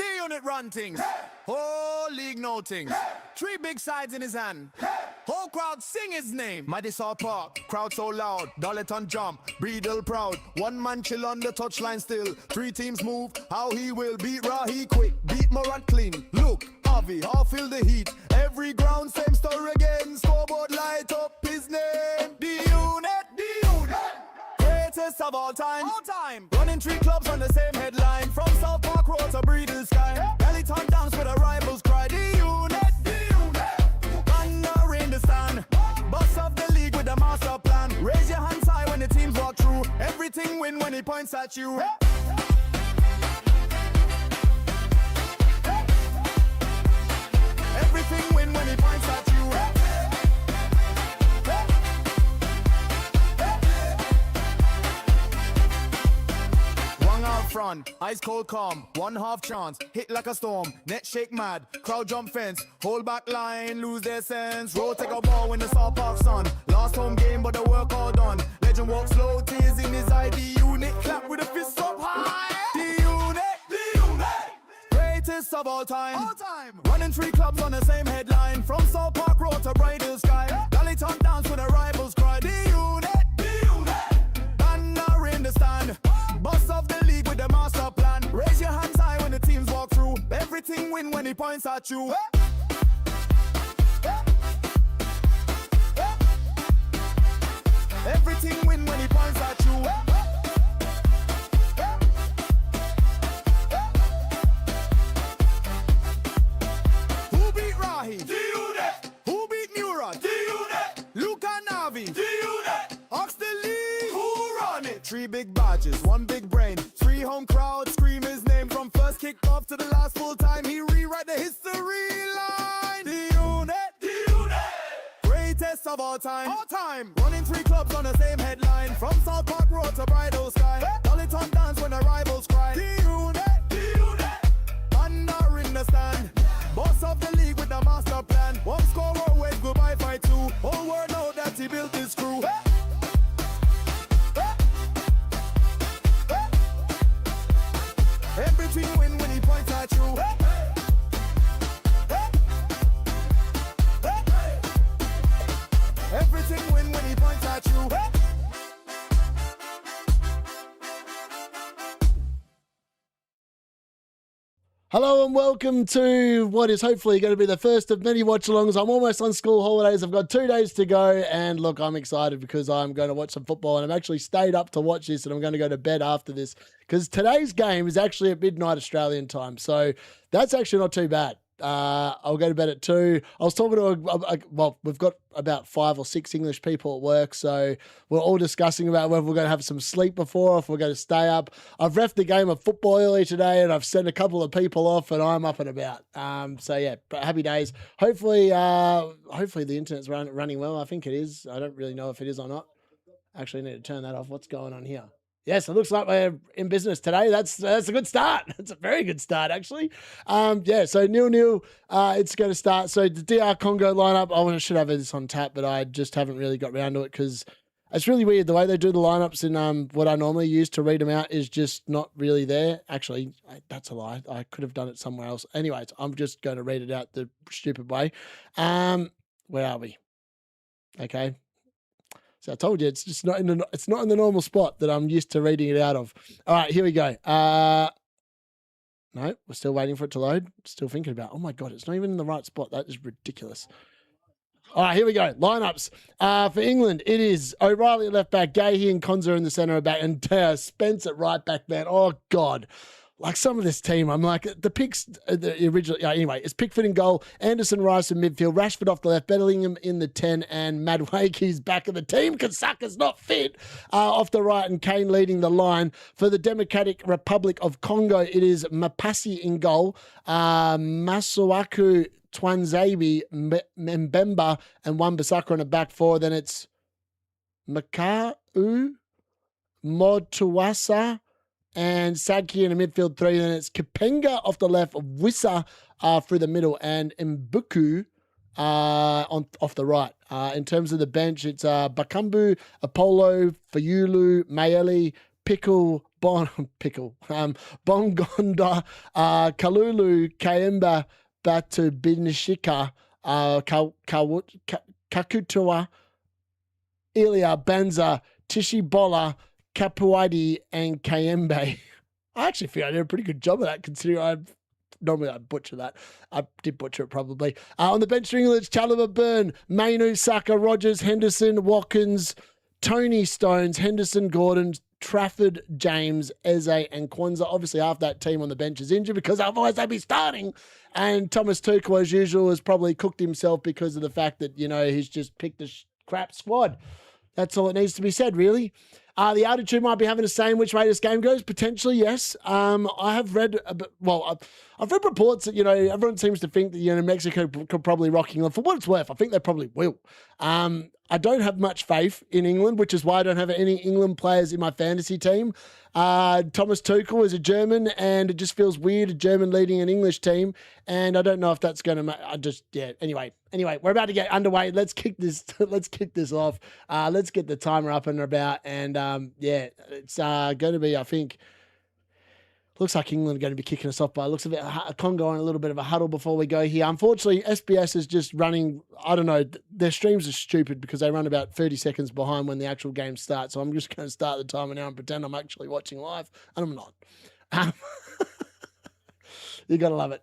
D-Unit run things. Whole league no things. 3 big sides in his hand. Whole crowd sing his name. Madison Park, crowd so loud. Darlington jump, Breedle proud. 1 man chill on the touchline still. 3 teams move, how he will beat Rahi quick. Beat Morant clean. Look, Avi, how feel the heat. Every ground, same story again. Scoreboard light up his name. D-Unit, D-Unit. Greatest of all time. Running 3 clubs on the same headline. From South Park Road to Breedle Sky. Darlington dance with the rivals cry. D-Unit, D-Unit. Thunder in the stand. Boss of the league with the master plan. Raise your hands high when the teams walk through. Everything win when he points at you. Everything win when he points at you. One out front, ice cold calm, 1/2 chance, hit like a storm, net shake mad, crowd jump fence, hold back line, lose their sense, roll take a ball when the South Park sun, last home game but the work all done, legend walk slow, tears in his eye, D-Unit, clap with a fist up high, D-Unit, greatest of all time. Running 3 clubs on the same headline. From South Park Road to Breedle Sky. Darlington dance when the rivals cry. D-Unit, D-Unit. Thunder in the stand. Boss of the league with the master plan. Raise your hands high when the teams walk through. Everything win when he points at you. Everything win when he points at you. D-Unit. Who beat Murat? D-Unit. Luca Navi. D-Unit. Ox the league. Who run it? 3 big badges, 1 big brain. 3 home crowd scream his name. From first kick off to the last full time. He rewrite the history line. D-Unit. D-Unit. Greatest of all time. Running 3 clubs on the same headline. From South Park Road to Breedle Sky. Darlington dance when the rivals cry. D-Unit. D-Unit. Thunder in the stand. Boss of the league with the master plan. 1 score, 1 wave, goodbye, fight 2. Whole world know that he built his crew. Everything win when he points at you. Everything win when he points at you. Hello and welcome to what is hopefully going to be the first of many watch-alongs. I'm almost on school holidays. I've got 2 days to go, and look, I'm excited because I'm going to watch some football, and I'm actually stayed up to watch this, and I'm going to go to bed after this because today's game is actually at midnight Australian time, so that's actually not too bad. I'll go to bed at 2. I was talking to well, we've got about 5 or 6 English people at work, so we're all discussing about whether we're going to have some sleep before or if we're going to stay up. I've reffed the game of football early today, and I've sent a couple of people off, and I'm up and about. So yeah, but happy days. Hopefully the internet's running well. I think it is. I don't really know if it is or not. Actually, I need to turn that off. What's going on here? Yes, it looks like we're in business today. That's a good start. That's a very good start, actually. Yeah, so 0-0, it's going to start. So the DR Congo lineup, I should have this on tap, but I just haven't really got around to it because it's really weird. The way they do the lineups in what I normally use to read them out is just not really there. Actually, that's a lie. I could have done it somewhere else. Anyways, I'm just going to read it out the stupid way. Where are we? Okay. So I told you it's just not in the normal spot that I'm used to reading it out of. All right, here we go. No, we're still waiting for it to load. Still thinking about. Oh my god, it's not even in the right spot. That is ridiculous. All right, here we go. Lineups for England. It is O'Reilly at left back, Gahey and Konza in the centre of back, and Spence at right back. Man, oh god. Like some of this team, I'm like, the picks, the original, anyway, it's Pickford in goal, Anderson, Rice in midfield, Rashford off the left, Bellingham in the 10, and Madueke's back of the team because Saka's not fit off the right, and Kane leading the line. For the Democratic Republic of Congo, it is Mapasi in goal, Masuaku, Twanzebe, Mbemba, and Wan-Bissaka on a back 4. Then it's Makau, Motuasa, and Sadki in the midfield 3. Then it's Kapenga off the left, Wissa through the middle, and Mbuku off the right. In terms of the bench, it's Bakambu, Apollo, Fayulu, Maeli, Bongonda, Kalulu, Kaemba, Batu Binishika, Kakutua, Ilya, Banza, Tishibola, Kapuadi, and Kayembe. I actually feel I did a pretty good job of that, considering normally I'd butcher that. I did butcher it probably. On the bench for England, it's Chalobah, Byrne, Mainu, Saka, Rogers, Henderson, Watkins, Tony Stones, Henderson, Gordon, Trafford, James, Eze, and Kwanzaa. Obviously, half that team on the bench is injured because otherwise they'd be starting. And Thomas Tuchel, as usual, has probably cooked himself because of the fact that, he's just picked a crap squad. That's all it needs to be said, really. The altitude might be having a say in which way this game goes. Potentially, yes. I have read, I've read reports that, everyone seems to think that, Mexico could probably rock England. For what it's worth, I think they probably will. I don't have much faith in England, which is why I don't have any England players in my fantasy team. Thomas Tuchel is a German, and it just feels weird, a German leading an English team, and I don't know if that's going to anyway, we're about to get underway. Let's kick this off. Let's get the timer up and about, and it's going to be, I think, looks like England are going to be kicking us off by looks of it. Congo in a little bit of a huddle before we go here. Unfortunately, SBS is just running, I don't know, their streams are stupid because they run about 30 seconds behind when the actual game starts. So I'm just going to start the timer now and pretend I'm actually watching live, and I'm not. You got to love it.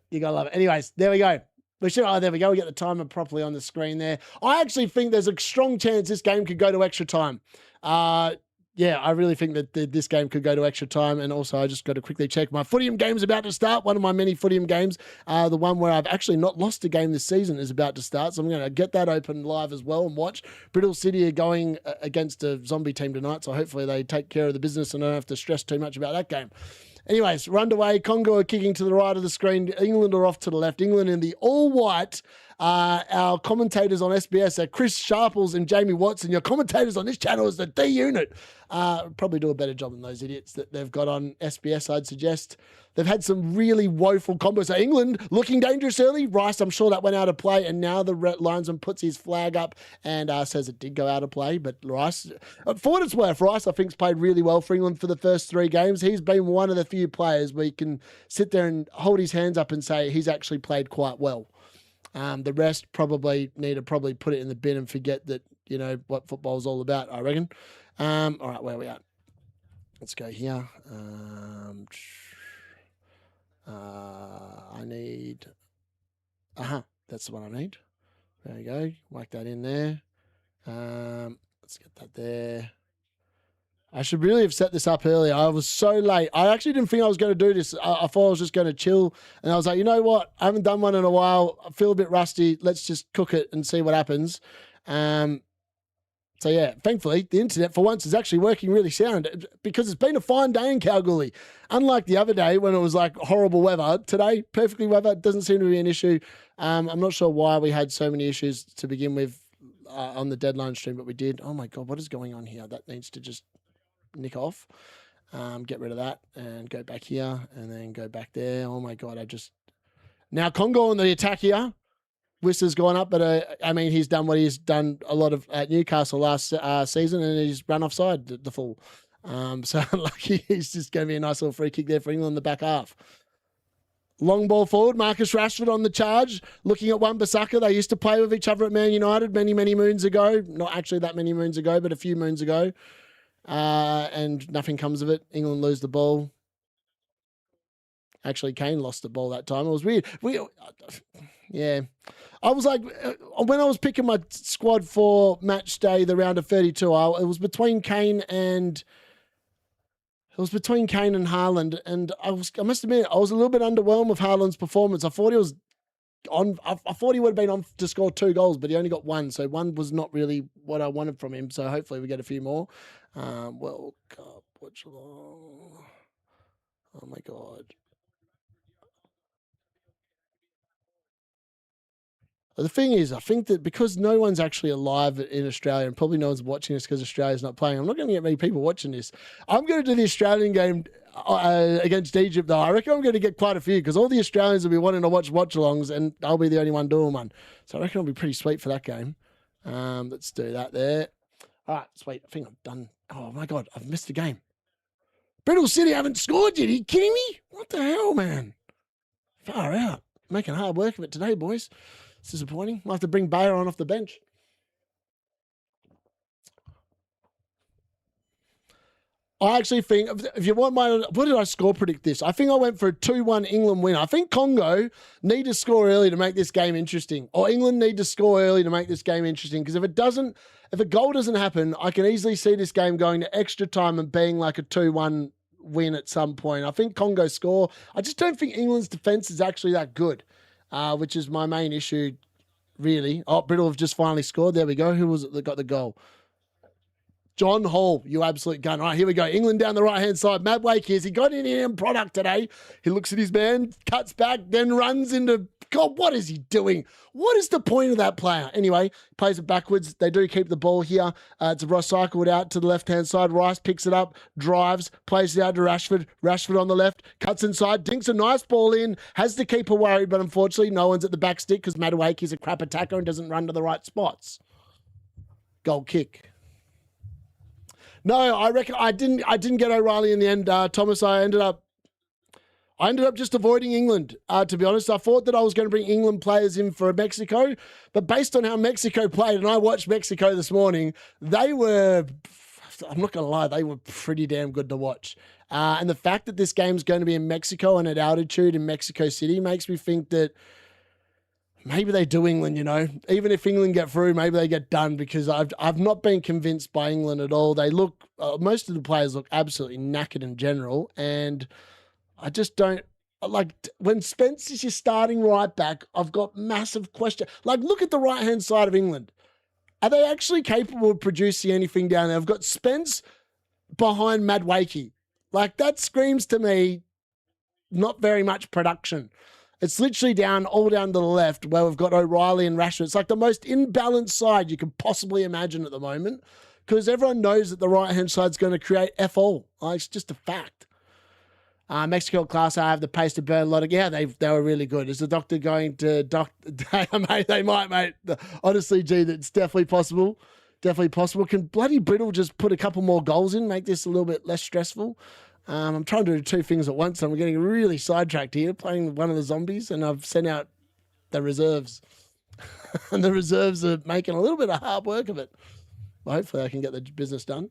Anyways, there we go. There we go. We get the timer properly on the screen there. I actually think there's a strong chance this game could go to extra time. I really think that this game could go to extra time. And also, I just got to quickly check. My Footium game is about to start. One of my many Footium games. The one where I've actually not lost a game this season is about to start. So I'm going to get that open live as well and watch. Brittle City are going against a zombie team tonight. So hopefully they take care of the business and I don't have to stress too much about that game. Anyways, we're underway. Congo are kicking to the right of the screen. England are off to the left. England in the all-white. Our commentators on SBS are Chris Sharples and Jamie Watson. Your commentators on this channel is the D-Unit. Probably do a better job than those idiots that they've got on SBS, I'd suggest. They've had some really woeful combos. So England looking dangerous early. Rice, I'm sure that went out of play. And now the linesman puts his flag up and says it did go out of play. But Rice, for what it's worth, Rice, I think, has played really well for England for the first 3 games. He's been one of the few players where you can sit there and hold his hands up and say he's actually played quite well. The rest probably need to put it in the bin and forget that, what football's all about, I reckon. All right, where are we at? Let's go here. I need... that's the one I need. There you go. Whack that in there. Let's get that there. I should really have set this up earlier. I was so late. I actually didn't think I was going to do this. I thought I was just going to chill. And I was like, you know what? I haven't done one in a while. I feel a bit rusty. Let's just cook it and see what happens. So yeah, thankfully, the internet for once is actually working really sound because it's been a fine day in Kalgoorlie. Unlike the other day when it was like horrible weather, today, perfectly weather, doesn't seem to be an issue. I'm not sure why we had so many issues to begin with on the deadline stream, but we did. Oh my God, what is going on here? That needs to just nick off. Get rid of that and go back here and then go back there. Oh my God, now Congo on the attack here. Whistler's gone up, but he's done what he's done a lot of at Newcastle last season, and he's run offside the full. So lucky, he's just going to be a nice little free kick there for England in the back half. Long ball forward, Marcus Rashford on the charge, looking at Wan-Bissaka. They used to play with each other at Man United many, many moons ago. Not actually that many moons ago, but a few moons ago. And nothing comes of it. England lose the ball. Actually, Kane lost the ball that time. It was weird. Yeah. I was like, when I was picking my squad for match day, the round of 32, it was between Kane and Haaland, and I must admit, I was a little bit underwhelmed with Haaland's performance. I thought he was on. I thought he would have been on to score 2 goals, but he only got 1, so 1 was not really what I wanted from him. So hopefully we get a few more. World Cup, Watchalong. Oh my God. The thing is, I think that because no one's actually alive in Australia and probably no one's watching this because Australia's not playing, I'm not going to get many people watching this. I'm going to do the Australian game against Egypt, though. I reckon I'm going to get quite a few because all the Australians will be wanting to watch watch-alongs and I'll be the only one doing one. So I reckon it'll be pretty sweet for that game. Let's do that there. All right, sweet. I think I'm done. Oh, my God, I've missed a game. Bristol City haven't scored yet. Are you kidding me? What the hell, man? Far out. Making hard work of it today, boys. It's disappointing. I'll have to bring Bayer on off the bench. I actually think, if you want what did I score predict this? I think I went for a 2-1 England win. I think Congo need to score early to make this game interesting. Or England need to score early to make this game interesting. Because if a goal doesn't happen, I can easily see this game going to extra time and being like a 2-1 win at some point. I think Congo score. I just don't think England's defence is actually that good, which is my main issue, really. Oh, Brittle have just finally scored. There we go. Who was it that got the goal? John Hall, you absolute gun. All right, here we go. England down the right-hand side. Matt Wake is. He got in here in product today. He looks at his man, cuts back, then runs into... God, what is he doing? What is the point of that player? Anyway, plays it backwards. They do keep the ball here. It's recycled out to the left-hand side. Rice picks it up, drives, plays it out to Rashford. Rashford on the left, cuts inside, dinks a nice ball in, has the keeper worried, but unfortunately no one's at the back stick because Madueke is a crap attacker and doesn't run to the right spots. Goal kick. No, I reckon I didn't get O'Reilly in the end, Thomas. I ended up just avoiding England, to be honest. I thought that I was going to bring England players in for Mexico, but based on how Mexico played, and I watched Mexico this morning, I'm not going to lie, they were pretty damn good to watch. And the fact that this game's going to be in Mexico and at altitude in Mexico City makes me think that maybe they do England, you know. Even if England get through, maybe they get done because I've not been convinced by England at all. They look, most of the players look absolutely knackered in general, and I just don't, like, when Spence is your starting right back, I've got massive question. Like, look at the right-hand side of England. Are they actually capable of producing anything down there? I've got Spence behind Madueke. Like, that screams to me not very much production. It's literally all down to the left where we've got O'Reilly and Rashford. It's like the most imbalanced side you could possibly imagine at the moment because everyone knows that the right-hand side's going to create F-all. It's just a fact. Mexico class, I have the pace to burn a lot of... Yeah, they were really good. Is the doctor going to... Mate, they might, mate. Honestly, gee, that's definitely possible. Definitely possible. Can bloody Brittle just put a couple more goals in, make this a little bit less stressful? I'm trying to do two things at once. I'm getting really sidetracked here, playing one of the zombies, and I've sent out the reserves. And the reserves are making a little bit of hard work of it. Well, hopefully I can get the business done.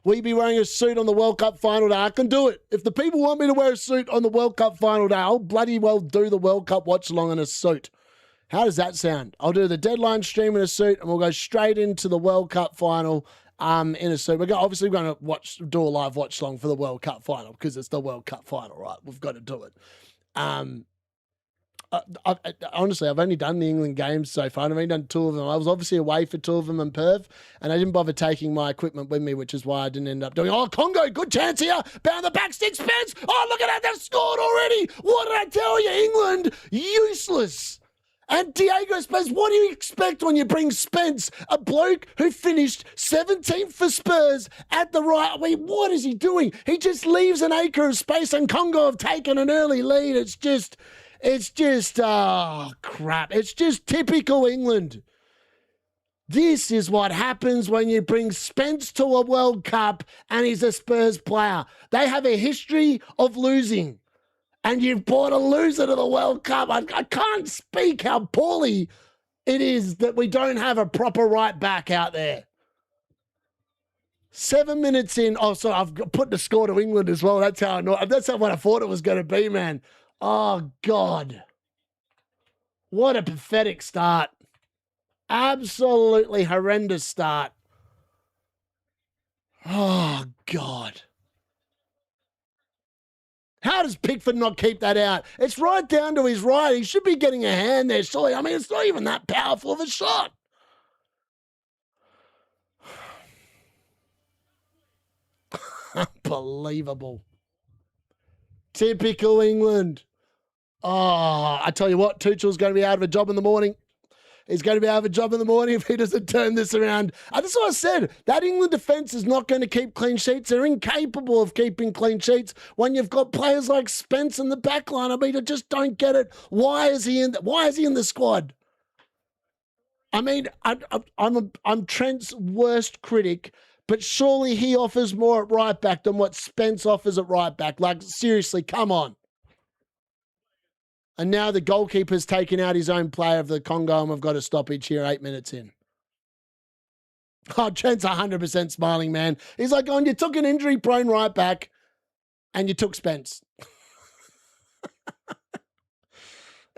Will you be wearing a suit on the World Cup final day? I can do it. If the people want me to wear a suit on the World Cup final day, I'll bloody well do the World Cup watch along in a suit. How does that sound? I'll do the deadline stream in a suit, and we'll go straight into the World Cup final in a suit. Obviously we're going to do a live watch along for the World Cup final because it's the World Cup final, right? We've got to do it. Honestly, I've only done the England games so far. I've only done two of them. I was obviously away for two of them in Perth, and I didn't bother taking my equipment with me, which is why I didn't end up doing. Oh, Congo, good chance here. Bound the back stick, Spence. Oh, look at that. They've scored already. What did I tell you? England, useless. And Diego Spence, what do you expect when you bring Spence, a bloke who finished 17th for Spurs at the right? I mean, what is he doing? He just leaves an acre of space, and Congo have taken an early lead. It's just, oh, crap. It's just typical England. This is what happens when you bring Spence to a World Cup and he's a Spurs player. They have a history of losing. And you've brought a loser to the World Cup. I can't speak how poorly it is that we don't have a proper right back out there. 7 minutes in. Oh, sorry, I've put the score to England as well. That's what I thought it was going to be, man. Oh, God. What a pathetic start. Absolutely horrendous start. Oh, God. How does Pickford not keep that out? It's right down to his right. He should be getting a hand there, surely. I mean, it's not even that powerful of a shot. Unbelievable. Typical England. Oh, I tell you what, Tuchel's going to be out of a job in the morning. He's going to be out of a job in the morning if he doesn't turn this around. That's what I said. That England defence is not going to keep clean sheets. They're incapable of keeping clean sheets when you've got players like Spence in the back line. I mean, I just don't get it. Why is he in the squad? I mean, I'm Trent's worst critic, But surely he offers more at right back than what Spence offers at right back. Like, seriously, come on. And now the goalkeeper's taken out his own player of the Congo, and we've got a stoppage here 8 minutes in. Oh, Trent's 100% smiling, man. He's like, you took an injury-prone right back, and you took Spence.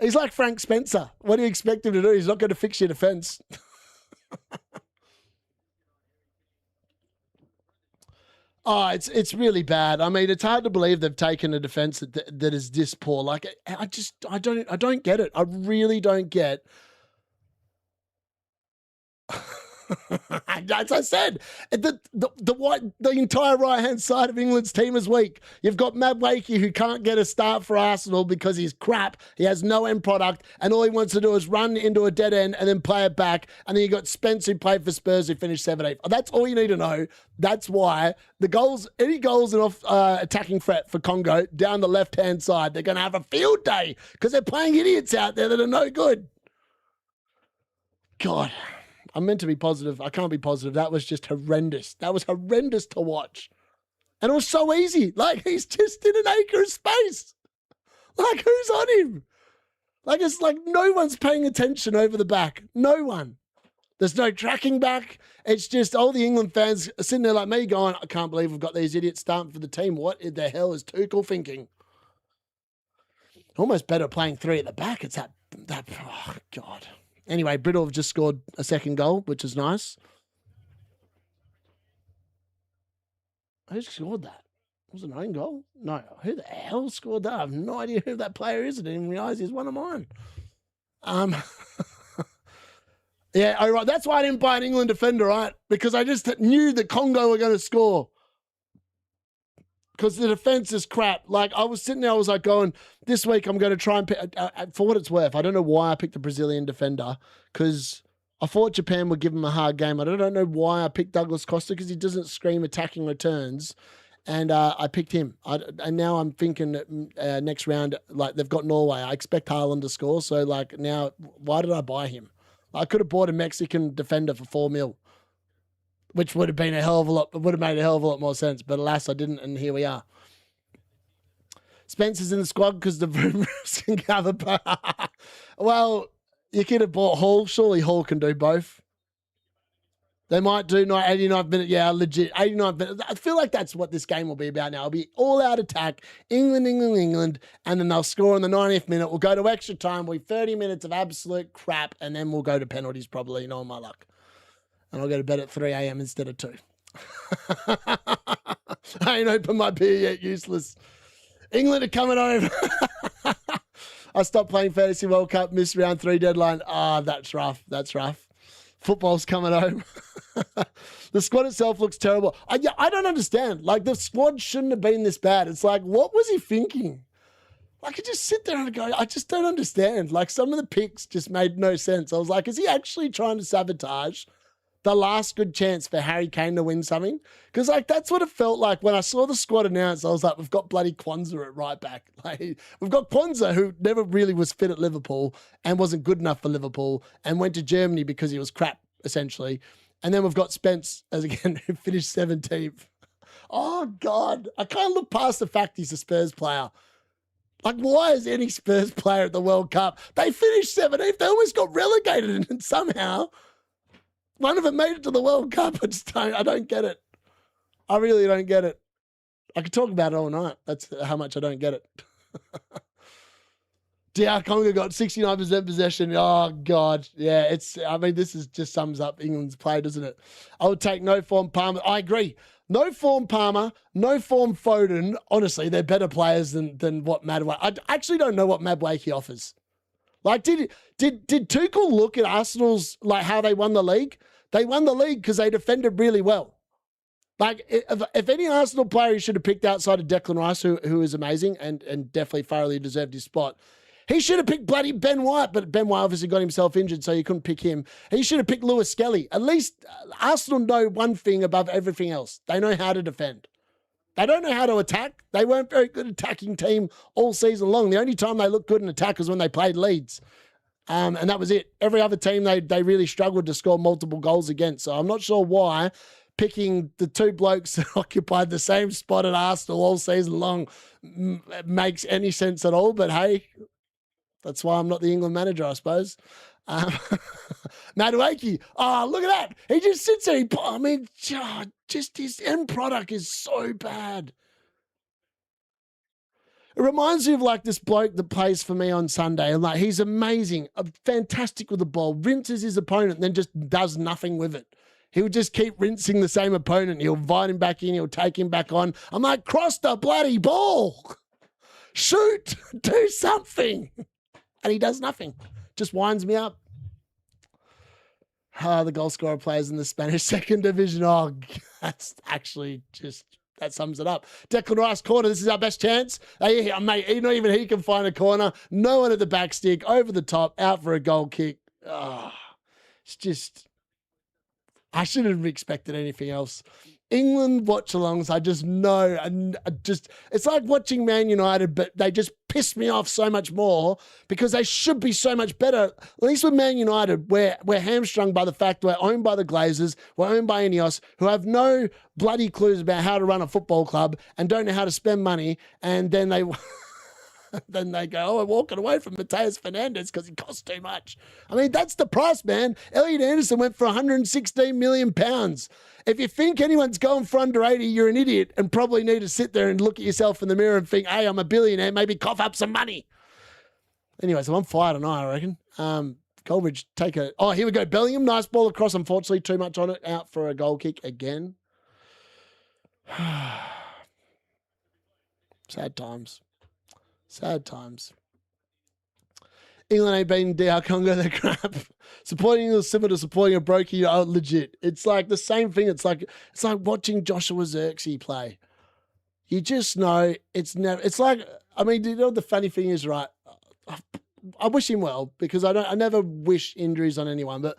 He's like Frank Spencer. What do you expect him to do? He's not going to fix your defence. Oh, it's really bad. I mean, it's hard to believe they've taken a defence that is this poor. Like, I don't get it. I really don't get. As I said, the entire right-hand side of England's team is weak. You've got Madueke, who can't get a start for Arsenal because he's crap. He has no end product, and all he wants to do is run into a dead end and then play it back. And then you got Spence, who played for Spurs, who finished 7-8. That's all you need to know. That's why any goals in off attacking threat for Congo down the left-hand side, they're going to have a field day because they're playing idiots out there that are no good. God. I'm meant to be positive. I can't be positive. That was just horrendous. That was horrendous to watch. And it was so easy. Like, he's just in an acre of space. Like, who's on him? Like, it's like no one's paying attention over the back. No one. There's no tracking back. It's just all the England fans are sitting there like me going, I can't believe we've got these idiots starting for the team. What the hell is Tuchel thinking? Almost better playing three at the back. It's that oh, God. Anyway, Brittle have just scored a second goal, which is nice. Who scored that? Was it an own goal? No. Who the hell scored that? I have no idea who that player is. I didn't even realise he's one of mine. Yeah, all right. That's why I didn't buy an England defender, right? Because I just knew that Congo were going to score. Because the defense is crap. Like, I was sitting there, I was like going, this week I'm going to try and pick, for what it's worth, I don't know why I picked the Brazilian defender, because I thought Japan would give him a hard game. I don't know why I picked Douglas Costa, because he doesn't scream attacking returns, and I picked him. And now I'm thinking that, next round, like, they've got Norway. I expect Haaland to score, so, like, now, why did I buy him? I could have bought a Mexican defender for 4 mil. Which would have been a hell of a lot, would have made a hell of a lot more sense. But alas, I didn't, and here we are. Spencer's in the squad because the Vroomers can cover. Well, you could have bought Hall. Surely Hall can do both. They might do 89 minutes. Yeah, legit. 89 minutes. I feel like that's what this game will be about now. It'll be all-out attack, England, and then they'll score in the 90th minute. We'll go to extra time. We'll be 30 minutes of absolute crap, and then we'll go to penalties probably, knowing my luck. And I'll go to bed at 3 a.m. instead of 2. I ain't opened my beer yet, useless. England are coming home. I stopped playing Fantasy World Cup, missed round 3 deadline. Ah, that's rough. That's rough. Football's coming home. The squad itself looks terrible. I don't understand. Like, the squad shouldn't have been this bad. It's like, what was he thinking? Like, I just sit there and go, I just don't understand. Like, some of the picks just made no sense. I was like, is he actually trying to sabotage the last good chance for Harry Kane to win something? Because, like, that's what it felt like when I saw the squad announced. I was like, we've got bloody Kwanzaa at right back. Like, we've got Kwanzaa, who never really was fit at Liverpool and wasn't good enough for Liverpool and went to Germany because he was crap, essentially. And then we've got Spence, as again, who finished 17th. Oh, God. I can't look past the fact he's a Spurs player. Like, why is any Spurs player at the World Cup? They finished 17th. They almost got relegated, and somehow one of them made it to the World Cup. I don't get it. I really don't get it. I could talk about it all night. That's how much I don't get it. DR Congo got 69% possession. Oh, God. Yeah, this just sums up England's play, doesn't it? I would take no form Palmer. I agree. No form Palmer, no form Foden. Honestly, they're better players than what Madueke. I actually don't know what Madueke offers. Like, did Tuchel look at Arsenal's, like, how they won the league? They won the league because they defended really well. Like, if any Arsenal player he should have picked outside of Declan Rice, who is amazing and definitely thoroughly deserved his spot, he should have picked bloody Ben White, but Ben White obviously got himself injured, so you couldn't pick him. He should have picked Lewis Skelly. At least Arsenal know one thing above everything else. They know how to defend. They don't know how to attack. They weren't very good attacking team all season long. The only time they looked good in attack was when they played Leeds. And that was it. Every other team they really struggled to score multiple goals against. So I'm not sure why picking the two blokes that occupied the same spot at Arsenal all season long makes any sense at all. But hey, that's why I'm not the England manager, I suppose. Madueke, oh, look at that. He just sits there. Just his end product is so bad. It reminds me of like this bloke that plays for me on Sunday. And like, he's amazing, fantastic with the ball, rinses his opponent, and then just does nothing with it. He'll just keep rinsing the same opponent. He'll invite him back in. He'll take him back on. I'm like, cross the bloody ball. Shoot. Do something. And he does nothing. Just winds me up. The goal scorer plays in the Spanish second division. Oh, that's actually just, that sums it up. Declan Rice corner. This is our best chance. Mate, not even he can find a corner. No one at the back stick. Over the top. Out for a goal kick. Oh, it's just, I shouldn't have expected anything else. England watch-alongs, I just know, and it's like watching Man United, but they just piss me off so much more because they should be so much better. At least with Man United, we're hamstrung by the fact we're owned by the Glazers, we're owned by Ineos, who have no bloody clues about how to run a football club and don't know how to spend money, and then they... then they go, we're walking away from Mateus Fernandes because he costs too much. I mean, that's the price, man. Elliot Anderson went for £116 million. If you think anyone's going for under 80, you're an idiot and probably need to sit there and look at yourself in the mirror and think, hey, I'm a billionaire, maybe cough up some money. Anyway, so I'm fired tonight, I reckon. Coleridge, take a... Oh, here we go. Bellingham, nice ball across. Unfortunately, too much on it. Out for a goal kick again. Sad times. Sad times. England ain't beating DR Congo, they're crap. Supporting England is similar to supporting a brokey. Oh, legit. It's like the same thing. It's like watching Joshua Zirkzee play. You just know it's never. It's like, I mean, you know what the funny thing is, right? I wish him well because I never wish injuries on anyone, but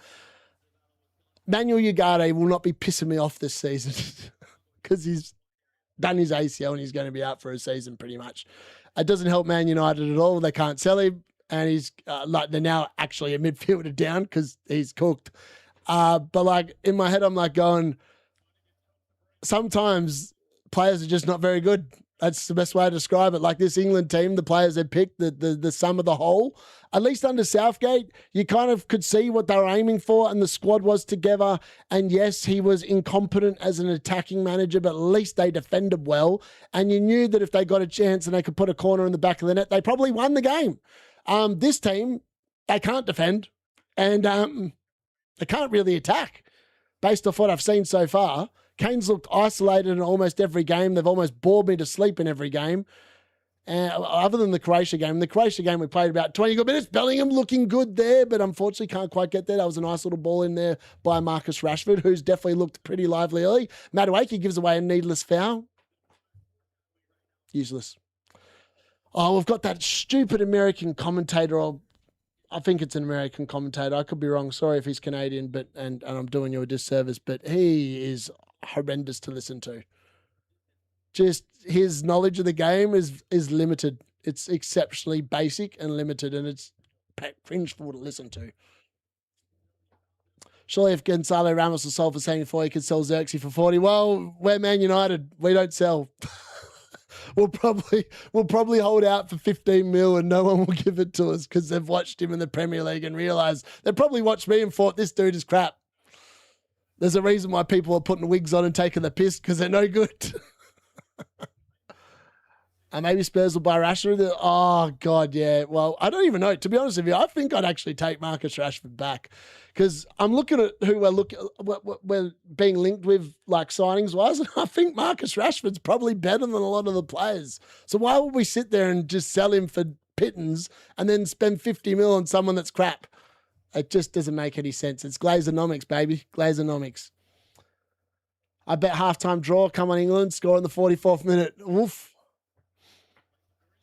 Manuel Ugarte will not be pissing me off this season because he's done his ACL and he's going to be out for a season pretty much. It doesn't help Man United at all. They can't sell him, and he's like they're now actually a midfielder down because he's cooked. But like in my head, I'm like going. Sometimes players are just not very good. That's the best way to describe it. Like this England team, the players they picked, the sum of the whole. At least under Southgate, you kind of could see what they were aiming for, and the squad was together. And yes, he was incompetent as an attacking manager, but at least they defended well. And you knew that if they got a chance and they could put a corner in the back of the net, they probably won the game. This team, they can't defend, and they can't really attack. Based off what I've seen so far, Kane's looked isolated in almost every game. They've almost bored me to sleep in every game. Other than the Croatia game. The Croatia game, we played about 20 good minutes. Bellingham looking good there, but unfortunately can't quite get there. That was a nice little ball in there by Marcus Rashford, who's definitely looked pretty lively early. Madueke gives away a needless foul. Useless. Oh, we've got that stupid American commentator, or I think it's an American commentator. I could be wrong. Sorry if he's Canadian, but and I'm doing you a disservice, but he is horrendous to listen to. Just his knowledge of the game is limited. It's exceptionally basic and limited, and it's cringeful to listen to. Surely if Gonzalo Ramos was sold for 74, he could sell Zirkzee for 40. Well, we're Man United. We don't sell. We'll probably hold out for 15 mil and no one will give it to us because they've watched him in the Premier League and realised they probably watched me and thought this dude is crap. There's a reason why people are putting wigs on and taking the piss because they're no good. And maybe Spurs will buy Rashford. Oh, God, yeah. Well, I don't even know. To be honest with you, I think I'd actually take Marcus Rashford back because I'm looking at who we're being linked with, like signings-wise, and I think Marcus Rashford's probably better than a lot of the players. So why would we sit there and just sell him for pittance and then spend 50 mil on someone that's crap? It just doesn't make any sense. It's Glazonomics, baby. Glazonomics. I bet halftime draw, come on England, score in the 44th minute. Oof.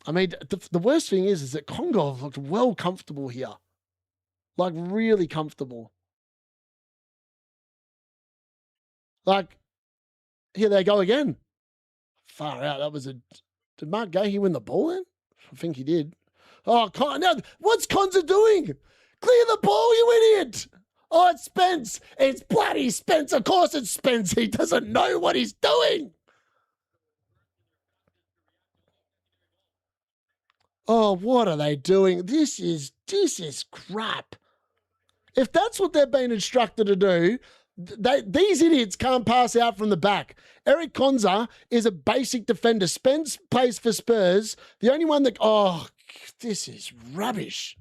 I mean, the worst thing is that Congo have looked well comfortable here. Like, really comfortable. Like, here they go again. Far out. That was a... Did Mark Gahey win the ball then? I think he did. Oh, now, what's Konza doing? Clear the ball, you idiot! Oh, it's Spence. It's bloody Spence. Of course it's Spence. He doesn't know what he's doing. Oh, what are they doing? This is crap. If that's what they've been instructed to do, these idiots can't pass out from the back. Eric Konza is a basic defender. Spence plays for Spurs. The only one that... Oh, this is rubbish.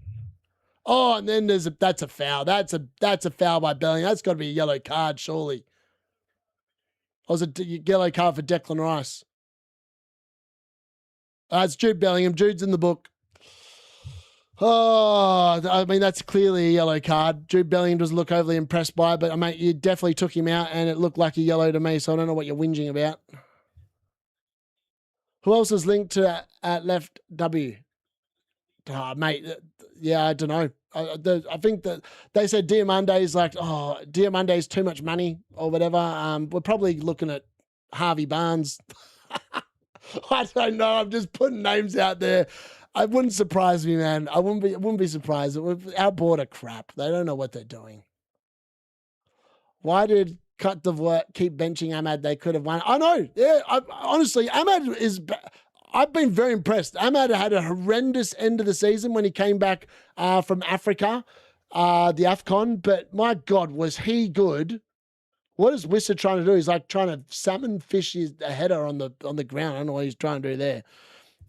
Oh, and then that's a foul. That's a foul by Bellingham. That's got to be a yellow card, surely. Or was it a yellow card for Declan Rice? It's Jude Bellingham. Jude's in the book. Oh, I mean, that's clearly a yellow card. Jude Bellingham doesn't look overly impressed by it, but I mean, you definitely took him out and it looked like a yellow to me, so I don't know what you're whinging about. Who else is linked to at left W? Oh, mate, yeah, I don't know. I think that they said Diamande's like, oh, Diamande's too much money or whatever. We're probably looking at Harvey Barnes. I don't know. I'm just putting names out there. It wouldn't surprise me, man. I wouldn't be surprised. Our board are crap. They don't know what they're doing. Why did Cote d'Ivoire keep benching Ahmad? They could have won. I know. Yeah, honestly, Ahmad is... I've been very impressed. Ahmad had a horrendous end of the season when he came back from Africa, the AFCON. But my God, was he good? What is Wissa trying to do? He's like trying to salmon fish a header on the ground. I don't know what he's trying to do there.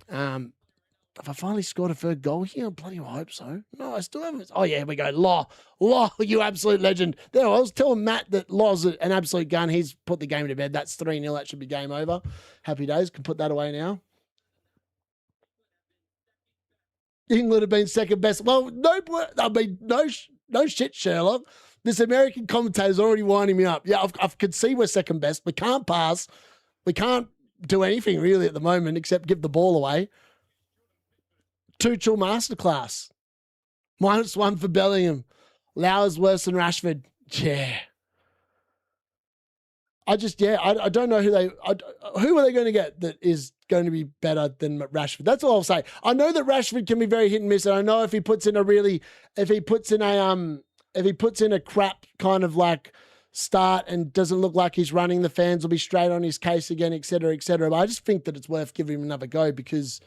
Have I finally scored a third goal here? I bloody hope so. No, I still haven't. Oh, yeah, here we go. Law, you absolute legend. There, I was telling Matt that Law's an absolute gun. He's put the game to bed. That's 3-0. That should be game over. Happy days. Can put that away now. England have been second best. Well, no shit, Sherlock. This American commentator's already winding me up. Yeah, I could see we're second best. We can't pass. We can't do anything really at the moment except give the ball away. Tuchel masterclass. -1 for Bellingham. Lauer's worse than Rashford. Yeah. I don't know who are they going to get that is going to be better than Rashford. That's all I'll say. I know that Rashford can be very hit and miss, and I know if he puts in a crap kind of like start and doesn't look like he's running, the fans will be straight on his case again, etc., etc. But I just think that it's worth giving him another go because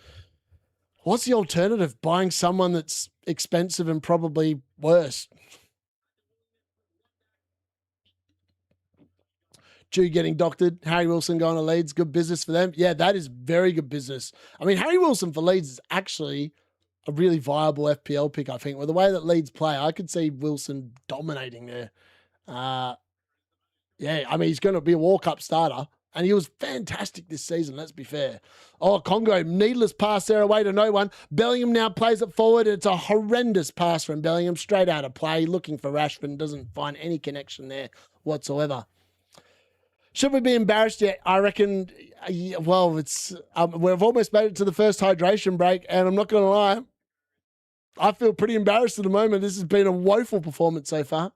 what's the alternative? Buying someone that's expensive and probably worse. Jude getting doctored. Harry Wilson going to Leeds. Good business for them. Yeah, that is very good business. I mean, Harry Wilson for Leeds is actually a really viable FPL pick, I think. With the way that Leeds play, I could see Wilson dominating there. Yeah, I mean, he's going to be a World Cup starter. And he was fantastic this season, let's be fair. Oh, Congo, needless pass there away to no one. Bellingham now plays it forward. It's a horrendous pass from Bellingham, straight out of play, looking for Rashford and doesn't find any connection there whatsoever. Should we be embarrassed yet? I reckon, well, it's we've almost made it to the first hydration break, and I'm not going to lie, I feel pretty embarrassed at the moment. This has been a woeful performance so far.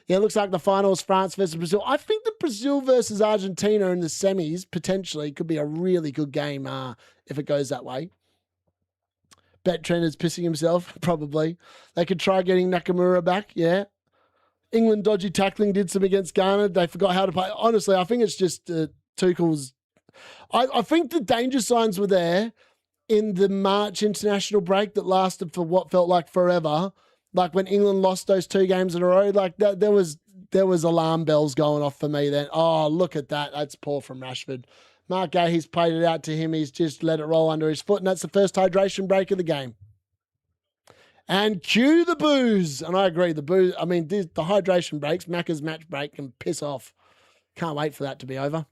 Yeah, it looks like the final is France versus Brazil. I think the Brazil versus Argentina in the semis potentially could be a really good game if it goes that way. Bet Trent is pissing himself, probably. They could try getting Nakamura back, yeah. England dodgy tackling did some against Ghana. They forgot how to play. Honestly, I think it's just Tuchel's... I think the danger signs were there in the March international break that lasted for what felt like forever. Like when England lost those 2 games in a row, like that, there was alarm bells going off for me then. Oh, look at that. That's poor from Rashford. Mark Gay, he's played it out to him. He's just let it roll under his foot, and that's the first hydration break of the game. And cue the booze. And I agree, the booze, I mean, the hydration breaks, Macca's match break can piss off. Can't wait for that to be over.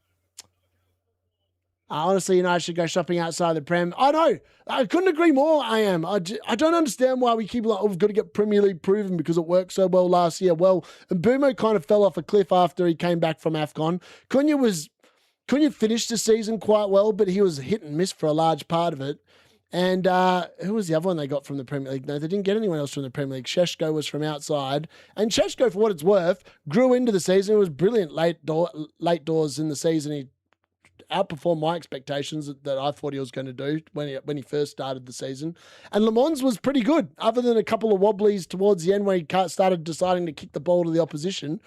Honestly, I should go shopping outside the Prem. I know. I couldn't agree more, I am. I don't understand why we keep like, oh, we've got to get Premier League proven because it worked so well last year. Well, and Mbumo kind of fell off a cliff after he came back from AFCON. Cunha finished the season quite well, but he was hit and miss for a large part of it. And who was the other one they got from the Premier League? No, they didn't get anyone else from the Premier League. Sheshko was from outside. And Sheshko, for what it's worth, grew into the season. It was brilliant late doors in the season. He outperformed my expectations that I thought he was going to do when he first started the season. And Le Mans was pretty good, other than a couple of wobblies towards the end where he started deciding to kick the ball to the opposition.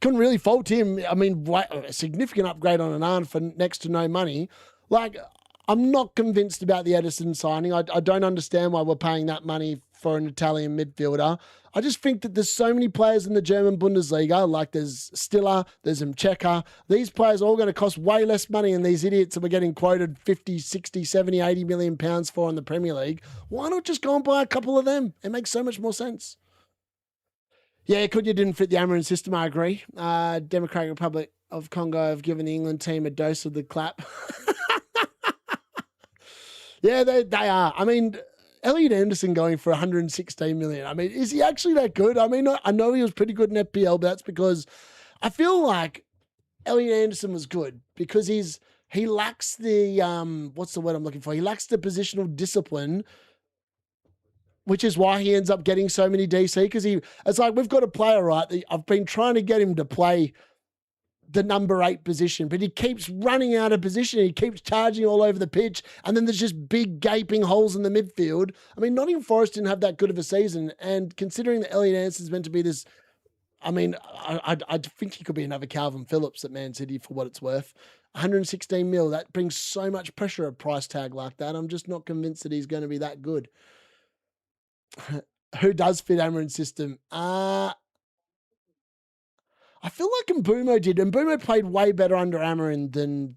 Couldn't really fault him. I mean, a significant upgrade on an arm for next to no money. Like, I'm not convinced about the Edison signing. I don't understand why we're paying that money for an Italian midfielder. I just think that there's so many players in the German Bundesliga, like there's Stiller, there's Mcheka. These players are all going to cost way less money than these idiots that we're getting quoted 50, 60, 70, 80 million pounds for in the Premier League. Why not just go and buy a couple of them? It makes so much more sense. Yeah, Cunha didn't fit the Amarin system, I agree. Democratic Republic of Congo have given the England team a dose of the clap. Yeah, they are. I mean, Elliot Anderson going for 116 million. I mean, is he actually that good? I mean, I know he was pretty good in FPL, but that's because I feel like Elliot Anderson was good because he lacks the, what's the word I'm looking for? He lacks the positional discipline, which is why he ends up getting so many DC, because it's like, we've got a player, right? I've been trying to get him to play the number 8 position, but he keeps running out of position. He keeps charging all over the pitch, and then there's just big gaping holes in the midfield. I mean, Nottingham Forest didn't have that good of a season, and considering that Elliot Anderson's meant to be this, I mean, I think he could be another Calvin Phillips at Man City for what it's worth. 116 mil, that brings so much pressure, a price tag like that. I'm just not convinced that he's going to be that good. Who does fit Amarin's system? I feel like Mbumo did. Mbumo played way better under Amarin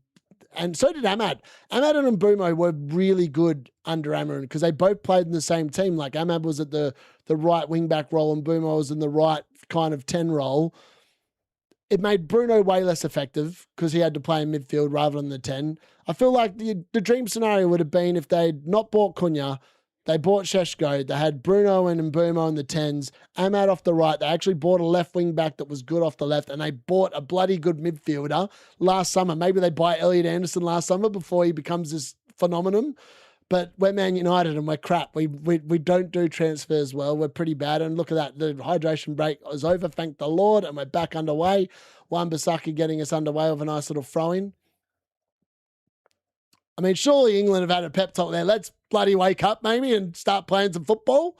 and so did Ahmad. Ahmad and Mbumo were really good under Amarin because they both played in the same team. Like Ahmad was at the right wing back role and Mbumo was in the right kind of 10 role. It made Bruno way less effective because he had to play in midfield rather than the 10. I feel like the dream scenario would have been if they'd not bought Cunha, they bought Sheshko. They had Bruno and Mbumo in the 10s. Ahmad off the right. They actually bought a left wing back that was good off the left, and they bought a bloody good midfielder last summer. Maybe they buy Elliot Anderson last summer before he becomes this phenomenon. But we're Man United and we're crap. We don't do transfers well. We're pretty bad. And look at that. The hydration break is over, thank the Lord, and we're back underway. Wan-Bissaka getting us underway with a nice little throw-in. I mean, surely England have had a pep talk there. Let's bloody wake up, maybe, and start playing some football.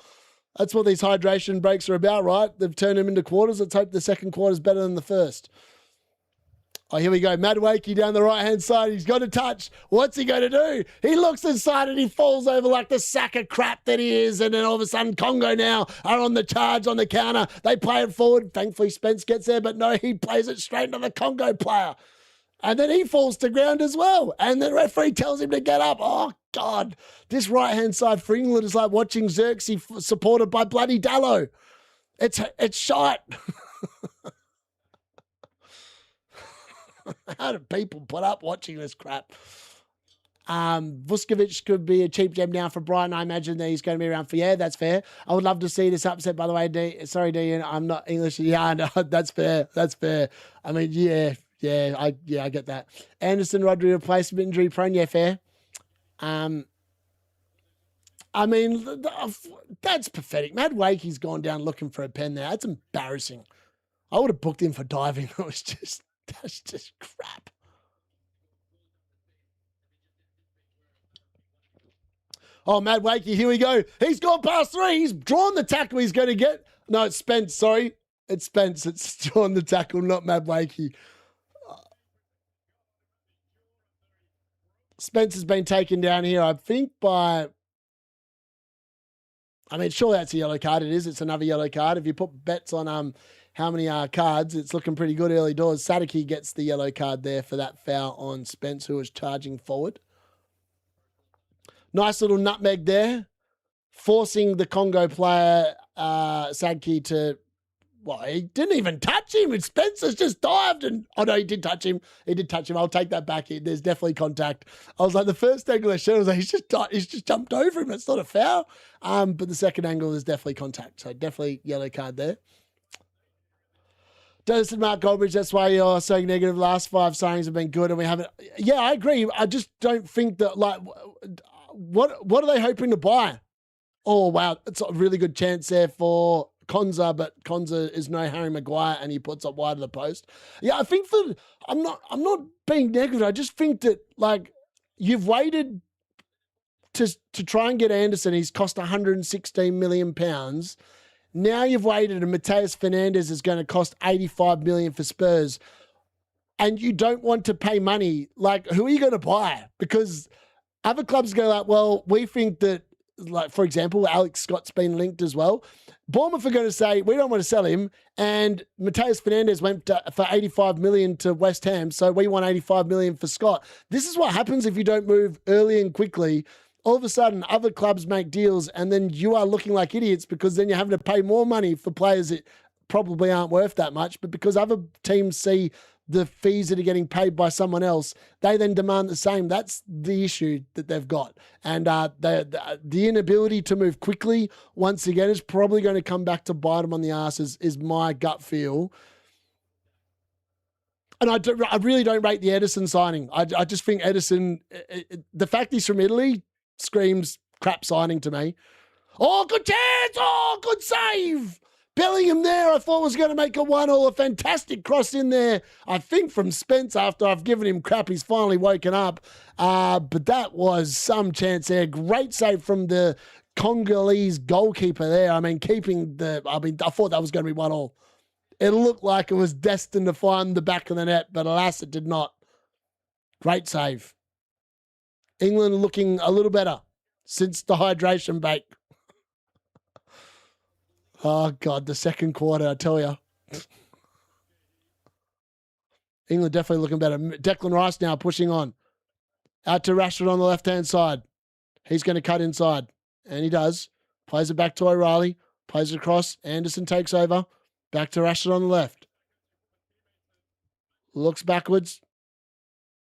That's what these hydration breaks are about, right? They've turned them into quarters. Let's hope the second quarter's better than the first. Oh, here we go. Madueke down the right-hand side. He's got a touch. What's he going to do? He looks inside and he falls over like the sack of crap that he is. And then all of a sudden, Congo now are on the charge, on the counter. They play it forward. Thankfully, Spence gets there, but no, he plays it straight to the Congo player. And then he falls to ground as well. And the referee tells him to get up. Oh, God. This right-hand side for England is like watching Xerxes supported by bloody Dallo. It's shite. How do people put up watching this crap? Vuskovic could be a cheap gem now for Brighton. I imagine that he's going to be around for, yeah, that's fair. I would love to see this upset, by the way. Sorry, D, I'm not English. Yeah, no, that's fair. That's fair. I mean, yeah, I get that. Anderson, Rodri replacement, injury prone. Yeah, fair. I mean, that's pathetic. Madueke's gone down looking for a pen there. That's embarrassing. I would have booked him for diving. That's just crap. Oh, Madueke, here we go. He's gone past 3. He's drawn the tackle he's going to get. No, it's Spence, sorry. It's Spence. It's drawn the tackle, not Madueke. Spence has been taken down here, I think, by... I mean, sure, that's a yellow card. It is. It's another yellow card. If you put bets on how many cards, it's looking pretty good early doors. Sadiki gets the yellow card there for that foul on Spence, who was charging forward. Nice little nutmeg there, forcing the Congo player, Sadiki, to... Well, he didn't even touch him. And Spencer's just dived and... Oh, no, he did touch him. He did touch him. I'll take that back. There's definitely contact. I was like, the first angle I showed, I was like, he's just jumped over him. It's not a foul. But the second angle is definitely contact. So definitely yellow card there. Dustin Mark Goldbridge, that's why you're saying negative. Last 5 signings have been good and we haven't... Yeah, I agree. I just don't think that, like... What are they hoping to buy? Oh, wow. It's a really good chance there for Konza, but Konza is no Harry Maguire and he puts up wide of the post. Yeah, I think I'm not being negative. I just think that like you've waited to try and get Anderson. He's cost 116 million pounds. Now you've waited and Mateus Fernandes is going to cost 85 million for Spurs. And you don't want to pay money. Like, who are you going to buy? Because other clubs go like, well, we think that, like, for example, Alex Scott's been linked as well. Bournemouth are going to say, we don't want to sell him. And Mateus Fernandes went for 85 million to West Ham. So we want 85 million for Scott. This is what happens if you don't move early and quickly. All of a sudden, other clubs make deals and then you are looking like idiots because then you're having to pay more money for players that probably aren't worth that much. But because other teams see the fees that are getting paid by someone else, they then demand the same. That's the issue that they've got. And the inability to move quickly, once again, is probably going to come back to bite them on the arse, is my gut feel. And I really don't rate the Ederson signing. I just think Ederson, the fact he's from Italy screams crap signing to me. Oh, good chance! Oh, good save! Bellingham there, I thought was going to make a 1-1, a fantastic cross in there. I think from Spence after I've given him crap, he's finally woken up. But that was some chance there. Great save from the Congolese goalkeeper there. I mean, I thought that was going to be 1-1. It looked like it was destined to find the back of the net, but alas, it did not. Great save. England looking a little better since the hydration break. Oh, God, the second quarter, I tell you. England definitely looking better. Declan Rice now pushing on. Out to Rashford on the left-hand side. He's going to cut inside. And he does. Plays it back to O'Reilly. Plays it across. Anderson takes over. Back to Rashford on the left. Looks backwards.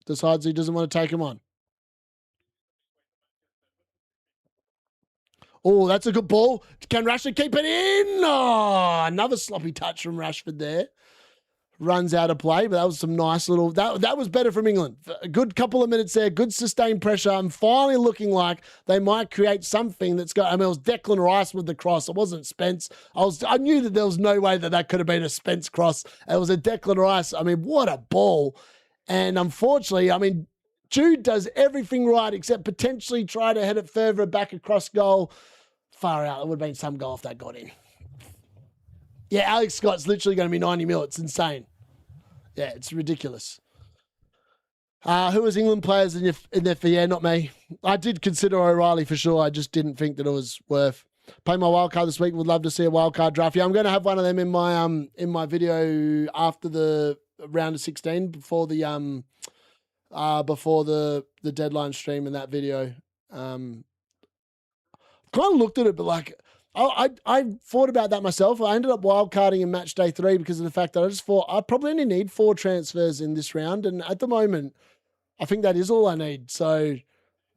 Decides he doesn't want to take him on. Oh, that's a good ball. Can Rashford keep it in? Oh, another sloppy touch from Rashford there. Runs out of play, but that was some nice little... That was better from England. A good couple of minutes there. Good sustained pressure. I'm finally looking like they might create something that's got... I mean, it was Declan Rice with the cross. It wasn't Spence. I knew that there was no way that could have been a Spence cross. It was a Declan Rice. I mean, what a ball. And unfortunately, I mean, Jude does everything right except potentially try to head it further back across goal. Far out. It would have been some goal if that got in. Yeah, Alex Scott's literally going to be 90 mil. It's insane. Yeah, it's ridiculous. Who was England players in there for? Yeah, not me. I did consider O'Reilly for sure. I just didn't think that it was worth. Play my wildcard this week. Would love to see a wildcard draft. Yeah, I'm going to have one of them in my video after the round of 16 before the deadline stream in that video. Kind of looked at it, but like I thought about that myself. I ended up wildcarding in match day 3 because of the fact that I just thought I probably only need 4 transfers in this round, and at the moment, I think that is all I need. So,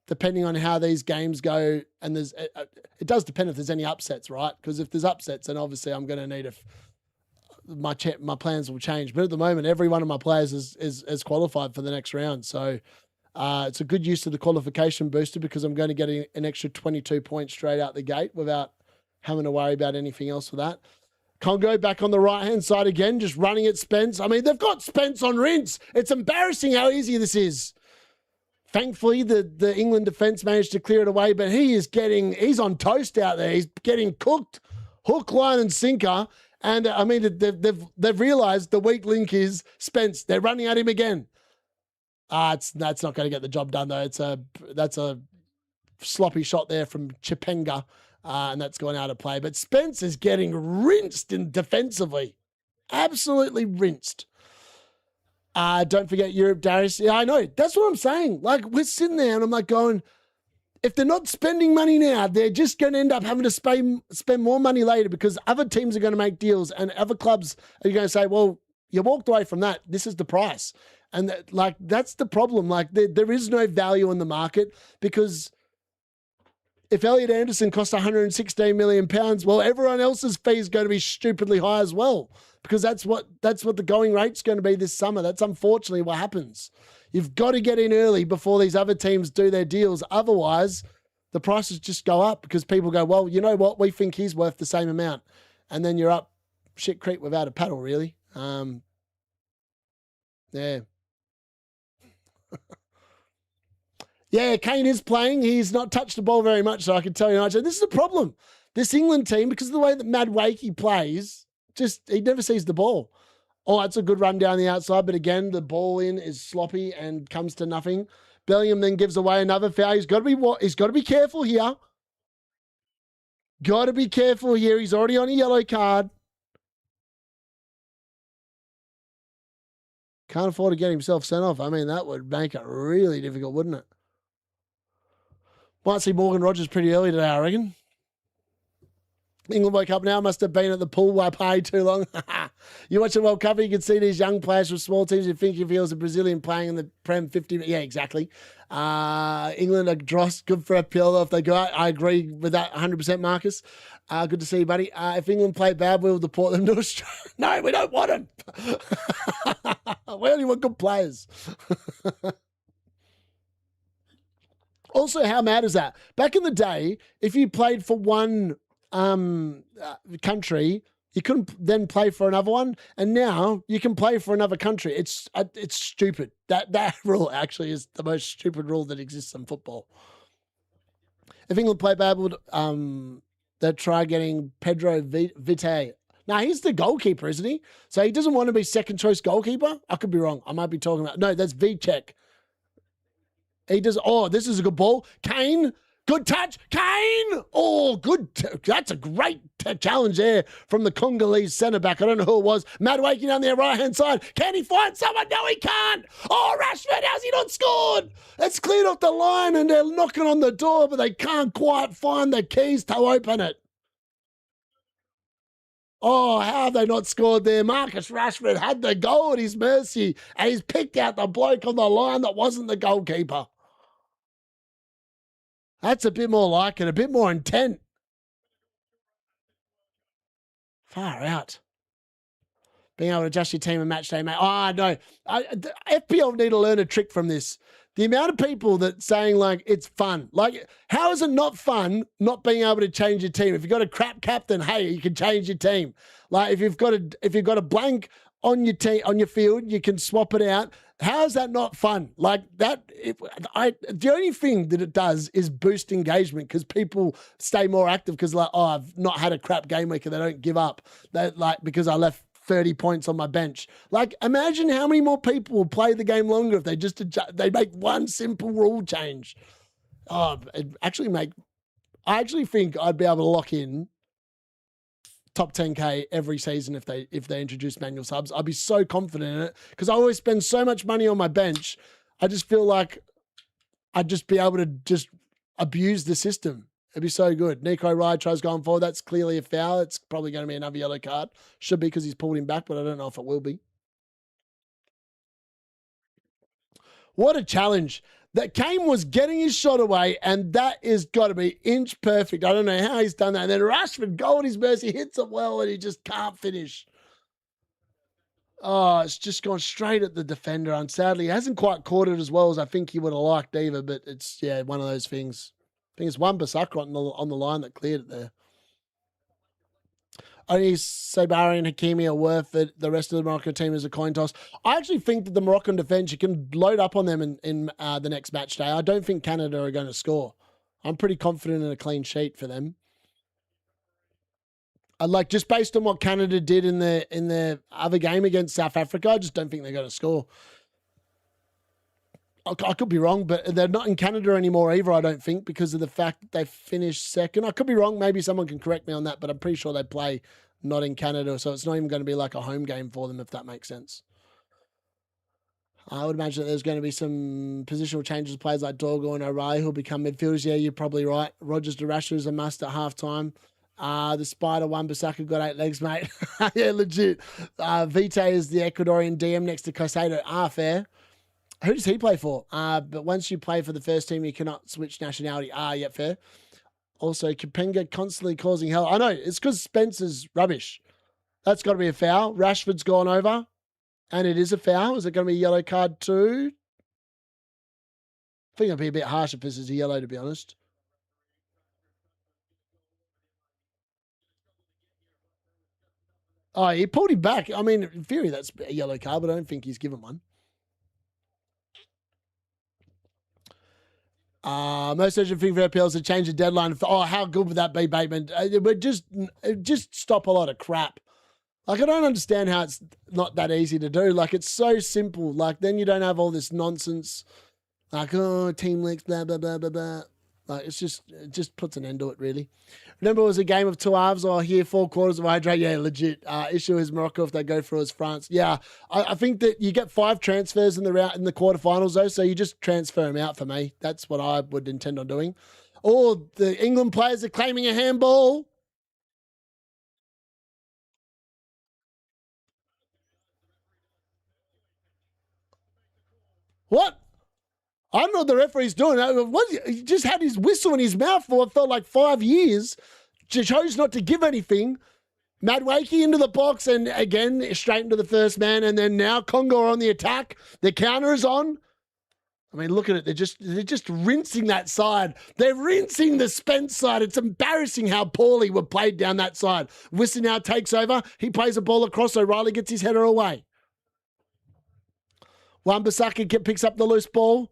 depending on how these games go, and it does depend if there's any upsets, right? Because if there's upsets, then obviously I'm going to need my plans will change. But at the moment, every one of my players is qualified for the next round, so. It's a good use of the qualification booster because I'm going to get an extra 22 points straight out the gate without having to worry about anything else with that. Congo back on the right-hand side again, just running at Spence. I mean, they've got Spence on rinse. It's embarrassing how easy this is. Thankfully, the England defence managed to clear it away, but he's on toast out there. He's getting cooked, hook, line, and sinker. And I mean, they've realised the weak link is Spence. They're running at him again. That's not going to get the job done, though. That's a sloppy shot there from Chipenga, and that's gone out of play. But Spence is getting rinsed defensively. Absolutely rinsed. Don't forget Europe, Darius. Yeah, I know. That's what I'm saying. Like, we're sitting there, and I'm like going, if they're not spending money now, they're just going to end up having to spend more money later because other teams are going to make deals, and other clubs are going to say, well, you walked away from that. This is the price. And that's the problem. Like there is no value in the market because if Elliot Anderson costs 116 million pounds, well, everyone else's fee is going to be stupidly high as well because that's what the going rate's going to be this summer. That's unfortunately what happens. You've got to get in early before these other teams do their deals. Otherwise, the prices just go up because people go, well, you know what? We think he's worth the same amount. and then you're up shit creek without a paddle, really. Yeah. Yeah, Kane is playing. He's not touched the ball very much, so I can tell you much. And this is a problem. This England team, because of the way that Mad Wakey plays, just he never sees the ball. Oh, that's a good run down the outside, but again, the ball in is sloppy and comes to nothing. Bellingham then gives away another foul. He's got to be careful here. Got to be careful here. He's already on a yellow card. Can't afford to get himself sent off. I mean, that would make it really difficult, wouldn't it? Might see Morgan Rogers pretty early today, I reckon. England woke up now, must have been at the pool way paid too long. You watch the World Cup, you can see these young players from small teams who think if he was a Brazilian playing in the Prem 50. Yeah, exactly. England are dross, good for FPL if they go out. I agree with that 100%, Marcus. Good to see you, buddy. If England play bad, we'll deport them to Australia. No, we don't want them. We only want good players. Also, how mad is that? Back in the day, if you played for one country, you couldn't then play for another one, and now you can play for another country. It's stupid. That rule actually is the most stupid rule that exists in football. If England play bad, would they'll try getting Pedro Vite. Now he's the goalkeeper, isn't he? So he doesn't want to be second choice goalkeeper. I could be wrong. I might be talking about that's Vicek. He does. Oh, this is a good ball. Kane. Good touch. Kane. Oh, good. That's a great challenge there from the Congolese centre-back. I don't know who it was. Madueke down there, right-hand side. Can he find someone? No, he can't. Oh, Rashford, how's he not scored? It's cleared off the line and they're knocking on the door, but they can't quite find the keys to open it. Oh, how have they not scored there? Marcus Rashford had the goal at his mercy and he's picked out the bloke on the line that wasn't the goalkeeper. That's a bit more like it, a bit more intent. Far out. Being able to adjust your team and match day, mate. Oh, no. FPL need to learn a trick from this. The amount of people that saying, like, it's fun. Like, how is it not fun not being able to change your team? If you've got a crap captain, hey, you can change your team. Like, if you've got a blank on your team, on your field, you can swap it out. How is that not fun? Like that, the only thing that it does is boost engagement because people stay more active because like, oh, I've not had a crap game week and they don't give up. They like because I left 30 points on my bench. Like, imagine how many more people will play the game longer if they just they make one simple rule change. Oh, I actually think I'd be able to lock in top 10K every season if they introduce manual subs. I'd be so confident in it because I always spend so much money on my bench. I just feel like I'd just be able to just abuse the system. It'd be so good. Nico Ride tries going forward. That's clearly a foul. It's probably going to be another yellow card. Should be because he's pulled him back, but I don't know if it will be. What a challenge. That Kane was getting his shot away, and that is got to be inch perfect. I don't know how he's done that. And then Rashford, goal at his mercy, hits it well, and he just can't finish. Oh, it's just gone straight at the defender. And sadly, he hasn't quite caught it as well as I think he would have liked either. But it's, one of those things. I think it's Wan-Bissaka on the line that cleared it there. Only Sabari and Hakimi are worth it. The rest of the Morocco team is a coin toss. I actually think that the Moroccan defence, you can load up on them in the next match day. I don't think Canada are going to score. I'm pretty confident in a clean sheet for them. Just based on what Canada did in their other game against South Africa, I just don't think they're going to score. I could be wrong, but they're not in Canada anymore either, I don't think, because of the fact that they finished second. I could be wrong. Maybe someone can correct me on that, but I'm pretty sure they play not in Canada, so it's not even going to be like a home game for them, if that makes sense. I would imagine that there's going to be some positional changes. Players like Dorgo and O'Reilly who'll become midfielders. Yeah, you're probably right. Rogers to Rashford is a must at halftime. The Spider Wan-Bissaka got 8 legs, mate. Yeah, legit. Vite is the Ecuadorian DM next to Caicedo. Fair. Who does he play for? But once you play for the first team, you cannot switch nationality. Yeah, fair. Also, Kapenga constantly causing hell. I know, it's because Spencer's rubbish. That's got to be a foul. Rashford's gone over, and it is a foul. Is it going to be a yellow card too? I think it'd be a bit harsh if this is a yellow, to be honest. Oh, he pulled him back. I mean, in theory, that's a yellow card, but I don't think he's given one. Most urgent thing for FPL is to change the deadline. Oh, how good would that be, Bateman? But just stop a lot of crap. Like, I don't understand how it's not that easy to do. Like, it's so simple. Like, then you don't have all this nonsense. Like, oh, team leaks, blah, blah, blah, blah, blah. Like, it just puts an end to it, really. Remember, it was a game of two halves. Or here, 4 quarters of hydrate. Yeah, legit. Issue is Morocco if they go through as France. Yeah, I think that you get 5 transfers in the quarterfinals, though, so you just transfer them out for me. That's what I would intend on doing. Or the England players are claiming a handball. What? I don't know what the referee's doing. He just had his whistle in his mouth for what felt like 5 years. Chose not to give anything. Madwakey into the box and again straight into the first man. And then now Congo are on the attack. The counter is on. I mean, look at it. They're just rinsing that side. They're rinsing the Spence side. It's embarrassing how poorly we're played down that side. Wissy now takes over. He plays a ball across. O'Reilly gets his header away. Wan-Bissaka picks up the loose ball.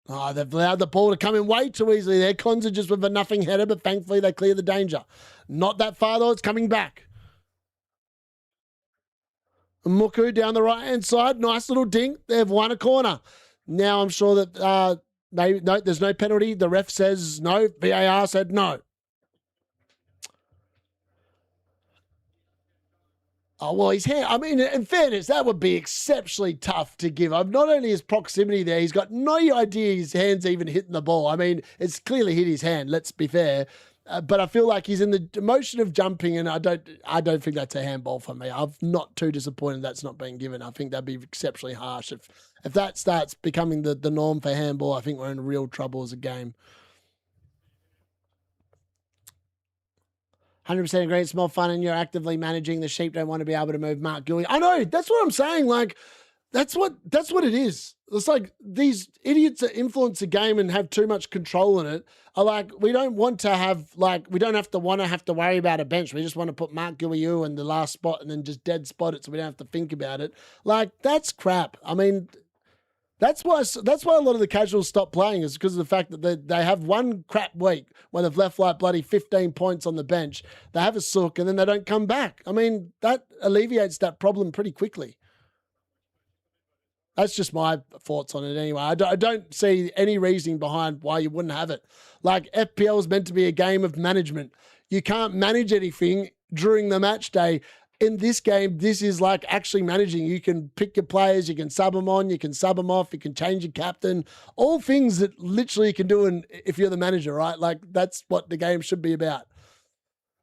Oh, they've allowed the ball to come in way too easily there. Cons are just with a nothing header, but thankfully they clear the danger. Not that far, though. It's coming back. Muku down the right-hand side. Nice little dink. They've won a corner. Now I'm sure that maybe no, there's no penalty. The ref says no. VAR said no. Oh, well, his hand, I mean, in fairness, that would be exceptionally tough to give up. Not only his proximity there, he's got no idea his hand's even hitting the ball. I mean, it's clearly hit his hand, let's be fair. But I feel like he's in the motion of jumping, and I don't think that's a handball for me. I'm not too disappointed that's not being given. I think that'd be exceptionally harsh. If that starts becoming the norm for handball, I think we're in real trouble as a game. 100% agree. It's more fun and you're actively managing. The sheep don't want to be able to move Mark Gui. I know. That's what I'm saying. Like, that's what it is. It's like these idiots that influence the game and have too much control in it are like, we don't want to have, like, we don't have to worry about a bench. We just want to put Mark Gui in the last spot and then just dead spot it so we don't have to think about it. Like, that's crap. I mean, that's why a lot of the casuals stop playing is because of the fact that they have one crap week where they've left like bloody 15 points on the bench. They have a sook and then they don't come back. I mean, that alleviates that problem pretty quickly. That's just my thoughts on it anyway. I don't see any reasoning behind why you wouldn't have it. Like, FPL is meant to be a game of management. You can't manage anything during the match day. In this game, this is like actually managing. You can pick your players, you can sub them on, you can sub them off, you can change your captain. All things that literally you can do if you're the manager, right? Like, that's what the game should be about.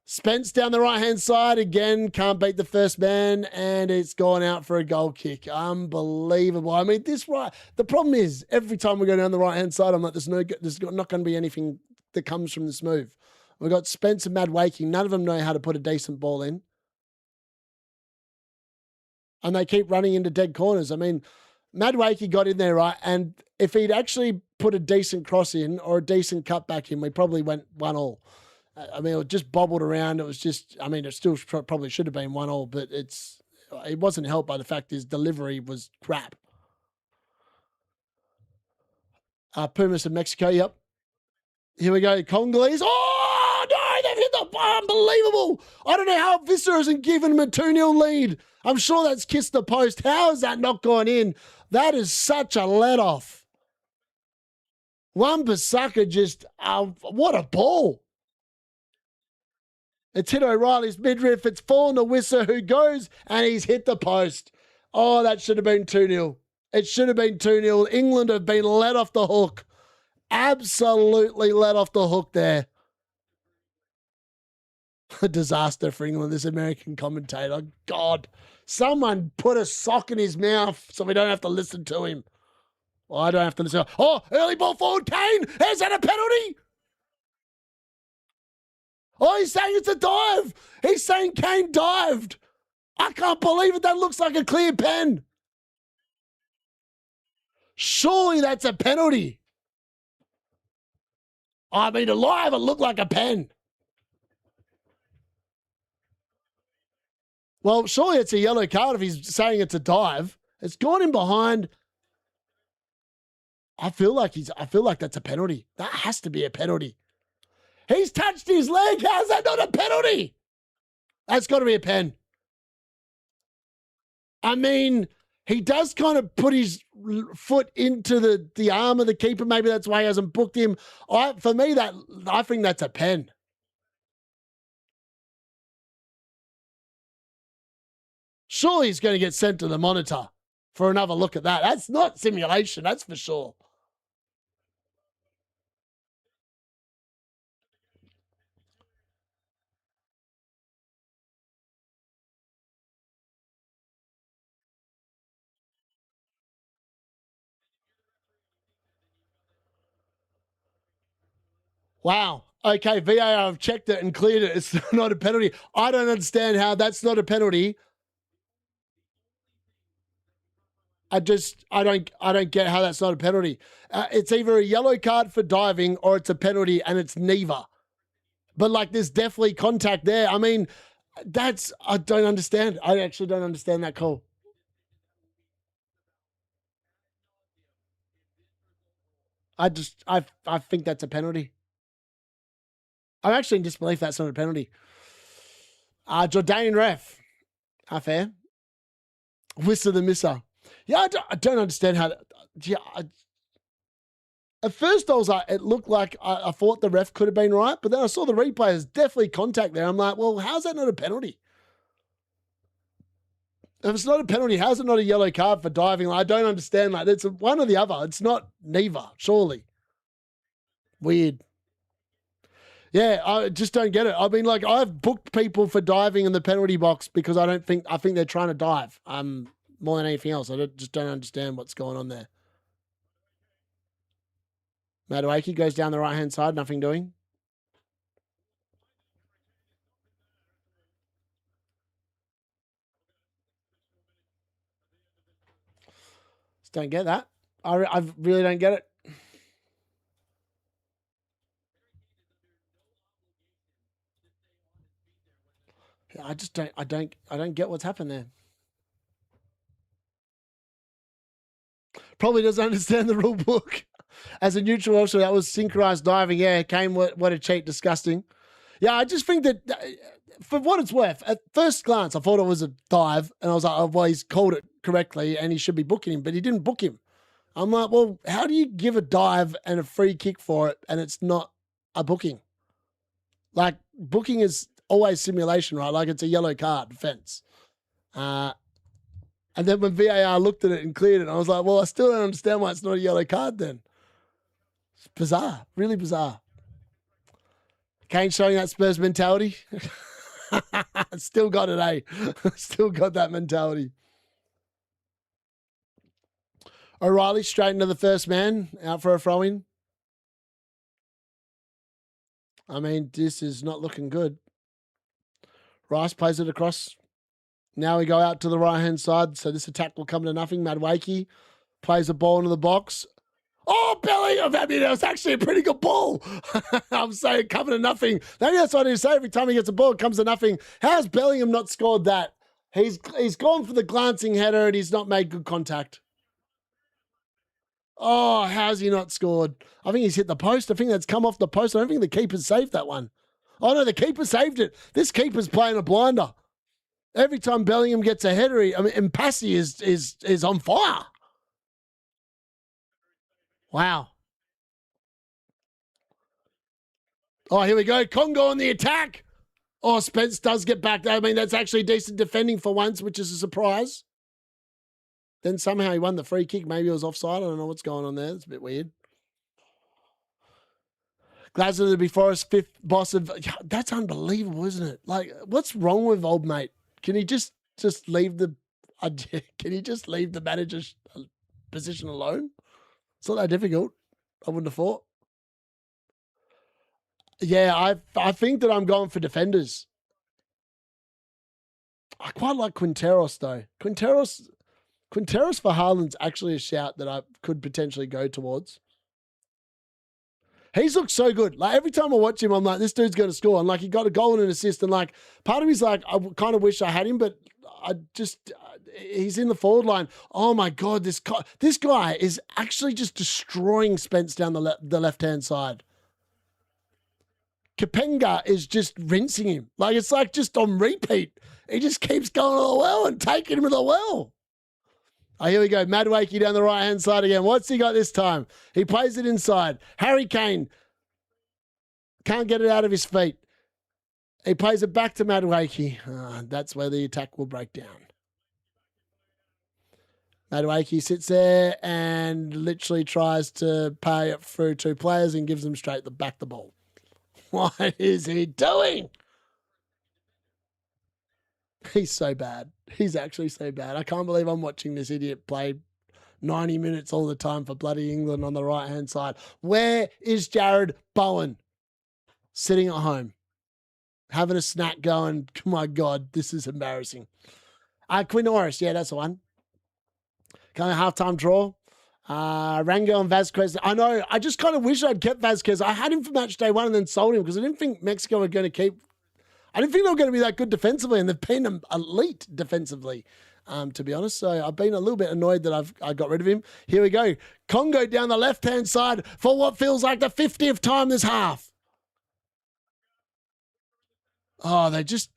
Spence down the right-hand side. Again, can't beat the first man, and it's gone out for a goal kick. Unbelievable. I mean, the problem is, every time we go down the right-hand side, I'm like, there's not going to be anything that comes from this move. We've got Spence and Madwakey. None of them know how to put a decent ball in. And they keep running into dead corners. I mean, Madwakey got in there, right? And if he'd actually put a decent cross in or a decent cut back in, we probably went 1-1. I mean, it just bobbled around. It was just, I mean, it still probably should have been 1-1, but it wasn't helped by the fact his delivery was crap. Pumas of Mexico, yep. Here we go, Congolese. Oh, no, they've hit the bar. Unbelievable. I don't know how Visser hasn't given him a 2-0 lead. I'm sure that's kissed the post. How has that not gone in? That is such a let-off. Wan-Bissaka just, what a ball. It's hit O'Reilly's midriff. It's fallen to Wisser, who goes and he's hit the post. Oh, that should have been 2-0. It should have been 2-0. England have been let off the hook. Absolutely let off the hook there. A disaster for England, this American commentator. God, someone put a sock in his mouth so we don't have to listen to him. Well, I don't have to listen. Oh, early ball forward, Kane. Is that a penalty? Oh, he's saying it's a dive. He's saying Kane dived. I can't believe it. That looks like a clear pen. Surely that's a penalty. I mean, alive, it looked like a pen. Well, surely it's a yellow card if he's saying it's a dive. It's gone in behind. I feel like that's a penalty. That has to be a penalty. He's touched his leg. How's that not a penalty? That's got to be a pen. I mean, he does kind of put his foot into the arm of the keeper. Maybe that's why he hasn't booked him. I think that's a pen. Surely he's going to get sent to the monitor for another look at that. That's not simulation, that's for sure. Wow. Okay, VAR have checked it and cleared it. It's not a penalty. I don't understand how that's not a penalty. I don't get how that's not a penalty. It's either a yellow card for diving or it's a penalty, and it's neither. But like, there's definitely contact there. I mean, I don't understand. I actually don't understand that call. I think that's a penalty. I'm actually in disbelief that's not a penalty. Jordanian ref. How fair? Whistle the misser. Yeah, I don't understand how. At first, I was like, it looked like I thought the ref could have been right, but then I saw the replay. There's definitely contact there. I'm like, well, how's that not a penalty? If it's not a penalty, how's it not a yellow card for diving? Like, I don't understand. Like, it's one or the other. It's not neither, surely. Weird. Yeah, I just don't get it. I mean, like, I've booked people for diving in the penalty box because I think they're trying to dive. More than anything else. Just don't understand what's going on there. Madueke goes down the right-hand side, nothing doing. Just don't get that. I really don't get it. I just don't get what's happened there. Probably doesn't understand the rule book. As a neutral officer, that was synchronized diving. Yeah, came what a cheat, disgusting. Yeah, I just think that for what it's worth, at first glance, I thought it was a dive, and I was like, oh, well, he's called it correctly, and he should be booking him, but he didn't book him. I'm like, well, how do you give a dive and a free kick for it, and it's not a booking? Like, booking is always simulation, right? Like, it's a yellow card defense. And then when VAR looked at it and cleared it, I was like, well, I still don't understand why it's not a yellow card then. It's bizarre, really bizarre. Kane showing that Spurs mentality. Still got it, eh? Still got that mentality. O'Reilly straight into the first man, out for a throw-in. I mean, this is not looking good. Rice plays it across. Now we go out to the right-hand side, so this attack will come to nothing. Madueke plays the ball into the box. Oh, Bellingham! I mean, it was actually a pretty good ball. I'm saying coming to nothing. Maybe that's what I say. Every time he gets a ball, it comes to nothing. How's Bellingham not scored that? He's gone for the glancing header and he's not made good contact. Oh, how's he not scored? I think he's hit the post. I think that's come off the post. I don't think the keeper saved that one. Oh, no, the keeper saved it. This keeper's playing a blinder. Every time Bellingham gets a header, Impassi is on fire. Wow. Oh, here we go. Congo on the attack. Oh, Spence does get back. I mean, that's actually decent defending for once, which is a surprise. Then somehow he won the free kick. Maybe it was offside. I don't know what's going on there. It's a bit weird. Glasgow to be Forest fifth boss of. That's unbelievable, isn't it? Like, what's wrong with old mate? Can he just leave the? Can he just leave the manager's position alone? It's not that difficult. I wouldn't have thought. Yeah, I think that I'm going for defenders. I quite like Quinteros though. Quinteros for Haaland's actually a shout that I could potentially go towards. He's looked so good. Like every time I watch him, I'm like, this dude's going to score. And like he got a goal and an assist. And like part of me's like, I kind of wish I had him, but I just he's in the forward line. Oh my God, this guy is actually just destroying Spence down the left-hand side. Kapenga is just rinsing him. Like it's like just on repeat. He just keeps going to the well and taking him to the well. Oh, here we go. Madueke down the right-hand side again. What's he got this time? He plays it inside. Harry Kane can't get it out of his feet. He plays it back to Madueke. That's where the attack will break down. Madueke sits there and literally tries to pay it through two players and gives them straight back the ball. What is he doing? He's so bad. He's actually so bad. I can't believe I'm watching this idiot play 90 minutes all the time for bloody England on the right-hand side. Where is Jared Bowen? Sitting at home, having a snack going, oh my God, this is embarrassing. Quinn Norris, yeah, that's the one. Kind of halftime draw. Rango and Vasquez. I know, I just kind of wish I'd kept Vasquez. I had him for match day one and then sold him because I didn't think Mexico were going to keep. I didn't think they were going to be that good defensively, and they've been elite defensively, to be honest. So I've been a little bit annoyed that I got rid of him. Here we go. Congo down the left-hand side for what feels like the 50th time this half. Oh, it's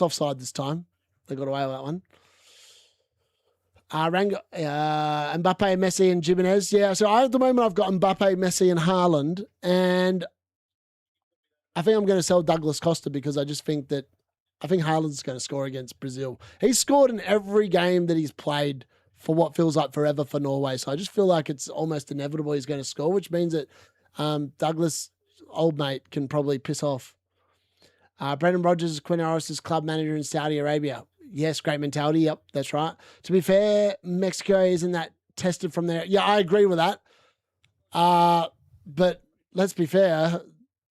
offside this time. They got away with that one. Rango, Mbappe, Messi, and Jimenez. Yeah, so at the moment I've got Mbappe, Messi, and Haaland, and I think I'm going to sell Douglas Costa because I think Haaland's going to score against Brazil. He's scored in every game that he's played for what feels like forever for Norway. So I just feel like it's almost inevitable he's going to score, which means that Douglas, old mate, can probably piss off. Brendan Rodgers is Quinn Norris's club manager in Saudi Arabia. Yes, great mentality. Yep, that's right. To be fair, Mexico isn't that tested from there. Yeah, I agree with that. But let's be fair.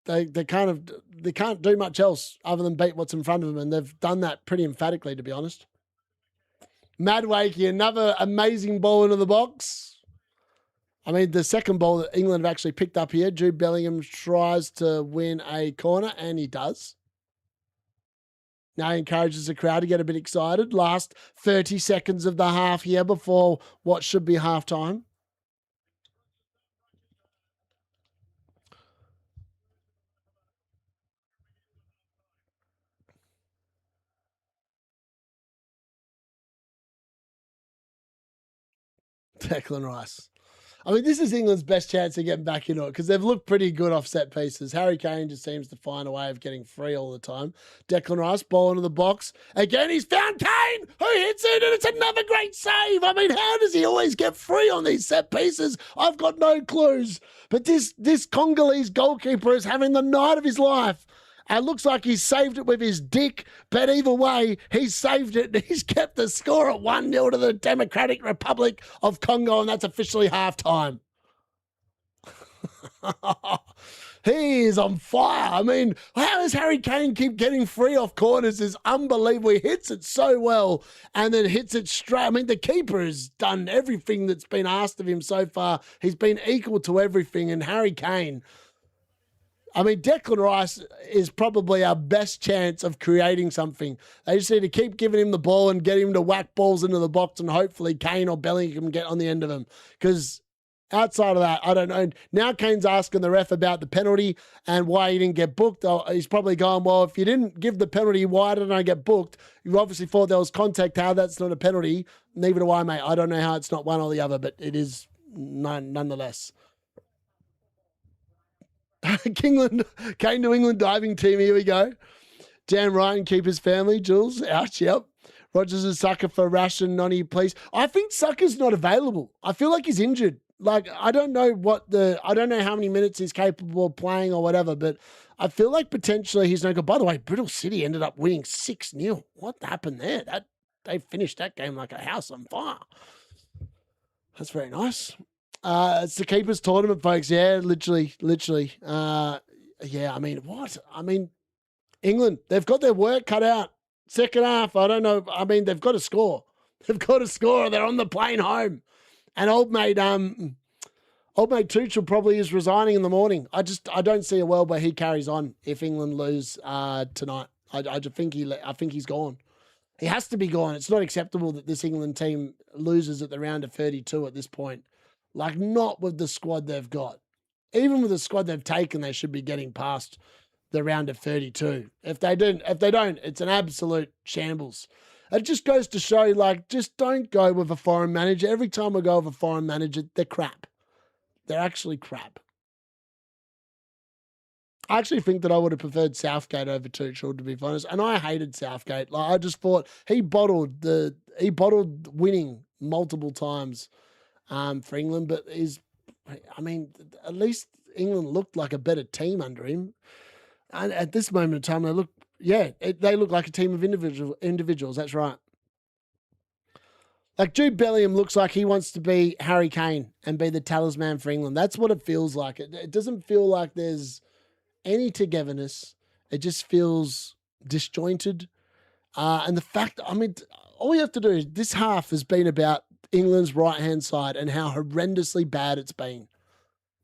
They can't do much else other than beat what's in front of them, and they've done that pretty emphatically, to be honest. Madueke, another amazing ball into the box. I mean, the second ball that England have actually picked up here, Jude Bellingham tries to win a corner, and he does. Now he encourages the crowd to get a bit excited. Last 30 seconds of the half here before what should be halftime. Declan Rice. I mean, this is England's best chance of getting back into it because they've looked pretty good off set pieces. Harry Kane just seems to find a way of getting free all the time. Declan Rice, ball into the box. Again, he's found Kane, who hits it, and it's another great save. I mean, how does he always get free on these set pieces? I've got no clues. But this Congolese goalkeeper is having the night of his life. It looks like he's saved it with his dick, but either way, he's saved it. He's kept the score at 1-0 to the Democratic Republic of Congo, and that's officially halftime. He is on fire. I mean, how does Harry Kane keep getting free off corners? Is unbelievable. He hits it so well and then hits it straight. I mean, the keeper has done everything that's been asked of him so far. He's been equal to everything, and Harry Kane... I mean, Declan Rice is probably our best chance of creating something. They just need to keep giving him the ball and get him to whack balls into the box, and hopefully Kane or Bellingham can get on the end of him. Because outside of that, I don't know. Now Kane's asking the ref about the penalty and why he didn't get booked. He's probably going, well, if you didn't give the penalty, why didn't I get booked? You obviously thought there was contact. How that's not a penalty. Neither do I, mate. I don't know how it's not one or the other, but it is nonetheless. Kane to England diving team. Here we go. Dan Ryan, keep his family. Jules, ouch, yep. Rogers is sucker for Rash and Nonny, please. I think Sucker's not available. I feel like he's injured. Like, I don't know how many minutes he's capable of playing or whatever, but I feel like potentially he's no good. By the way, Brittle City ended up winning 6-0. What happened there? They finished that game like a house on fire. That's very nice. It's the keepers tournament, folks. Yeah, literally. Yeah, I mean, what? I mean, England, they've got their work cut out. Second half, I don't know. I mean, they've got to score. They've got to score or they're on the plane home. And old mate Old mate Tuchel probably is resigning in the morning. I don't see a world where he carries on if England lose tonight. I think he's gone. He has to be gone. It's not acceptable that this England team loses at the round of 32 at this point. Like, not with the squad they've got. Even with the squad they've taken, they should be getting past the round of 32. If they don't, it's an absolute shambles. It just goes to show, like, just don't go with a foreign manager. Every time I go with a foreign manager, they're crap. They're actually crap. I actually think that I would have preferred Southgate over Tuchel, to be honest. And I hated Southgate. Like, I just thought he bottled winning multiple times for England. But at least England looked like a better team under him. And at this moment in time, they look like a team of individuals. That's right. Like, Jude Bellingham looks like he wants to be Harry Kane and be the talisman for England. That's what it feels like. It doesn't feel like there's any togetherness. It just feels disjointed. And the fact, all you have to do is, this half has been about England's right-hand side and how horrendously bad it's been.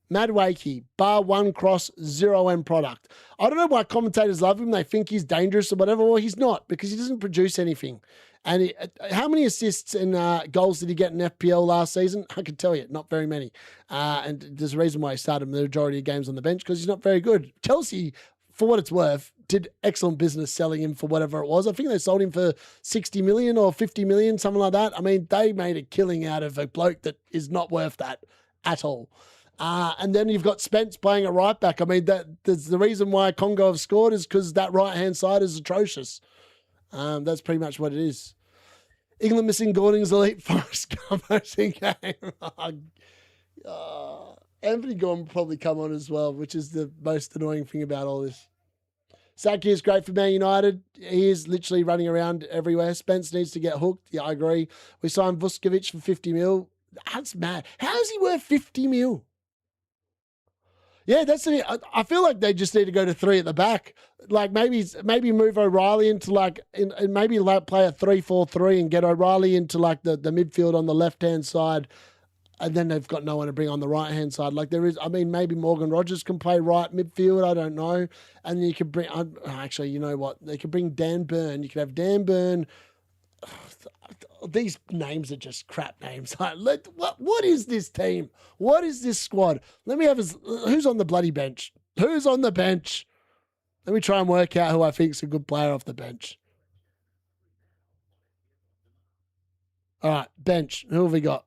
Mad Wakey, bar one cross, 0 end product. I don't know why commentators love him. They think he's dangerous or whatever. Well, he's not, because he doesn't produce anything. And how many assists and goals did he get in FPL last season? I can tell you, not very many. And there's a reason why he started the majority of games on the bench, because he's not very good. Chelsea, for what it's worth, did excellent business selling him for whatever it was. I think they sold him for 60 million or 50 million, something like that. I mean, they made a killing out of a bloke that is not worth that at all. And then you've got Spence playing a right back. I mean, that's the reason why Congo have scored, is because that right-hand side is atrocious. That's pretty much what it is. England missing Gordon's elite Forest Gump hosting game. Anthony Gordon will probably come on as well, which is the most annoying thing about all this. Saki is great for Man United. He is literally running around everywhere. Spence needs to get hooked. Yeah, I agree. We signed Vuskovic for 50 mil. That's mad. How is he worth 50 mil? Yeah, that's the. I feel like they just need to go to 3 at the back. Like, maybe move O'Reilly into and maybe play a 3-4-3 and get O'Reilly into like the midfield on the left-hand side, and then they've got no one to bring on the right-hand side. Like, there is, maybe Morgan Rogers can play right midfield. I don't know. And then you could bring, actually, you know what? They could bring Dan Burn. You could have Dan Burn. These names are just crap names. What is this team? What is this squad? Let me have who's on the bloody bench? Who's on the bench? Let me try and work out who I think is a good player off the bench. All right, bench. Who have we got?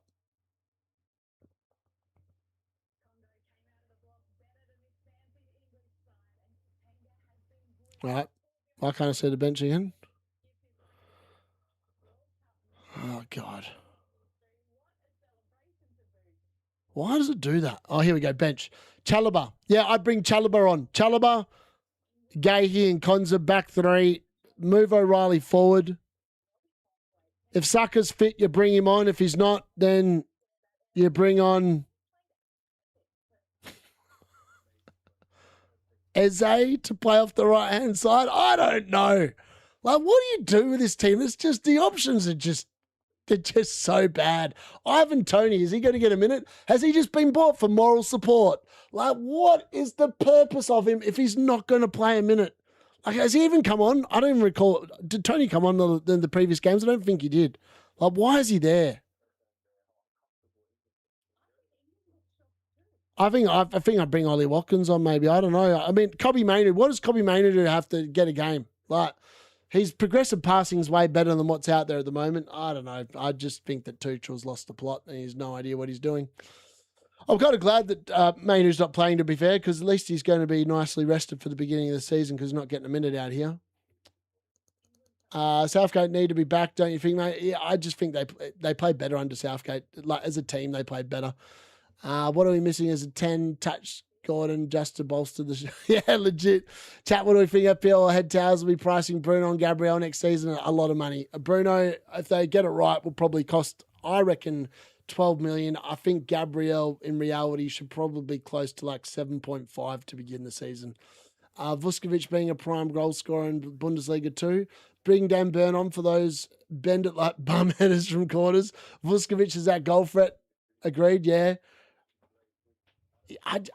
All right. Why can't I see the bench again? Oh, God. Why does it do that? Oh, here we go. Bench. Chalobah. Yeah, I'd bring Chalobah on. Chalobah, Gahey and Konza back 3. Move O'Reilly forward. If Saka's fit, you bring him on. If he's not, then you bring on Eze to play off the right-hand side. I don't know. Like, what do you do with this team? It's just, the options are just, they're just so bad. Ivan Toney, is he going to get a minute? Has he just been bought for moral support? Like, what is the purpose of him if he's not going to play a minute? Like, has he even come on? I don't even recall. Did Tony come on in the previous games? I don't think he did. Like, why is he there? I think I'd bring Ollie Watkins on maybe. I don't know. I mean, Kobbie Mainoo. What does Kobbie Mainoo have to get a game? Like, his progressive passing is way better than what's out there at the moment. I don't know. I just think that Tuchel's lost the plot and he has no idea what he's doing. I'm kind of glad that Mainoo's not playing, to be fair, because at least he's going to be nicely rested for the beginning of the season because he's not getting a minute out here. Southgate need to be back, don't you think, mate? Yeah, I just think they played better under Southgate. Like, as a team, they played better. What are we missing as a 10 touch Gordon just to bolster the yeah, legit. Chat, what do we think FPL head towers will be pricing Bruno and Gabriel next season? A lot of money. Bruno, if they get it right, will probably cost, I reckon, 12 million. I think Gabriel, in reality, should probably be close to like 7.5 to begin the season. Vuskovic being a prime goal scorer in Bundesliga 2. Bring Dan Burn on for those bend it like bum headers from corners. Vuskovic is that goal threat. Agreed, yeah.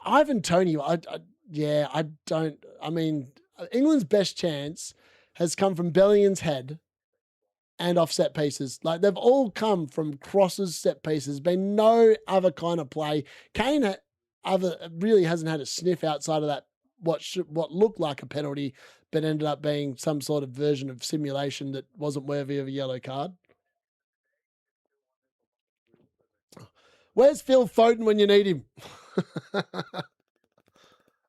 Ivan Toney, yeah, I don't. I mean, England's best chance has come from Bellingham's head and off set pieces. Like they've all come from crosses, set pieces. Been no other kind of play. Kane really hasn't had a sniff outside of that. What looked like a penalty, but ended up being some sort of version of simulation that wasn't worthy of a yellow card. Where's Phil Foden when you need him?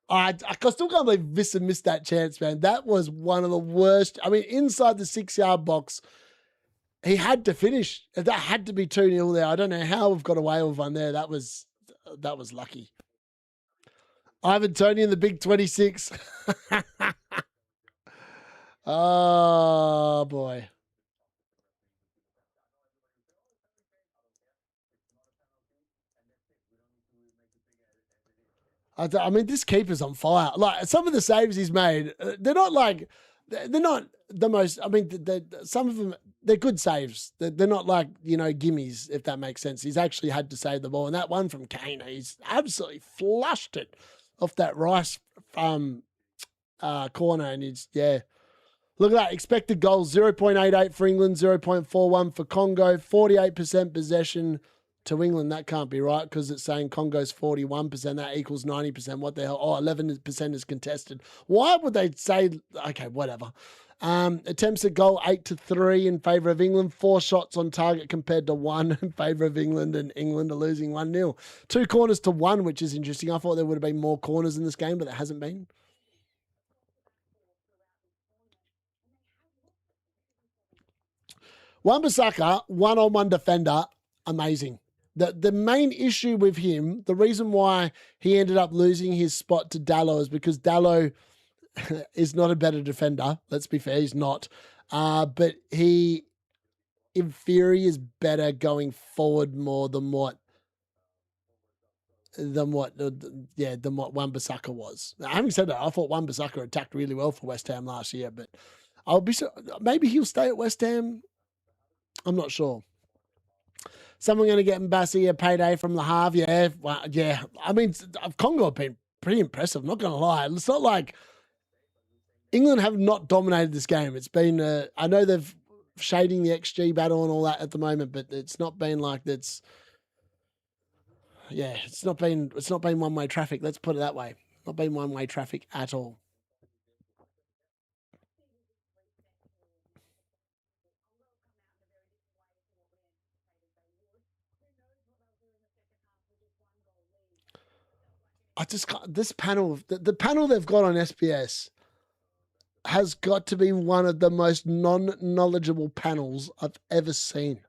I still can't believe Vissa missed that chance, man. That was one of the worst. I mean, inside the 6-yard box, he had to finish. That had to be 2-0 there. I don't know how we've got away with one there. That was lucky. Ivan Toney in the big 26. Oh, boy. I mean, this keeper's on fire. Like, some of the saves he's made, they're not the most, I mean, some of them, they're good saves. They're not like, gimmies, if that makes sense. He's actually had to save the ball. And that one from Kane, he's absolutely flushed it off that Rice corner. And look at that. Expected goals, 0.88 for England, 0.41 for Congo, 48% possession to England. That can't be right because it's saying Congo's 41%. That equals 90%. What the hell? Oh, 11% is contested. Why would they say, okay, whatever. Attempts at goal, 8-3 in favour of England. 4 shots on target compared to 1 in favour of England, and England are losing 1-0. 2 corners to 1, which is interesting. I thought there would have been more corners in this game, but there hasn't been. Wan-Bissaka, one-on-one defender, amazing. The main issue with him, the reason why he ended up losing his spot to Dalot is because Dalot is not a better defender. Let's be fair, he's not. But he, in theory, is better going forward more than what Wan-Bissaka was. Now, having said that, I thought Wan-Bissaka attacked really well for West Ham last year, but maybe he'll stay at West Ham. I'm not sure. Someone going to get Mbassi a payday from the half? Yeah. Well, yeah. I mean, Congo have been pretty impressive, not going to lie. It's not like England have not dominated this game. It's been, I know they've shading the XG battle and all that at the moment, but it's not been like that's, yeah, it's not been one-way traffic. Let's put it that way. Not been one-way traffic at all. This panel, the panel they've got on SPS has got to be one of the most non-knowledgeable panels I've ever seen.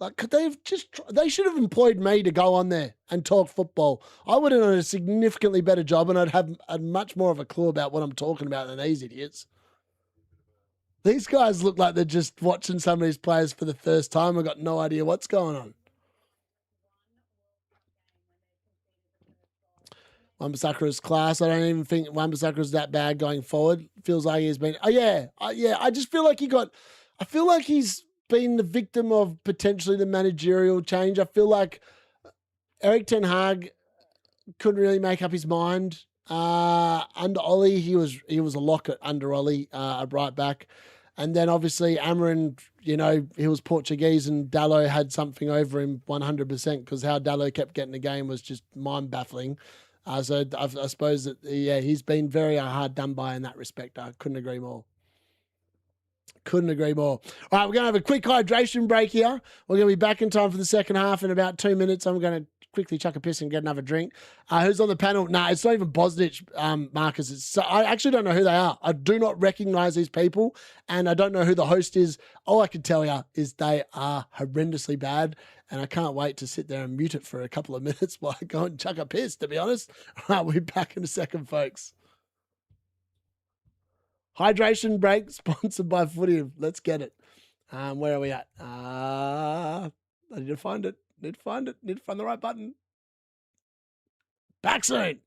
Like, they should have employed me to go on there and talk football. I would have done a significantly better job and I'd have much more of a clue about what I'm talking about than these idiots. These guys look like they're just watching some of these players for the first time. I've got no idea what's going on. Wan-Bissaka is class. I don't even think Wan-Bissaka is that bad going forward. Feels like he's been. Oh yeah. I just feel like I feel like he's been the victim of potentially the managerial change. I feel like Eric Ten Hag couldn't really make up his mind. Under Ollie, he was a lock under Ollie, right back. And then obviously Amarin, he was Portuguese and Dalot had something over him 100% because how Dalot kept getting the game was just mind-baffling. So I suppose that, he's been very hard done by in that respect. I couldn't agree more. All right, we're going to have a quick hydration break here. We're going to be back in time for the second half in about 2 minutes. I'm going to quickly chuck a piss and get another drink. Who's on the panel? Nah, it's not even Bosnich, Marcus. I actually don't know who they are. I do not recognize these people, and I don't know who the host is. All I can tell you is they are horrendously bad, and I can't wait to sit there and mute it for a couple of minutes while I go and chuck a piss, to be honest. All right, we'll be back in a second, folks. Hydration break sponsored by Footy. Let's get it. Where are we at? I need to find it. Need to find the right button. Back soon.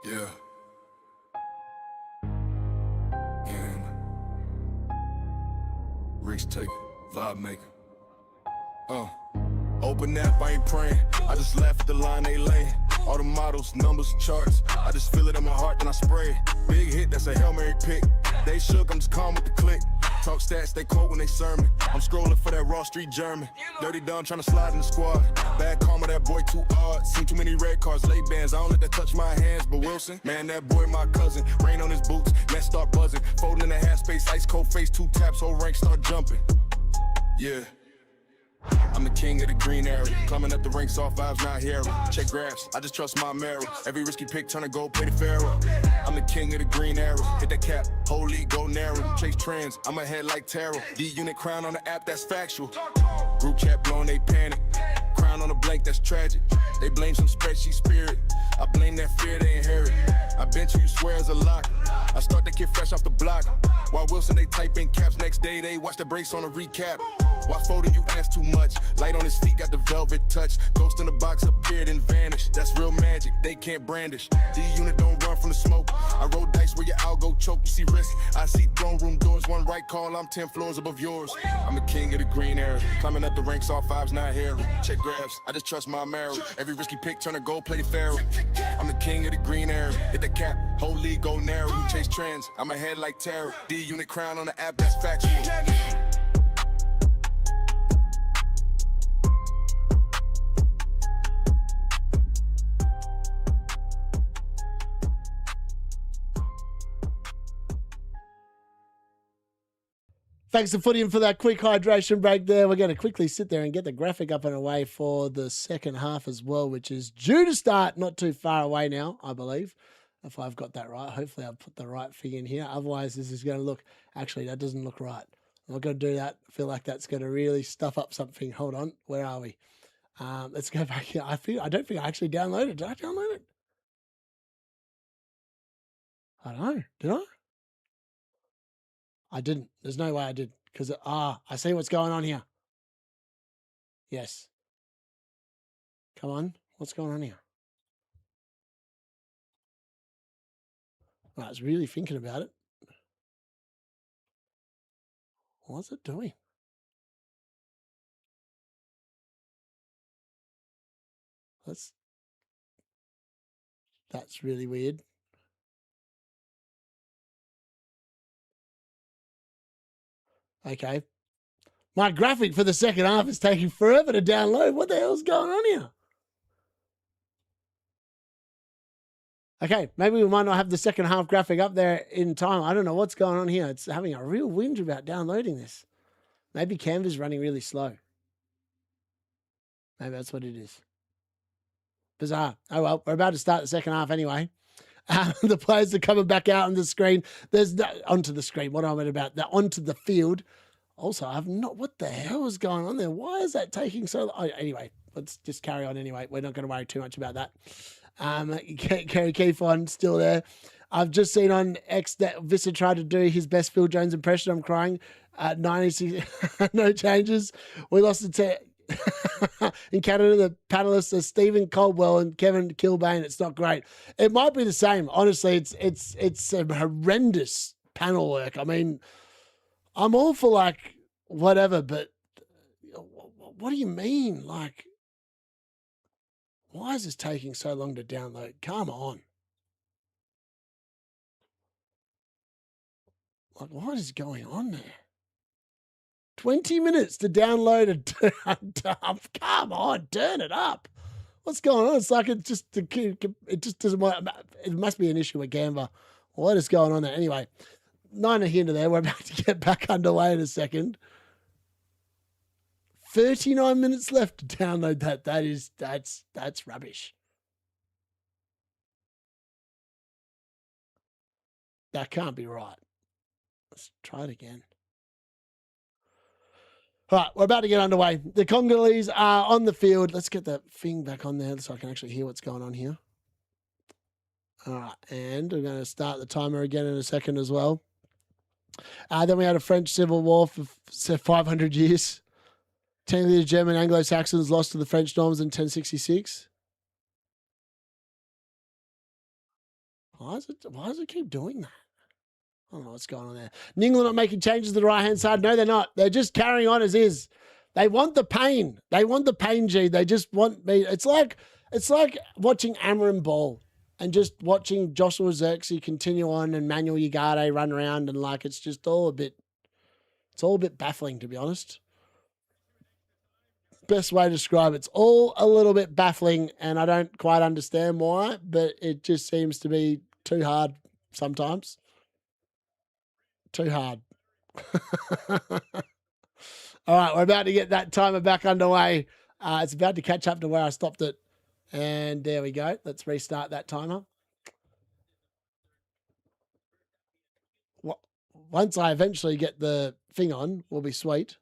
Yeah. risk taker, vibe maker. Open app, I ain't praying. I just laugh at the line they laying. All the models, numbers, charts. I just feel it in my heart, then I spray it. Big hit, that's a Hail Mary pick. They shook, I'm just calm with the click. Talk stats, they quote when they sermon. I'm scrolling for that Raw Street German. Dirty Don trying to slide in the squad. Bad karma, that boy too hard. Seen too many red cards, late bands. I don't let that touch my hands, but Wilson, man, that boy my cousin. Rain on his boots, net start buzzing. Folding in the half space, ice cold face, 2 taps, whole rank start jumping. Yeah. I'm the king of the green area. Climbing up the ranks, off vibes, not hero. Check graphs, I just trust my marrow. Every risky pick, turn to gold, play the pharaoh. I'm the king of the green arrow. Hit that cap, whole league go narrow. Chase trends, I'm ahead like tarot. D-Unit crown on the app, that's factual. Group chat blowing, they panic. Crown on the blank, that's tragic. They blame some spreadsheet spirit. I blame that fear they inherit. I bet you swear as a lock. I start that kid fresh off the block. While Wilson, they type in caps. Next day, they watch the brace on a recap. Why folding you ask too much? Light on his feet, got the velvet touch. Ghost in the box appeared and vanished. That's real magic, they can't brandish. D-Unit don't run from the smoke. I roll dice where your algo choke. You see risk, I see throne room doors. One right call, I'm 10 floors above yours. I'm the king of the green area. Climbing up the ranks, all vibes, not hero. Check grabs, I just trust my marrow. Every risky pick, turn to gold, play the pharaoh. I'm the king of the green area. Hit the cap, whole league go narrow. You chase trends, I'm ahead like terror. D-Unit crown on the app, that's factual. Thanks to Footy for that quick hydration break there. We're going to quickly sit there and get the graphic up and away for the second half as well, which is due to start not too far away now, I believe, if I've got that right. Hopefully I've put the right thing in here. Otherwise, this is going to look... Actually, that doesn't look right. I'm not going to do that. I feel like that's going to really stuff up something. Hold on. Where are we? Let's go back here. I don't think I actually downloaded it. Did I download it? I don't know. Did I? I didn't. There's no way I did. Because, I see what's going on here. Yes. Come on. What's going on here? I was really thinking about it. What's it doing? That's really weird. Okay. My graphic for the second half is taking forever to download. What the hell's going on here? Okay, maybe we might not have the second half graphic up there in time. I don't know what's going on here. It's having a real whinge about downloading this. Maybe Canva's running really slow. Maybe that's what it is. Bizarre. Oh, well, we're about to start the second half anyway. The players are coming back out on the screen. Onto the screen. What am I about? They're onto the field. Also, what the hell is going on there? Why is that taking so long? Oh, anyway, let's just carry on anyway. We're not going to worry too much about that. Kerry Keefe still there. I've just seen on X that Vista tried to do his best Phil Jones impression. I'm crying. 96, no changes. We lost it to... in Canada, the panelists are Stephen Caldwell and Kevin Kilbane. It's not great. It might be the same. Honestly, it's a horrendous panel work. I mean, I'm all for like whatever, but what do you mean? Like, why is this taking so long to download? Come on. Like, what is going on there? 20 minutes to download and turn up. Come on, turn it up. What's going on? It's like it just doesn't work. It must be an issue with Canva. What is going on there? Anyway, 9 into there. We're about to get back underway in a second. 39 minutes left to download that. That's rubbish. That can't be right. Let's try it again. All right, we're about to get underway. The Congolese are on the field. Let's get that thing back on there so I can actually hear what's going on here. All right, and we're going to start the timer again in a second as well. Then we had a French Civil War for 500 years. Technically, the German Anglo-Saxons lost to the French Normans in 1066. Why does it keep doing that? I don't know what's going on there. England not making changes to the right-hand side. No, they're not. They're just carrying on as is. They want the pain. They want the pain, G. They just want me. It's like watching Amarin ball and just watching Joshua Xerxes continue on and Manuel Ugarte run around, and like it's all a bit baffling, to be honest. Best way to describe it. It's all a little bit baffling, and I don't quite understand why, but it just seems to be too hard sometimes. Too hard. All right, we're about to get that timer back underway. It's about to catch up to where I stopped it. And there we go. Let's restart that timer. Once I eventually get the thing on, we'll be sweet.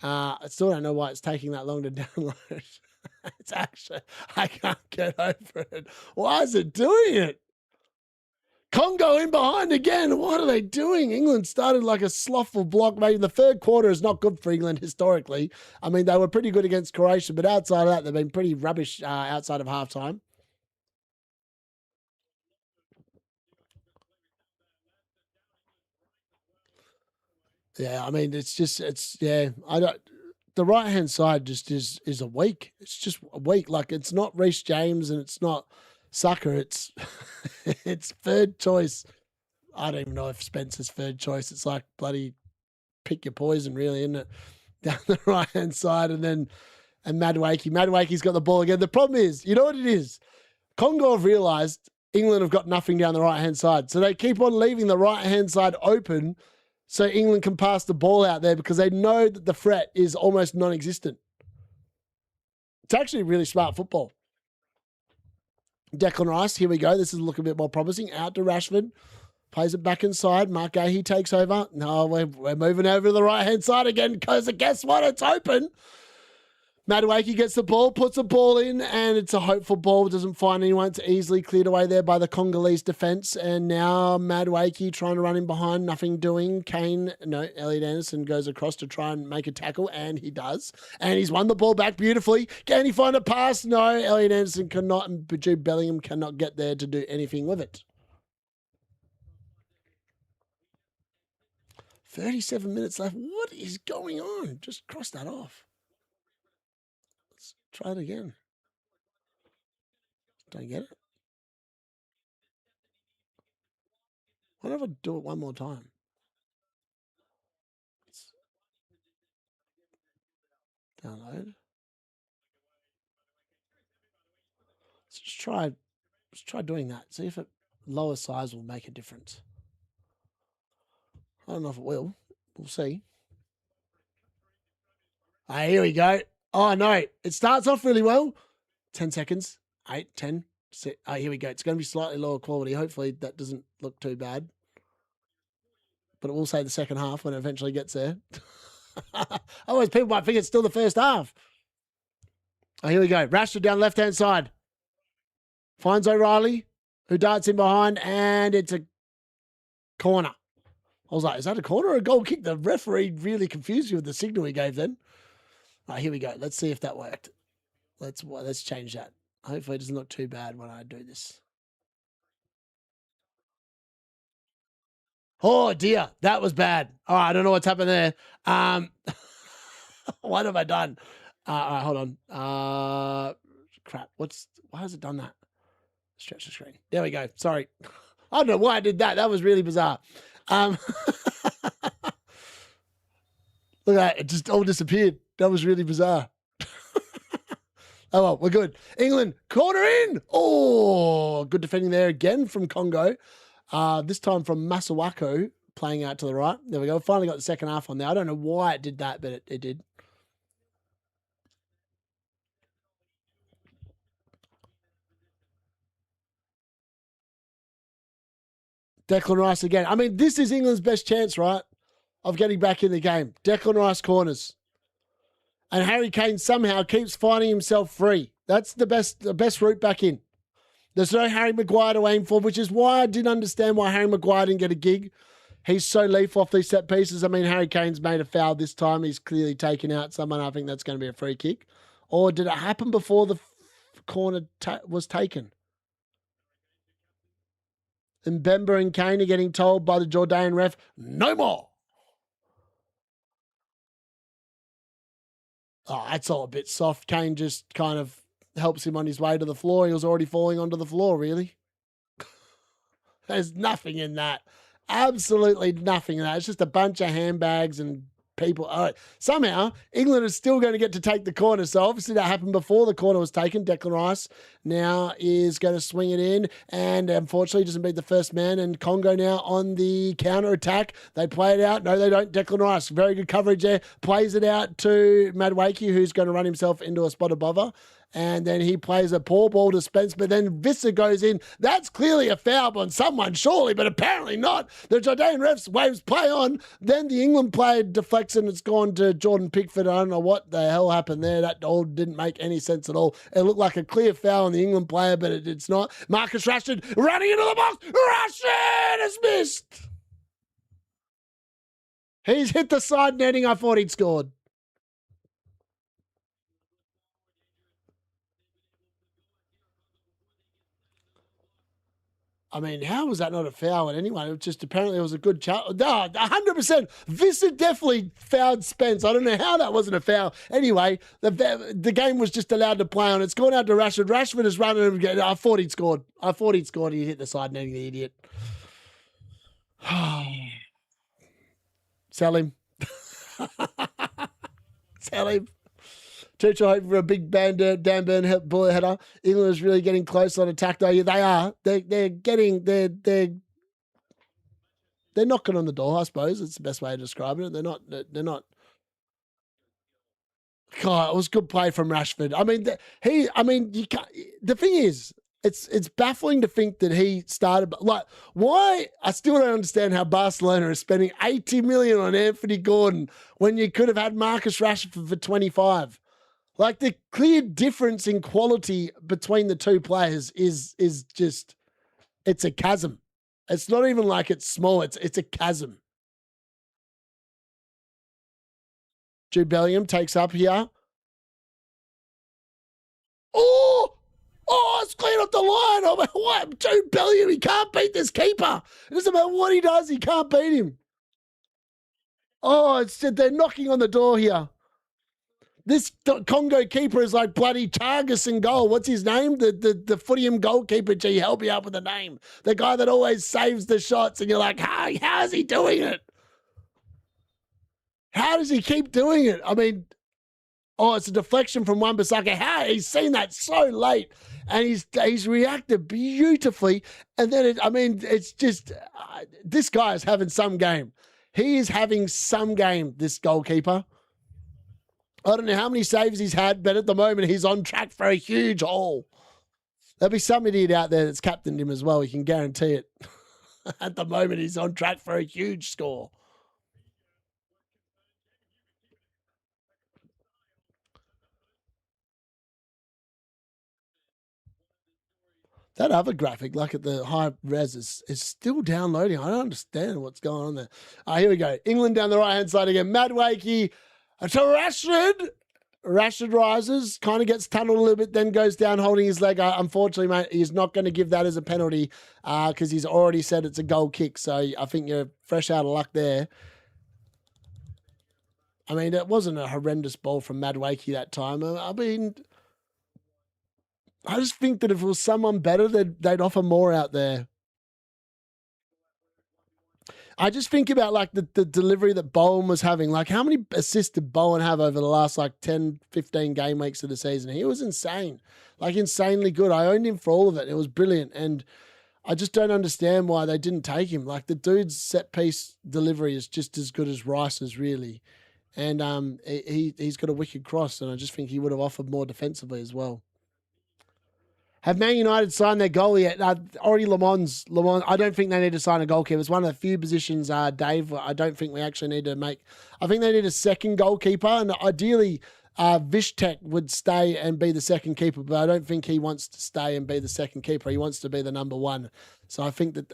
I still don't know why it's taking that long to download. It's actually, I can't get over it. Why is it doing it? Congo in behind again. What are they doing? England started like a slothful block. Maybe the third quarter is not good for England historically. I mean, they were pretty good against Croatia, but outside of that, they've been pretty rubbish outside of halftime. Yeah, I mean, the right-hand side just is a weak. It's just a weak. Like, it's not Reece James and it's not Saka. It's it's third choice. I don't even know if Spencer's third choice. It's like bloody pick your poison, really, isn't it? Down the right-hand side, and Madueke. Madueke's got the ball again. The problem is, you know what it is? Congo have realised England have got nothing down the right-hand side. So they keep on leaving the right-hand side open so England can pass the ball out there because they know that the threat is almost non-existent. It's actually really smart football. Declan Rice, here we go. This is looking a bit more promising. Out to Rashford. Plays it back inside. Mark Gahey takes over. No, we're moving over to the right-hand side again because guess what? It's open. Madueke gets the ball, puts the ball in, and it's a hopeful ball. Doesn't find anyone. It's easily cleared away there by the Congolese defence. And now Madueke trying to run in behind, nothing doing. Elliot Anderson goes across to try and make a tackle, and he does. And he's won the ball back beautifully. Can he find a pass? No, Elliot Anderson cannot, and Jude Bellingham cannot get there to do anything with it. 37 minutes left. What is going on? Just cross that off. Let's try it again. Don't get it. Why don't I do it one more time? Let's download. Let's try doing that. See if lower size will make a difference. I don't know if it will. We'll see. Here we go. Oh, no. It starts off really well. 10 seconds. 8, 10. Here we go. It's going to be slightly lower quality. Hopefully that doesn't look too bad. But it will say the second half when it eventually gets there. Otherwise, people might think it's still the first half. Here we go. Rashford down left-hand side. Finds O'Reilly, who darts in behind, and it's a corner. I was like, is that a corner or a goal kick? The referee really confused you with the signal he gave then. All right, here we go. Let's see if that worked. Let's change that. Hopefully it doesn't look too bad when I do this. Oh, dear. That was bad. All right, I don't know what's happened there. What have I done? All right, hold on. Crap. Why has it done that? Stretch the screen. There we go. Sorry. I don't know why I did that. That was really bizarre. Look at that. It just all disappeared. That was really bizarre. Oh, well, we're good. England, corner in. Oh, good defending there again from Congo. This time from Masawako, playing out to the right. There we go. Finally got the second half on there. I don't know why it did that, but it did. Declan Rice again. I mean, this is England's best chance, right, of getting back in the game. Declan Rice corners. And Harry Kane somehow keeps finding himself free. That's the best route back in. There's no Harry Maguire to aim for, which is why I didn't understand why Harry Maguire didn't get a gig. He's so leaf off these set pieces. I mean, Harry Kane's made a foul this time. He's clearly taken out someone. I think that's going to be a free kick. Or did it happen before the corner was taken? And Bemba and Kane are getting told by the Jordan ref, no more. Oh, that's all a bit soft. Kane just kind of helps him on his way to the floor. He was already falling onto the floor, really. There's nothing in that. Absolutely nothing in that. It's just a bunch of handbags and people. All right. Somehow, England is still going to get to take the corner. So obviously that happened before the corner was taken. Declan Rice now is going to swing it in and unfortunately doesn't beat the first man. And Congo now on the counter attack. They play it out. No, they don't. Declan Rice, very good coverage there. Plays it out to Madwakey, who's going to run himself into a spot above her. And then he plays a poor ball to Spence, but then Visser goes in. That's clearly a foul on someone, surely, but apparently not. The Jordan refs waves play on. Then the England player deflects and it's gone to Jordan Pickford. I don't know what the hell happened there. That all didn't make any sense at all. It looked like a clear foul on the England player, but it's not. Marcus Rashford running into the box. Rashford has missed. He's hit the side netting. I thought he'd scored. I mean, how was that not a foul at anyone? It was just apparently it was a good challenge. No, 100%. Visser definitely fouled Spence. I don't know how that wasn't a foul. Anyway, the game was just allowed to play on. It's gone out to Rashford. Rashford is running and again. I thought he'd scored. He hit the side netting, the idiot. Sell him. Sell him. Churchill hoping for a big Dan Burn bullet header. England is really getting close on attack though. Yeah, they are. They're knocking on the door, I suppose. It's the best way to describe it. They're not. God, it was good play from Rashford. I mean, you can't. The thing is, it's baffling to think that he started. Like, why? I still don't understand how Barcelona is spending 80 million on Anthony Gordon when you could have had Marcus Rashford for 25. Like, the clear difference in quality between the two players is just, it's a chasm. It's not even like it's small. It's a chasm. Jude Bellingham takes up here. Oh, it's clean up the line. Oh, what? Jude Bellingham, he can't beat this keeper. It doesn't matter what he does, he can't beat him. Oh, they're knocking on the door here. This Congo keeper is like bloody Targus in goal. What's his name? The Footium goalkeeper. Gee, help me out with the name. The guy that always saves the shots, and you're like, how is he doing it? How does he keep doing it? I mean, it's a deflection from Wan-Bissaka. How he's seen that so late, and he's reacted beautifully. And then it's just this guy is having some game. He is having some game. This goalkeeper. I don't know how many saves he's had, but at the moment he's on track for a huge haul. There'll be some idiot out there that's captained him as well. We can guarantee it. At the moment he's on track for a huge score. That other graphic, like at the high res, is still downloading. I don't understand what's going on there. Here we go. England down the right-hand side again. Madwakey to Rashford. Rashford rises, kind of gets tunneled a little bit, then goes down holding his leg. Unfortunately, mate, he's not going to give that as a penalty because he's already said it's a goal kick. So I think you're fresh out of luck there. I mean, it wasn't a horrendous ball from Madwakey that time. I mean, I just think that if it was someone better, they'd offer more out there. I just think about like the delivery that Bowen was having. Like, how many assists did Bowen have over the last like 10, 15 game weeks of the season? He was insane, like insanely good. I owned him for all of it. It was brilliant. And I just don't understand why they didn't take him. Like, the dude's set piece delivery is just as good as Rice's, really. And he's got a wicked cross, and I just think he would have offered more defensively as well. Have Man United signed their goal yet? Already Le Mans. I don't think they need to sign a goalkeeper. It's one of the few positions, Dave, I don't think we actually need to make. I think they need a second goalkeeper, and ideally Vishtek would stay and be the second keeper, but I don't think he wants to stay and be the second keeper. He wants to be the number one. So I think that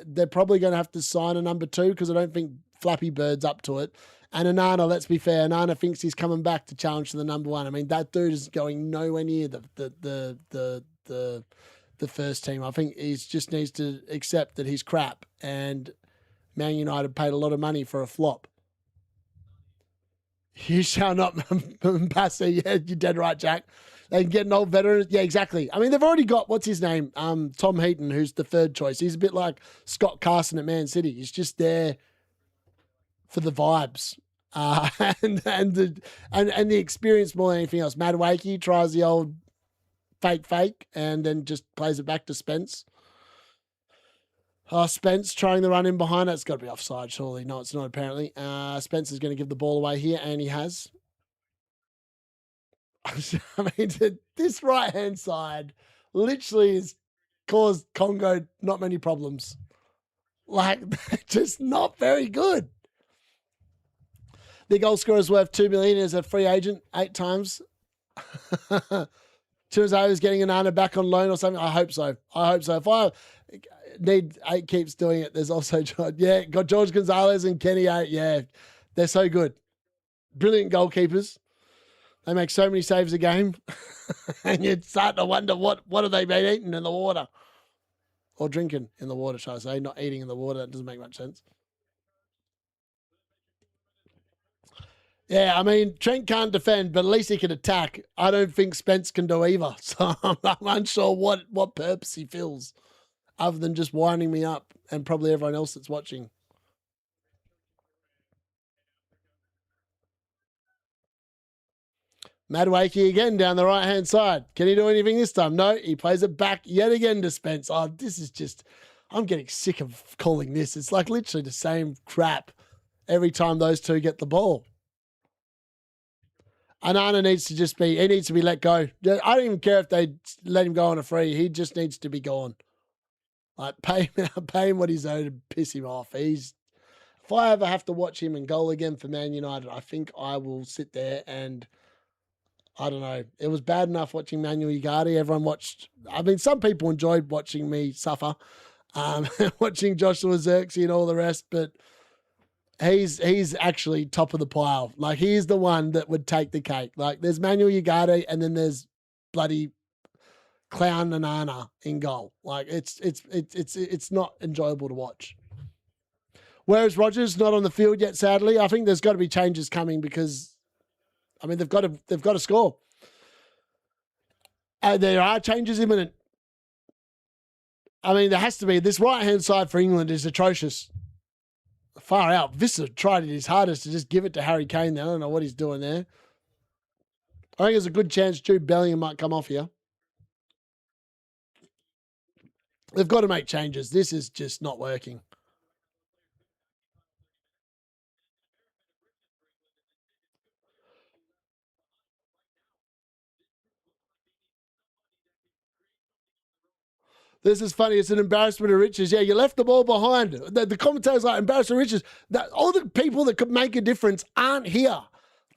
they're probably going to have to sign a number two because I don't think Flappy Bird's up to it. And Onana, let's be fair, Onana thinks he's coming back to challenge to the number one. I mean, that dude is going nowhere near the the first team. I think he just needs to accept that he's crap, and Man United paid a lot of money for a flop. You shall not pass it. Yeah, you're dead right, Jack. They can get an old veteran. Yeah, exactly. I mean, they've already got, what's his name? Tom Heaton, who's the third choice. He's a bit like Scott Carson at Man City. He's just there for the vibes. And the experience more than anything else. Madueke tries the old fake and then just plays it back to Spence. Spence trying the run in behind. That's got to be offside, surely. No, it's not, apparently. Spence is going to give the ball away here, and he has. I mean, this right-hand side literally has caused Congo not many problems. Like, just not very good. The goal scorer is worth $2 million as a free agent 8 times. Chirazzo is getting Anana back on loan or something. I hope so. If I need 8 keeps doing it, there's also got George Gonzalez and Kenny 8. Yeah, they're so good. Brilliant goalkeepers. They make so many saves a game. And you're starting to wonder what have they been eating in the water? Or drinking in the water, shall I say. Not eating in the water. That doesn't make much sense. Yeah, I mean, Trent can't defend, but at least he can attack. I don't think Spence can do either. So I'm unsure what purpose he fills other than just winding me up and probably everyone else that's watching. Madueke again down the right-hand side. Can he do anything this time? No, he plays it back yet again to Spence. Oh, this is just, I'm getting sick of calling this. It's like literally the same crap every time those two get the ball. Anana needs to just be, he needs to be let go. I don't even care if they let him go on a free. He just needs to be gone. Like, pay him what he's owed to piss him off. If I ever have to watch him in goal again for Man United, I think I will sit there and, I don't know. It was bad enough watching Manuel Ugarte. Everyone watched, I mean, some people enjoyed watching me suffer, watching Joshua Zirkzee and all the rest, but he's actually top of the pile. Like, he's the one that would take the cake. Like, there's Manuel Ugarte and then there's bloody Clown Anana in goal. Like, it's not enjoyable to watch. Whereas Rogers not on the field yet, sadly. I think there's got to be changes coming because, I mean, they've got to score. And there are changes imminent. I mean, there has to be. This right-hand side for England is atrocious. Far out. Visser tried his hardest to just give it to Harry Kane there. I don't know what he's doing there. I think there's a good chance Jude Bellingham might come off here. They've got to make changes. This is just not working. This is funny. It's an embarrassment of riches. Yeah, you left the ball behind. The commentators like embarrassment of riches. All the people that could make a difference aren't here.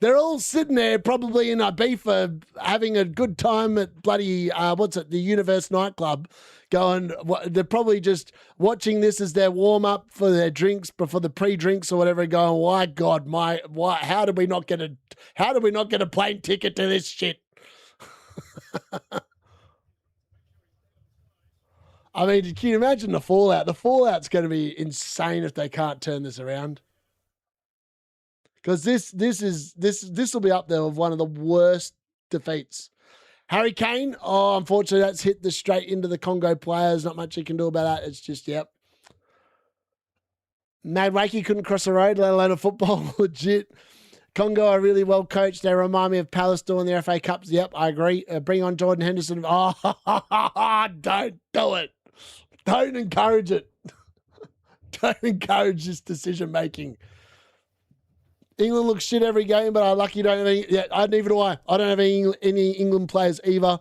They're all sitting there probably in Ibiza having a good time at bloody, the Universe nightclub going, they're probably just watching this as their warm-up for their drinks, for the pre-drinks or whatever, going, why God, how did we not get a plane ticket to this shit? I mean, can you imagine the fallout? The fallout's going to be insane if they can't turn this around. Because this will be up there with one of the worst defeats. Harry Kane, unfortunately, that's hit straight into the Congo players. Not much you can do about that. It's just, yep. Madueke couldn't cross the road, let alone a football. Legit. Congo are really well coached. They remind me of Palace doing the FA Cups. Yep, I agree. Bring on Jordan Henderson. Oh, don't do it. Don't encourage it. Don't encourage this decision-making. England looks shit every game, but I'm lucky don't have any. Yeah, neither do I. I don't have any England players either.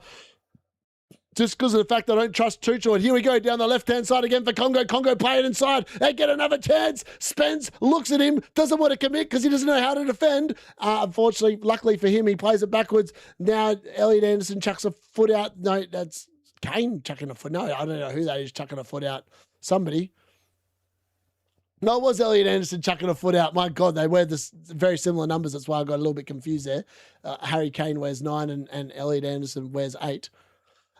Just because of the fact I don't trust Tuchel. And here we go down the left-hand side again for Congo. Congo play it inside. They get another chance. Spence looks at him, doesn't want to commit because he doesn't know how to defend. Unfortunately, luckily for him, he plays it backwards. Now Elliot Anderson chucks a foot out. No, that's Kane chucking a foot. No, I don't know who that is chucking a foot out. Somebody. No, it was Elliot Anderson chucking a foot out. My God, they wear this very similar numbers. That's why I got a little bit confused there. Harry Kane wears 9 and Elliot Anderson wears 8.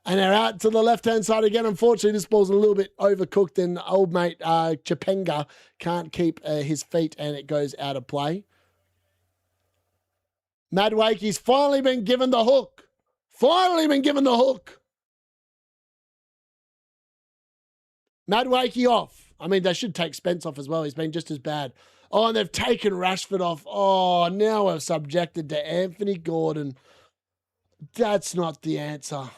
And they're out to the left-hand side again. Unfortunately, this ball's a little bit overcooked, and old mate Chapenga can't keep his feet, and it goes out of play. Madwakey's finally been given the hook. Finally been given the hook. Madwakey off. I mean, they should take Spence off as well. He's been just as bad. Oh, and they've taken Rashford off. Oh, now we're subjected to Anthony Gordon. That's not the answer.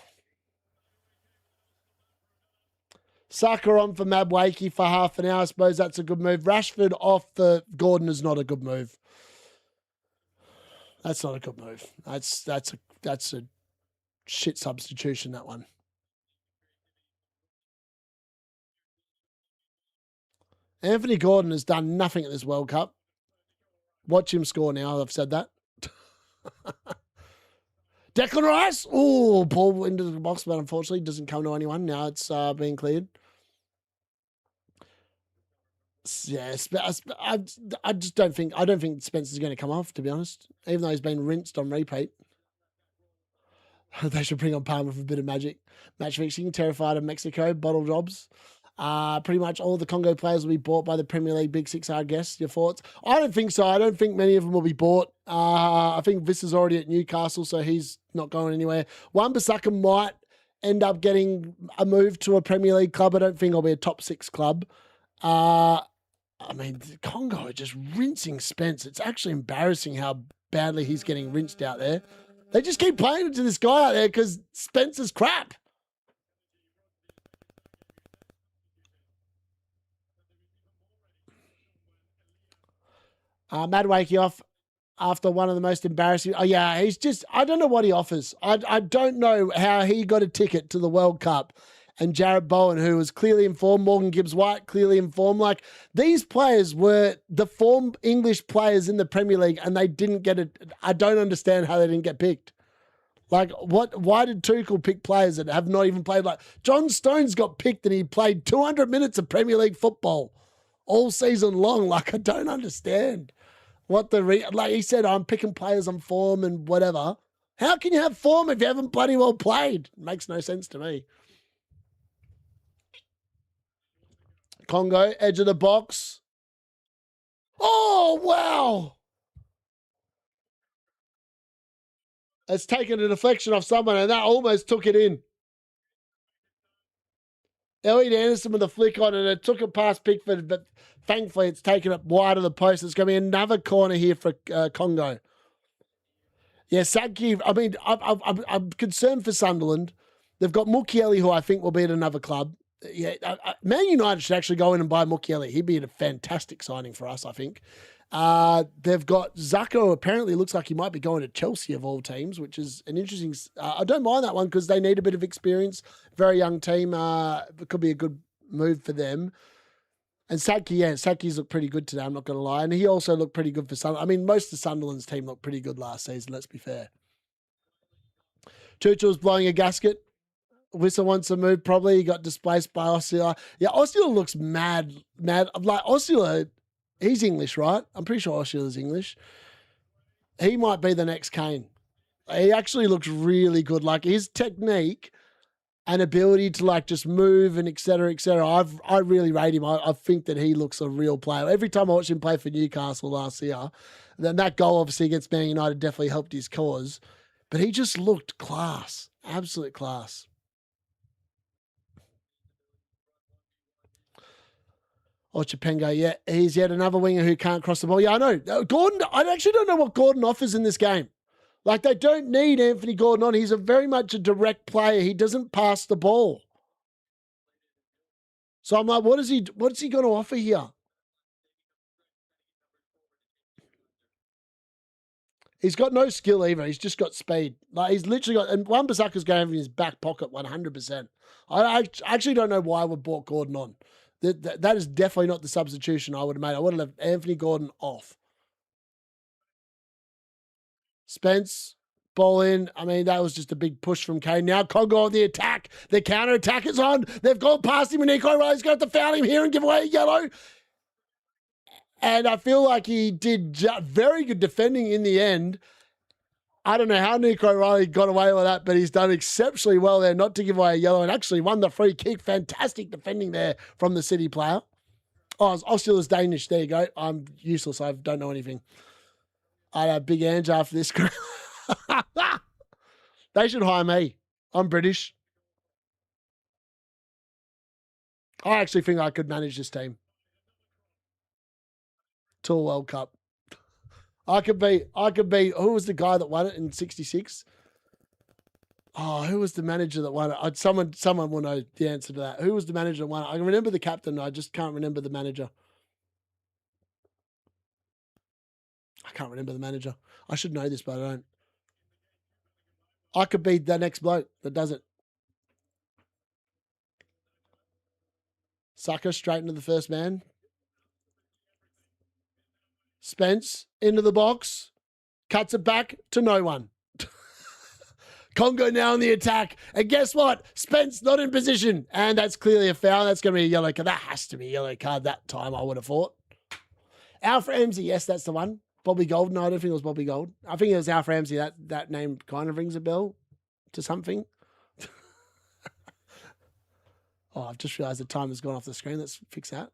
Saka on for Madwakey for half an hour. I suppose that's a good move. Rashford off for Gordon is not a good move. That's not a good move. That's a shit substitution, that one. Anthony Gordon has done nothing at this World Cup. Watch him score now. I've said that. Declan Rice. Oh, ball into the box, but unfortunately doesn't come to anyone. Now it's being cleared. Yeah, I just don't think Spencer's going to come off, to be honest. Even though he's been rinsed on repeat. They should bring on Palmer for a bit of magic. Match fixing, terrified of Mexico, bottle jobs. Pretty much all the Congo players will be bought by the Premier League Big Six, I guess. Your thoughts? I don't think so. I don't think many of them will be bought. I think Viss is already at Newcastle, so he's not going anywhere. Wan-Bissaka might end up getting a move to a Premier League club. I don't think it'll be a top 6 club. I mean, Congo are just rinsing Spence. It's actually embarrassing how badly he's getting rinsed out there. They just keep playing it to this guy out there because Spence is crap. Madwakey off after one of the most embarrassing. Oh, yeah, he's just, I don't know what he offers. I don't know how he got a ticket to the World Cup. And Jarrett Bowen, who was clearly informed, Morgan Gibbs-White, clearly informed. Like, these players were the formed English players in the Premier League, and they didn't get it. I don't understand how they didn't get picked. Like, why did Tuchel pick players that have not even played? Like, John Stones got picked, and he played 200 minutes of Premier League football all season long. Like, I don't understand like he said, I'm picking players on form and whatever. How can you have form if you haven't bloody well played? Makes no sense to me. Congo, edge of the box. Oh, wow. It's taken a deflection off someone, and that almost took it in. Elliot Anderson with a flick on, and it took it past Pickford, but thankfully it's taken it wide of the post. It's going to be another corner here for Congo. Yeah, Sadki, I mean, I'm concerned for Sunderland. They've got Mukiele, who I think will be at another club. Yeah, Man United should actually go in and buy Mukiele. He'd be a fantastic signing for us, I think. They've got Zacco. Apparently looks like he might be going to Chelsea of all teams, which is an interesting... I don't mind that one because they need a bit of experience. Very young team. It could be a good move for them. And Sadki, yeah, Sadki's looked pretty good today, I'm not going to lie. And he also looked pretty good for Sunderland. I mean, most of Sunderland's team looked pretty good last season, let's be fair. Churchill's blowing a gasket. Whistle wants to move, probably. He got displaced by Osceola. Yeah, Osceola looks mad. Like, Osceola, he's English, right? I'm pretty sure Osceola's English. He might be the next Kane. He actually looks really good. Like, his technique and ability to, like, just move and et cetera, I really rate him. I think that he looks a real player. Every time I watch him play for Newcastle last year, then that goal, obviously, against Man United definitely helped his cause. But he just looked class. Absolute class. Oh, Chapenga, yeah. He's yet another winger who can't cross the ball. Yeah, I know. Gordon, I actually don't know what Gordon offers in this game. Like, they don't need Anthony Gordon on. He's very much a direct player. He doesn't pass the ball. So I'm like, what's he going to offer here? He's got no skill either. He's just got speed. Like, he's literally got... And Wan-Bissaka's going in his back pocket 100%. I actually don't know why we brought Gordon on. That is definitely not the substitution I would have made. I would have left Anthony Gordon off. Spence, ball in. I mean, that was just a big push from Kane. Now Congo on the attack. The counter-attack is on. They've gone past him, and Nico Rose got to foul him here and give away a yellow. And I feel like he did very good defending in the end. I don't know how Nico Riley got away with that, but he's done exceptionally well there not to give away a yellow and actually won the free kick. Fantastic defending there from the City player. Oh, Osceola's Danish. There you go. I'm useless. I don't know anything. I had a big Ange after this. They should hire me. I'm British. I actually think I could manage this team to a World Cup. I could be, who was the guy that won it in 66? Oh, who was the manager that won it? Someone will know the answer to that. Who was the manager that won it? I can remember the captain. I just can't remember the manager. I can't remember the manager. I should know this, but I don't. I could be the next bloke that does it. Sucker straight into the first man. Spence into the box. Cuts it back to no one. Congo now on the attack. And guess what? Spence not in position. And that's clearly a foul. That's going to be a yellow card. That has to be a yellow card that time, I would have thought. Alf Ramsey. Yes, that's the one. Bobby Gold. No, I don't think it was Bobby Gold. I think it was Alf Ramsey. That name kind of rings a bell to something. Oh, I've just realised the time has gone off the screen. Let's fix that.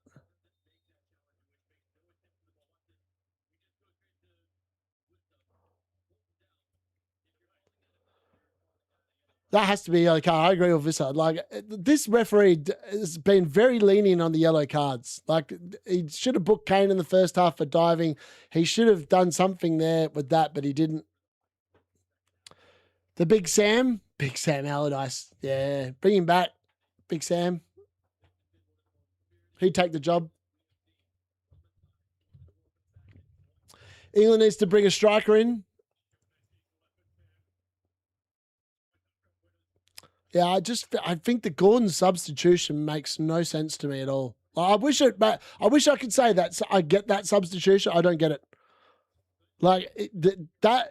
That has to be a yellow card. I agree with Vissa. Like, this referee has been very lenient on the yellow cards. Like, he should have booked Kane in the first half for diving. He should have done something there with that, but he didn't. The Big Sam Allardyce. Yeah, bring him back. Big Sam. He'd take the job. England needs to bring a striker in. Yeah, I think the Gordon substitution makes no sense to me at all. I wish I could say that I get that substitution. I don't get it. Like, that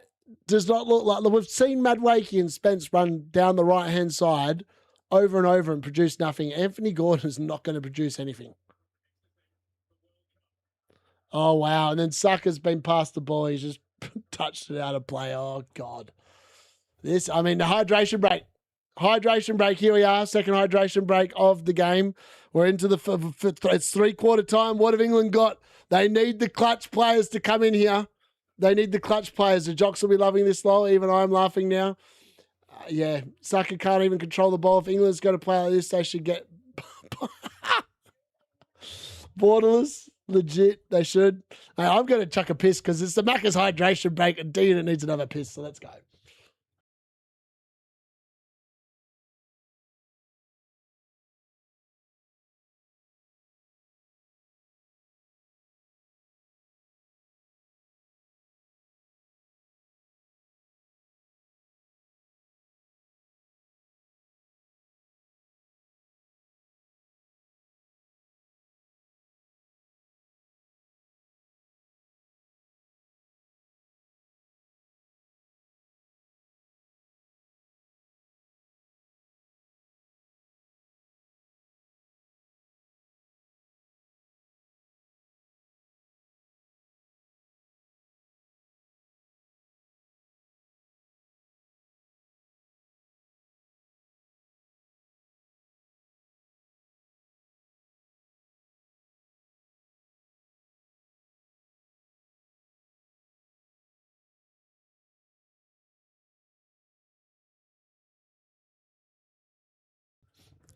does not look like, we've seen Madwakey and Spence run down the right-hand side over and over and produce nothing. Anthony Gordon is not going to produce anything. Oh, wow. And then Saka's been past the ball. He's just touched it out of play. Oh, God. The hydration break. Hydration break. Here we are. Second hydration break of the game. We're into it's three-quarter time. What have England got? They need the clutch players to come in here. They need the clutch players. The jocks will be loving this, lol. Even I'm laughing now. Yeah, Saka can't even control the ball. If England's going to play like this, they should get borderless. Legit, they should. Hey, I'm going to chuck a piss because it's the Macca's hydration break and D-Unit needs another piss, so let's go.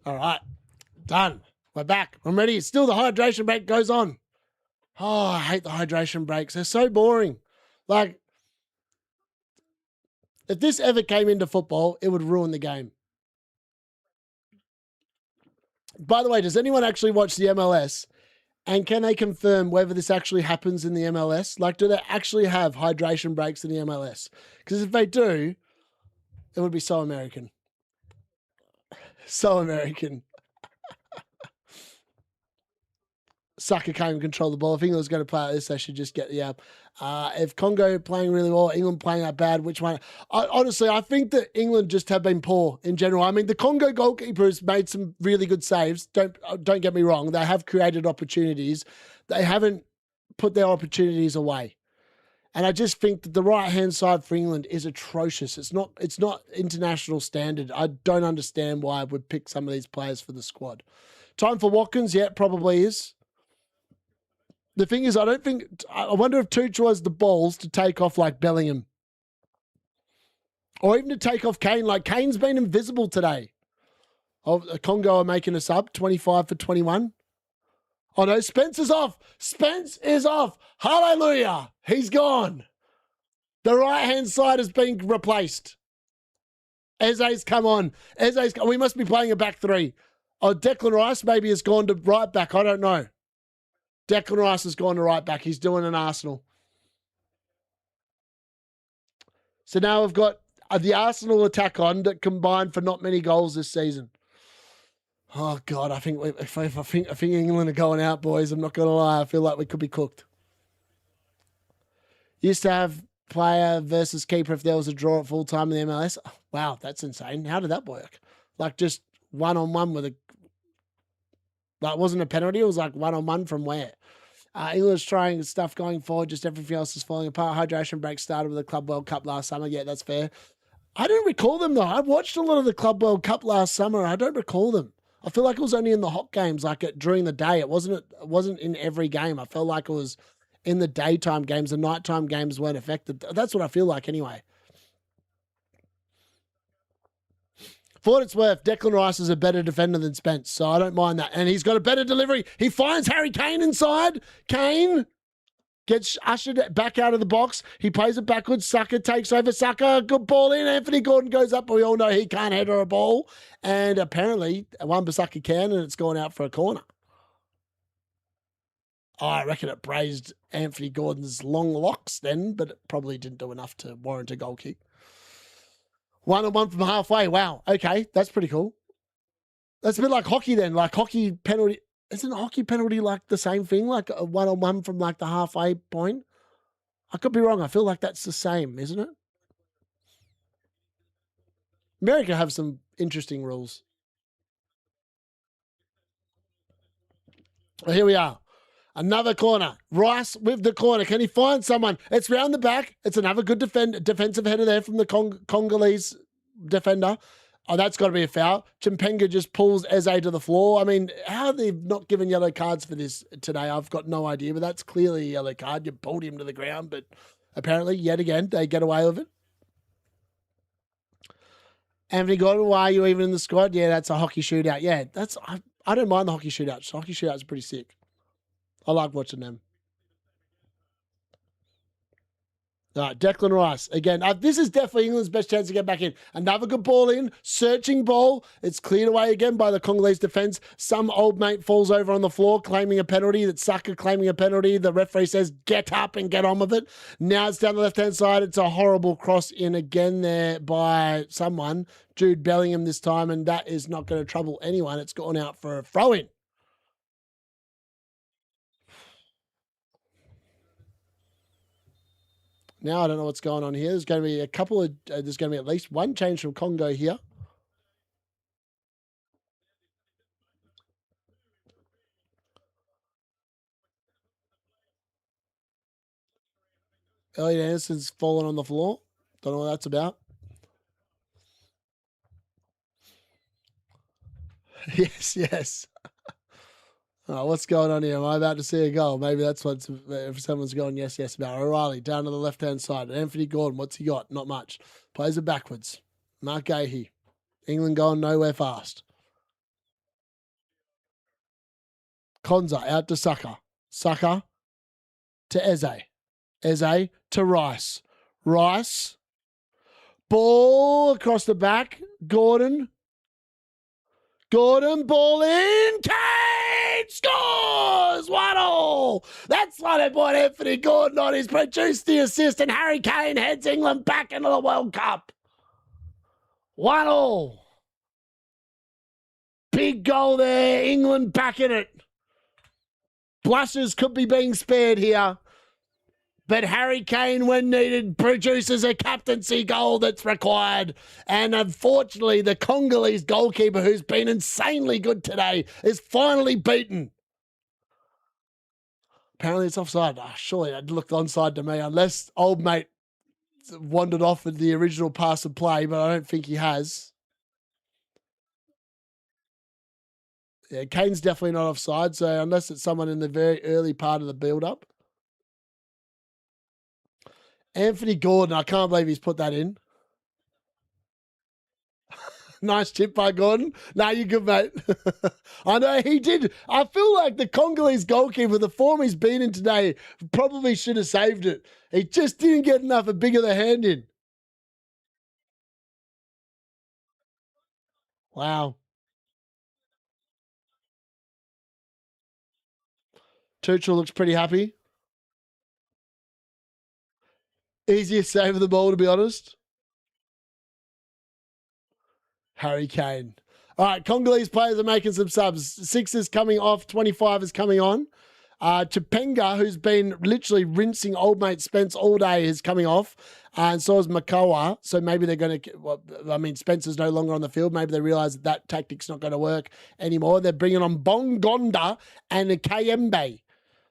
All right, done. We're back. I'm ready. Still the hydration break goes on. Oh, I hate the hydration breaks. They're so boring. Like, if this ever came into football, it would ruin the game. By the way, does anyone actually watch the MLS? And can they confirm whether this actually happens in the MLS? Like, do they actually have hydration breaks in the MLS? Because if they do, it would be so American. So American. Saka can't even control the ball. If England's going to play like this, they should just get the app. If Congo playing really well, England playing that bad, which one? Honestly, I think that England just have been poor in general. I mean, the Congo goalkeeper has made some really good saves. Don't get me wrong. They have created opportunities. They haven't put their opportunities away. And I just think that the right-hand side for England is atrocious. It's not international standard. I don't understand why I would pick some of these players for the squad. Time for Watkins? Yeah, probably is. The thing is, I wonder if Tuchel has the balls to take off like Bellingham. Or even to take off Kane. Like, Kane's been invisible today. Oh, Congo are making us up, 25 for 21. Oh, no, Spence is off. Spence is off. Hallelujah. He's gone. The right-hand side has been replaced. Eze's come on. We must be playing a back three. Oh, Declan Rice maybe has gone to right back. I don't know. Declan Rice has gone to right back. He's doing an Arsenal. So now we've got the Arsenal attack on that combined for not many goals this season. Oh, God, I think England are going out, boys. I'm not going to lie. I feel like we could be cooked. Used to have player versus keeper if there was a draw at full time in the MLS. Oh, wow, that's insane. How did that work? Like just one-on-one with a... That wasn't a penalty. It was like one-on-one from where? England's trying stuff going forward. Just everything else is falling apart. Hydration break started with the Club World Cup last summer. Yeah, that's fair. I don't recall them, though. I watched a lot of the Club World Cup last summer. I don't recall them. I feel like it was only in the hot games, like during the day. It wasn't in every game. I felt like it was in the daytime games. The nighttime games weren't affected. That's what I feel like anyway. For what it's worth, Declan Rice is a better defender than Spence, so I don't mind that. And he's got a better delivery. He finds Harry Kane inside. Kane gets ushered back out of the box. He plays it backwards. Saka takes over. Saka, good ball in. Anthony Gordon goes up, but we all know he can't header a ball. And apparently, Wan-Bissaka can, and it's gone out for a corner. Oh, I reckon it praised Anthony Gordon's long locks then, but it probably didn't do enough to warrant a goal kick. 1-on-1 from halfway. Wow. Okay, that's pretty cool. That's a bit like hockey then. Like hockey penalty. Isn't a hockey penalty like the same thing? Like a 1-on-1 from like the halfway point? I could be wrong. I feel like that's the same, isn't it? America have some interesting rules. Well, here we are. Another corner. Rice with the corner. Can he find someone? It's round the back. It's another good defensive header there from the Congolese defender. Oh, that's got to be a foul. Chimpenga just pulls Eze to the floor. I mean, how they've not given yellow cards for this today, I've got no idea, but that's clearly a yellow card. You pulled him to the ground, but apparently, yet again, they get away with it. Anthony Gordon, why are you even in the squad? Yeah, that's a hockey shootout. Yeah, I don't mind the hockey shootouts. Hockey shootouts are pretty sick. I like watching them. All right, Declan Rice. Again, this is definitely England's best chance to get back in. Another good ball in. Searching ball. It's cleared away again by the Congolese defence. Some old mate falls over on the floor claiming a penalty. That's Saka claiming a penalty. The referee says, get up and get on with it. Now it's down the left-hand side. It's a horrible cross in again there by someone. Jude Bellingham this time, and that is not going to trouble anyone. It's gone out for a throw-in. Now I don't know what's going on here. There's going to be there's going to be at least one change from Congo here. Elliot Anderson's fallen on the floor. Don't know what that's about. Yes. Oh, what's going on here? Am I about to see a goal? Maybe that's what if someone's going yes about. O'Reilly down to the left-hand side. Anthony Gordon, what's he got? Not much. Plays it backwards. Mark Gahey. England going nowhere fast. Konza out to Saka. Saka to Eze. Eze to Rice. Rice. Ball across the back. Gordon, ball in. Kane scores! 1-1. That's why they bought Anthony Gordon on. He's produced the assist, and Harry Kane heads England back into the World Cup. 1-1. Big goal there. England back in it. Blushes could be being spared here. But Harry Kane, when needed, produces a captaincy goal that's required. And unfortunately, the Congolese goalkeeper, who's been insanely good today, is finally beaten. Apparently it's offside. Oh, surely that looked onside to me, unless old mate wandered off with the original pass and play, but I don't think he has. Yeah, Kane's definitely not offside, so unless it's someone in the very early part of the build-up. Anthony Gordon, I can't believe he's put that in. Nice chip by Gordon. Nah, you're good, mate. I know he did. I feel like the Congolese goalkeeper, the form he's been in today, probably should have saved it. He just didn't get enough a big of the hand in. Wow. Tuchel looks pretty happy. Easiest save of the ball, to be honest. Harry Kane. All right, Congolese players are making some subs. 6 is coming off, 25 is coming on. Chipenga, who's been literally rinsing old mate Spence all day, is coming off. And so is Makawa. So maybe they're going to, well, I mean, Spencer's no longer on the field. Maybe they realize that tactic's not going to work anymore. They're bringing on Bongonda and Kayembe.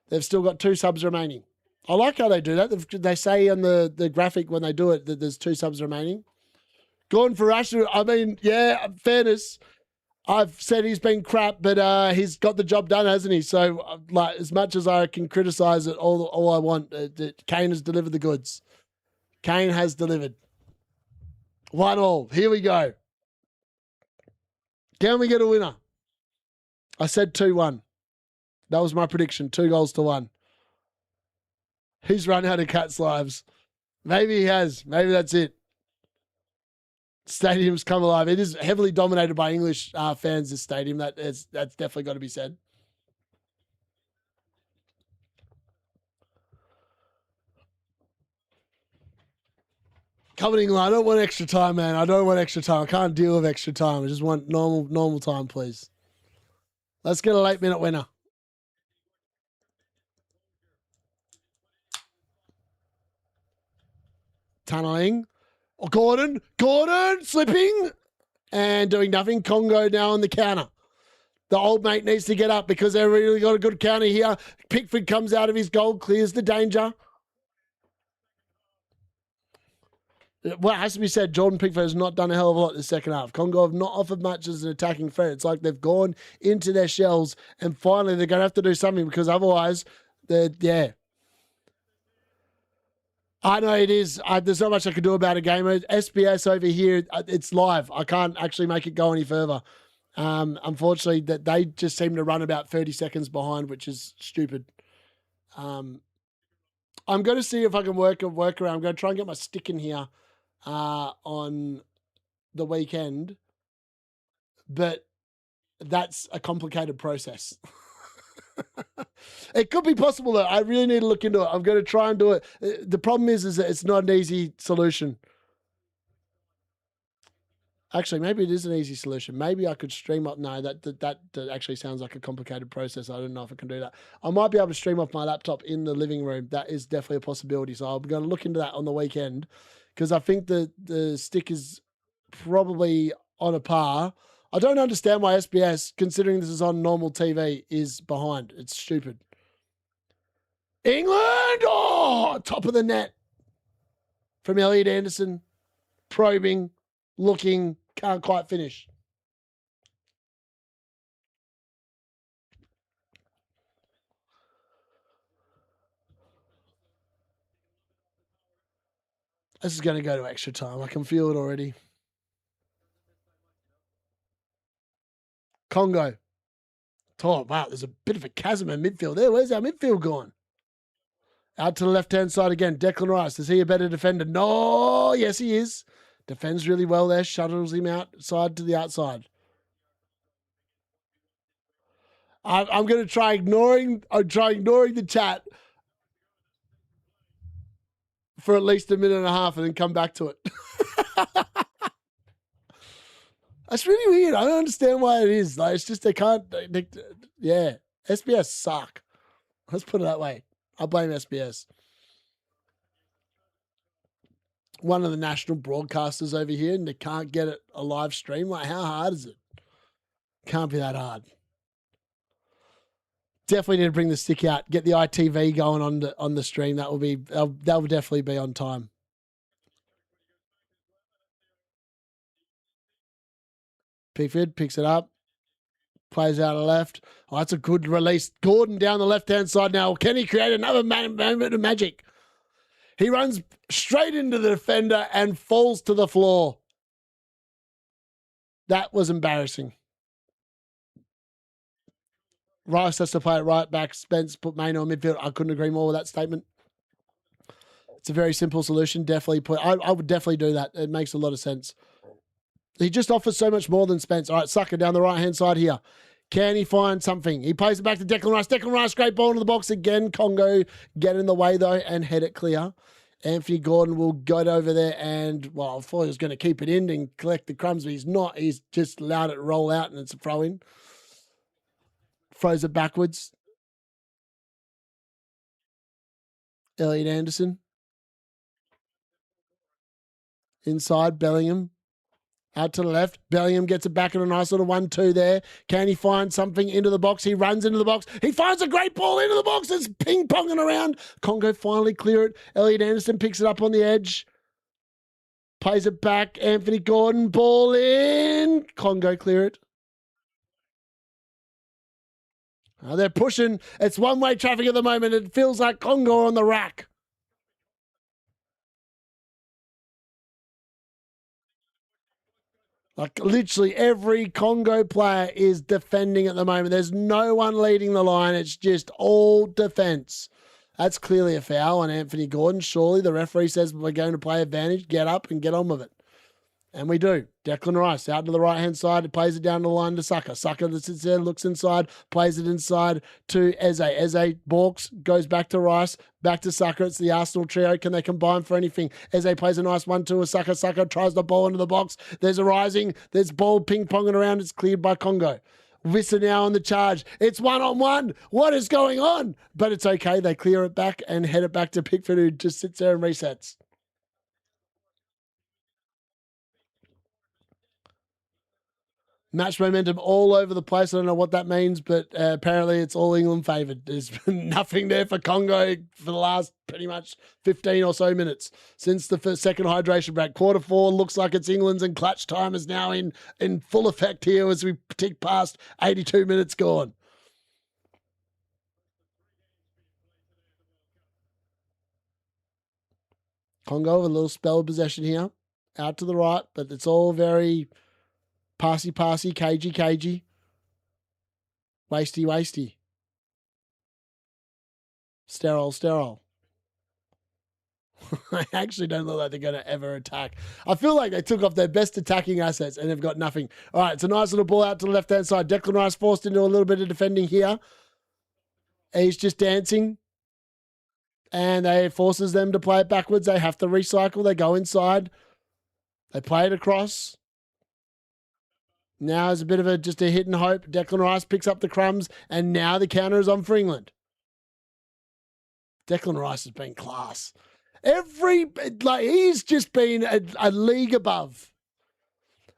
They've still got 2 subs remaining. I like how they do that. They say on the graphic when they do it that there's 2 subs remaining. Gordon for Rashford, I mean, yeah, fairness. I've said he's been crap, but he's got the job done, hasn't he? So, like, as much as I can criticize it, all I want, Kane has delivered the goods. Kane has delivered. 1-1. Here we go. Can we get a winner? I said 2-1. That was my prediction. 2-1. He's run out of Cats' lives. Maybe he has. Maybe that's it. Stadium's come alive. It is heavily dominated by English fans, this stadium. That's definitely got to be said. Coming in, England, I don't want extra time, man. I don't want extra time. I can't deal with extra time. I just want normal time, please. Let's get a late minute winner. Tunneling. Oh, Gordon slipping and doing nothing. Congo now on the counter. The old mate needs to get up because they've really got a good counter here. Pickford comes out of his goal, clears the danger. Well, it has to be said, Jordan Pickford has not done a hell of a lot in the second half. Congo have not offered much as an attacking threat. It's like they've gone into their shells and finally they're going to have to do something because otherwise, yeah. I know it is. There's not much I can do about it, gamer. SBS over here, it's live. I can't actually make it go any further. Unfortunately, that they just seem to run about 30 seconds behind, which is stupid. I'm going to see if I can work around. I'm going to try and get my stick in here on the weekend, but that's a complicated process. It could be possible though. I really need to look into it. I'm going to try and do it. The problem is that it's not an easy solution. Actually, maybe it is an easy solution. Maybe I could stream up. No, that actually sounds like a complicated process. I don't know if I can do that. I might be able to stream off my laptop in the living room. That is definitely a possibility. So I'm going to look into that on the weekend because I think the stick is probably on a par. I don't understand why SBS, considering this is on normal TV, is behind. It's stupid. England! Oh, top of the net from Elliot Anderson. Probing, looking, can't quite finish. This is going to go to extra time. I can feel it already. Congo. Oh, wow, there's a bit of a chasm in midfield there. Where's our midfield gone? Out to the left-hand side again. Declan Rice. Is he a better defender? No. Yes, he is. Defends really well there. Shuttles him outside to the outside. I'm going to try ignoring the chat for at least a minute and a half and then come back to it. That's really weird. I don't understand why it is. Like, it's just they can't. Yeah, SBS suck. Let's put it that way. I blame SBS. One of the national broadcasters over here, and they can't get it a live stream. Like, how hard is it? Can't be that hard. Definitely need to bring the stick out. Get the ITV going on the stream. That will definitely be on time. Pickford picks it up. Plays out of left. Oh, that's a good release. Gordon down the left-hand side now. Can he create another moment of magic? He runs straight into the defender and falls to the floor. That was embarrassing. Rice has to play it right back. Spence put Maino in midfield. I couldn't agree more with that statement. It's a very simple solution. Definitely I would definitely do that. It makes a lot of sense. He just offers so much more than Spence. All right, Sucker down the right-hand side here. Can he find something? He plays it back to Declan Rice. Declan Rice, great ball into the box again. Congo get in the way, though, and head it clear. Anthony Gordon will go over there and, well, I thought he was going to keep it in and collect the crumbs, but he's not. He's just allowed it to roll out, and it's a throw-in. Throws it backwards. Elliot Anderson. Inside, Bellingham. Out to the left. Bellingham gets it back in a nice little 1-2 there. Can he find something into the box? He runs into the box. He finds a great ball into the box. It's ping-ponging around. Congo finally clear it. Elliot Anderson picks it up on the edge. Plays it back. Anthony Gordon. Ball in. Congo clear it. Oh, they're pushing. It's one-way traffic at the moment. It feels like Congo on the rack. Like literally every Congo player is defending at the moment. There's no one leading the line. It's just all defense. That's clearly a foul on Anthony Gordon. Surely the referee says we're going to play advantage. Get up and get on with it. And we do. Declan Rice out to the right-hand side. It plays it down the line to Saka. Saka that sits there, looks inside, plays it inside to Eze. Eze balks, goes back to Rice, back to Saka. It's the Arsenal trio. Can they combine for anything? Eze plays a nice 1-2 with Saka. Saka tries the ball into the box. There's a rising. There's ball ping-ponging around. It's cleared by Congo. Visser now on the charge. It's one-on-one. What is going on? But it's okay. They clear it back and head it back to Pickford, who just sits there and resets. Match momentum all over the place. I don't know what that means, but apparently it's all England favoured. There's been nothing there for Congo for the last pretty much 15 or so minutes since the second hydration break. Quarter 4 looks like it's England's, and clutch time is now in full effect here as we tick past 82 minutes gone. Congo with a little spell of possession here. Out to the right, but it's all very passy, cagey. Wasty. Sterile. I actually don't look like they're going to ever attack. I feel like they took off their best attacking assets and they've got nothing. All right, it's a nice little ball out to the left-hand side. Declan Rice forced into a little bit of defending here. He's just dancing. And they forces them to play it backwards. They have to recycle. They go inside. They play it across. Now is a bit of just a hit and hope. Declan Rice picks up the crumbs, and now the counter is on for England. Declan Rice has been class. He's just been a league above.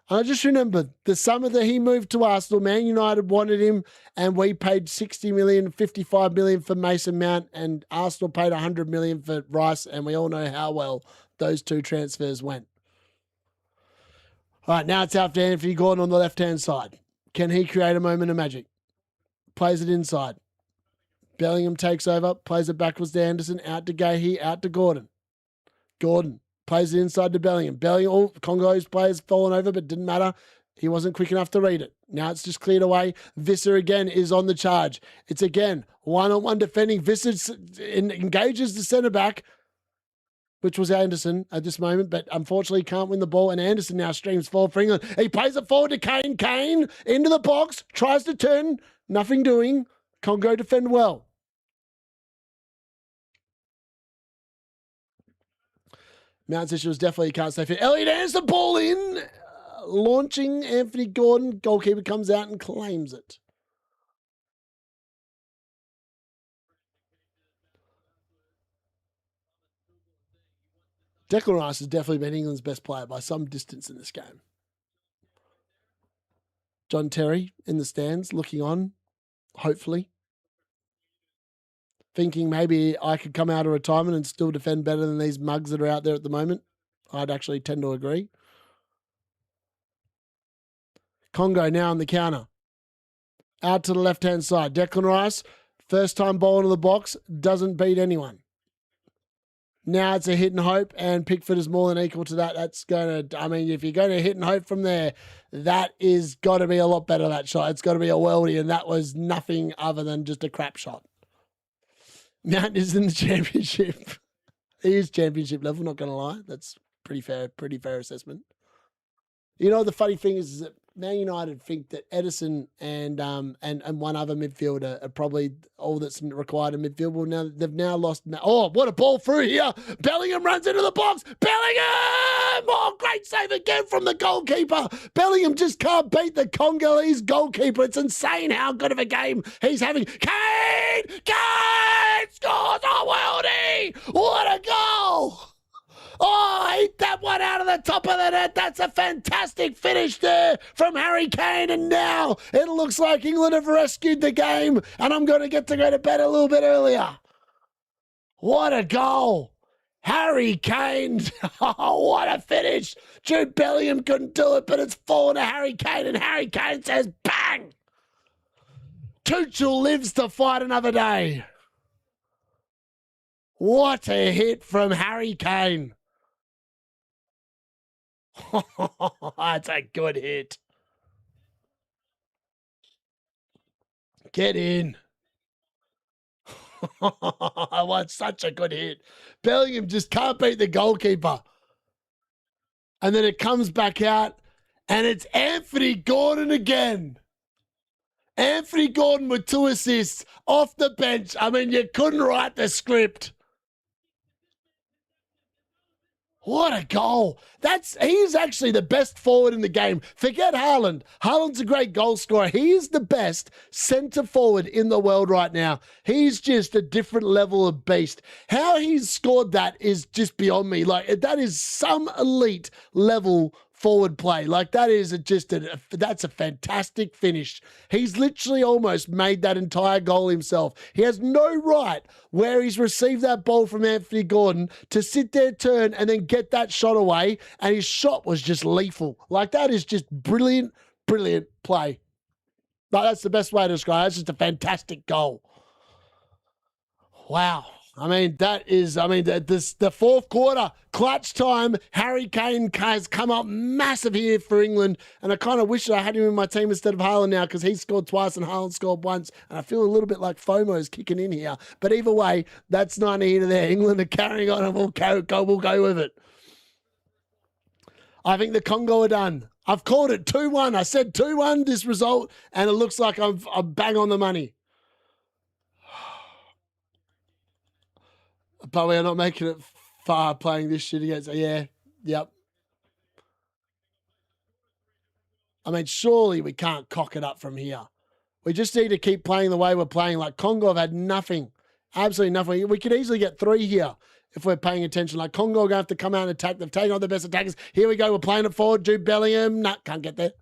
And I just remember the summer that he moved to Arsenal, Man United wanted him, and we paid 60 million, 55 million for Mason Mount, and Arsenal paid 100 million for Rice, and we all know how well those two transfers went. All right, now it's after Anthony Gordon on the left-hand side. Can he create a moment of magic? Plays it inside. Bellingham takes over, plays it backwards to Anderson, out to Gahey, out to Gordon. Gordon plays it inside to Bellingham. Congo's players fallen over, but didn't matter. He wasn't quick enough to read it. Now it's just cleared away. Visser again is on the charge. It's again one-on-one defending. Visser engages the centre-back, which was Anderson at this moment, but unfortunately can't win the ball, and Anderson now streams forward for England. He plays it forward to Kane. Kane into the box, tries to turn, nothing doing. Congo defend well. Mount's issue was definitely can't stay fit. Elliot Anderson, ball in, launching Anthony Gordon. Goalkeeper comes out and claims it. Declan Rice has definitely been England's best player by some distance in this game. John Terry in the stands looking on, hopefully. thinking maybe I could come out of retirement and still defend better than these mugs that are out there at the moment. I'd actually tend to agree. Congo now on the counter. Out to the left-hand side. Declan Rice, first time ball into the box, doesn't beat anyone. Now it's a hit and hope, and Pickford is more than equal to that. That's going to, I mean, if you're going to hit and hope from there, that is got to be a lot better, that shot. It's got to be a worldie, and that was nothing other than just a crap shot. Mount is in the championship. He is championship level, not going to lie. That's pretty fair assessment. You know, the funny thing is that Man United think that Edison and one other midfielder are probably all that's required in midfield. Well, now they've now lost. Oh, what a ball through here! Bellingham runs into the box. Bellingham! Oh, great save again from the goalkeeper. Bellingham just can't beat the Congolese goalkeeper. It's insane how good of a game he's having. Kane! Kane scores a worldie! What a goal! Oh, eat that one out of the top of the net. That's a fantastic finish there from Harry Kane. And now it looks like England have rescued the game, and I'm going to get to go to bed a little bit earlier. What a goal. Harry Kane. Oh, what a finish. Jude Bellingham couldn't do it, but it's fallen to Harry Kane, and Harry Kane says, bang. Tuchel lives to fight another day. What a hit from Harry Kane. That's a good hit. Get in. What such a good hit. Bellingham just can't beat the goalkeeper. And then it comes back out, and it's Anthony Gordon again. Anthony Gordon with 2 assists off the bench. I mean, you couldn't write the script. What a goal. He's actually the best forward in the game. Forget Haaland. Haaland's a great goal scorer. He is the best centre forward in the world right now. He's just a different level of beast. How he's scored that is just beyond me. Like, that is some elite level forward play. Like, that is that's a fantastic finish. He's literally almost made that entire goal himself. He has no right where he's received that ball from Anthony Gordon to sit there, turn, and then get that shot away. And his shot was just lethal. Like, that is just brilliant, brilliant play. Like, that's the best way to describe it. It's just a fantastic goal. Wow. I mean, the fourth quarter, clutch time. Harry Kane has come up massive here for England, and I kind of wish I had him in my team instead of Haaland now, because he scored twice and Haaland scored once, and I feel a little bit like FOMO's kicking in here. But either way, that's neither here nor there. England are carrying on, and we'll go with it. I think the Congo are done. I've called it 2-1. I said 2-1 this result, and it looks like I'm bang on the money. But we are not making it far playing this shit against. Yeah, yep. I mean, surely we can't cock it up from here. We just need to keep playing the way we're playing. Like, Congo have had nothing, absolutely nothing. We could easily get 3 here if we're paying attention. Like, Congo are going to have to come out and attack. They've taken on the best attackers. Here we go. We're playing it forward. Jude Bellingham. Nah, can't get there.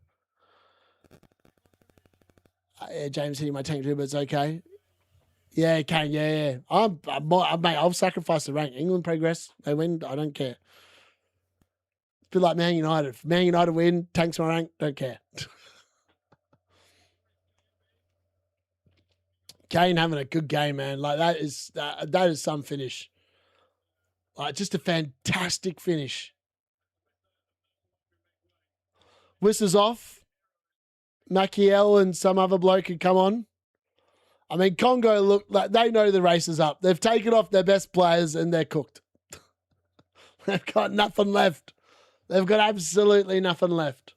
Yeah, James hitting my tank too, but it's okay. Yeah, Kane, yeah. I'll sacrifice the rank. England progress. They win. I don't care. It's a bit like Man United. If Man United win, tanks my rank. Don't care. Kane having a good game, man. Like, that is some finish. Like, just a fantastic finish. Whistles off. Maciel and some other bloke could come on. I mean, Congo look like they know the race is up. They've taken off their best players and they're cooked. They've got nothing left. They've got absolutely nothing left.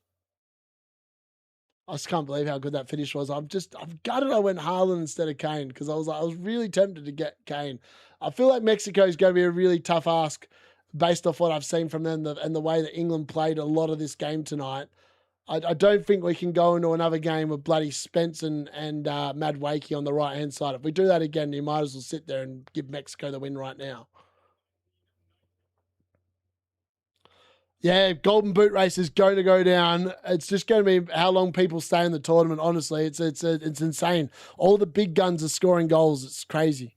I just can't believe how good that finish was. I'm gutted I went Haaland instead of Kane, because I was really tempted to get Kane. I feel like Mexico is going to be a really tough ask based off what I've seen from them and the way that England played a lot of this game tonight. I don't think we can go into another game with bloody Spence and Mad Wakey on the right-hand side. If we do that again, you might as well sit there and give Mexico the win right now. Yeah, Golden Boot race is going to go down. It's just going to be how long people stay in the tournament, honestly. It's insane. All the big guns are scoring goals. It's crazy.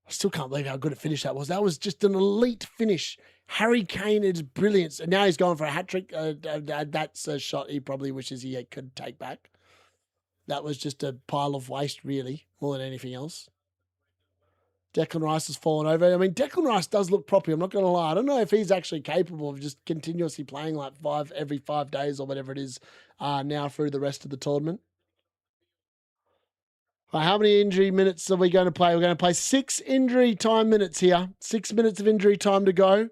I still can't believe how good a finish that was. That was just an elite finish. Harry Kane is brilliant. And now he's going for a hat-trick. That's a shot he probably wishes he could take back. That was just a pile of waste, really, more than anything else. Declan Rice has fallen over. I mean, Declan Rice does look proper. I'm not going to lie. I don't know if he's actually capable of just continuously playing like every 5 days or whatever it is now through the rest of the tournament. How many injury minutes are we going to play? We're going to play 6 injury time minutes here. 6 minutes of injury time to go.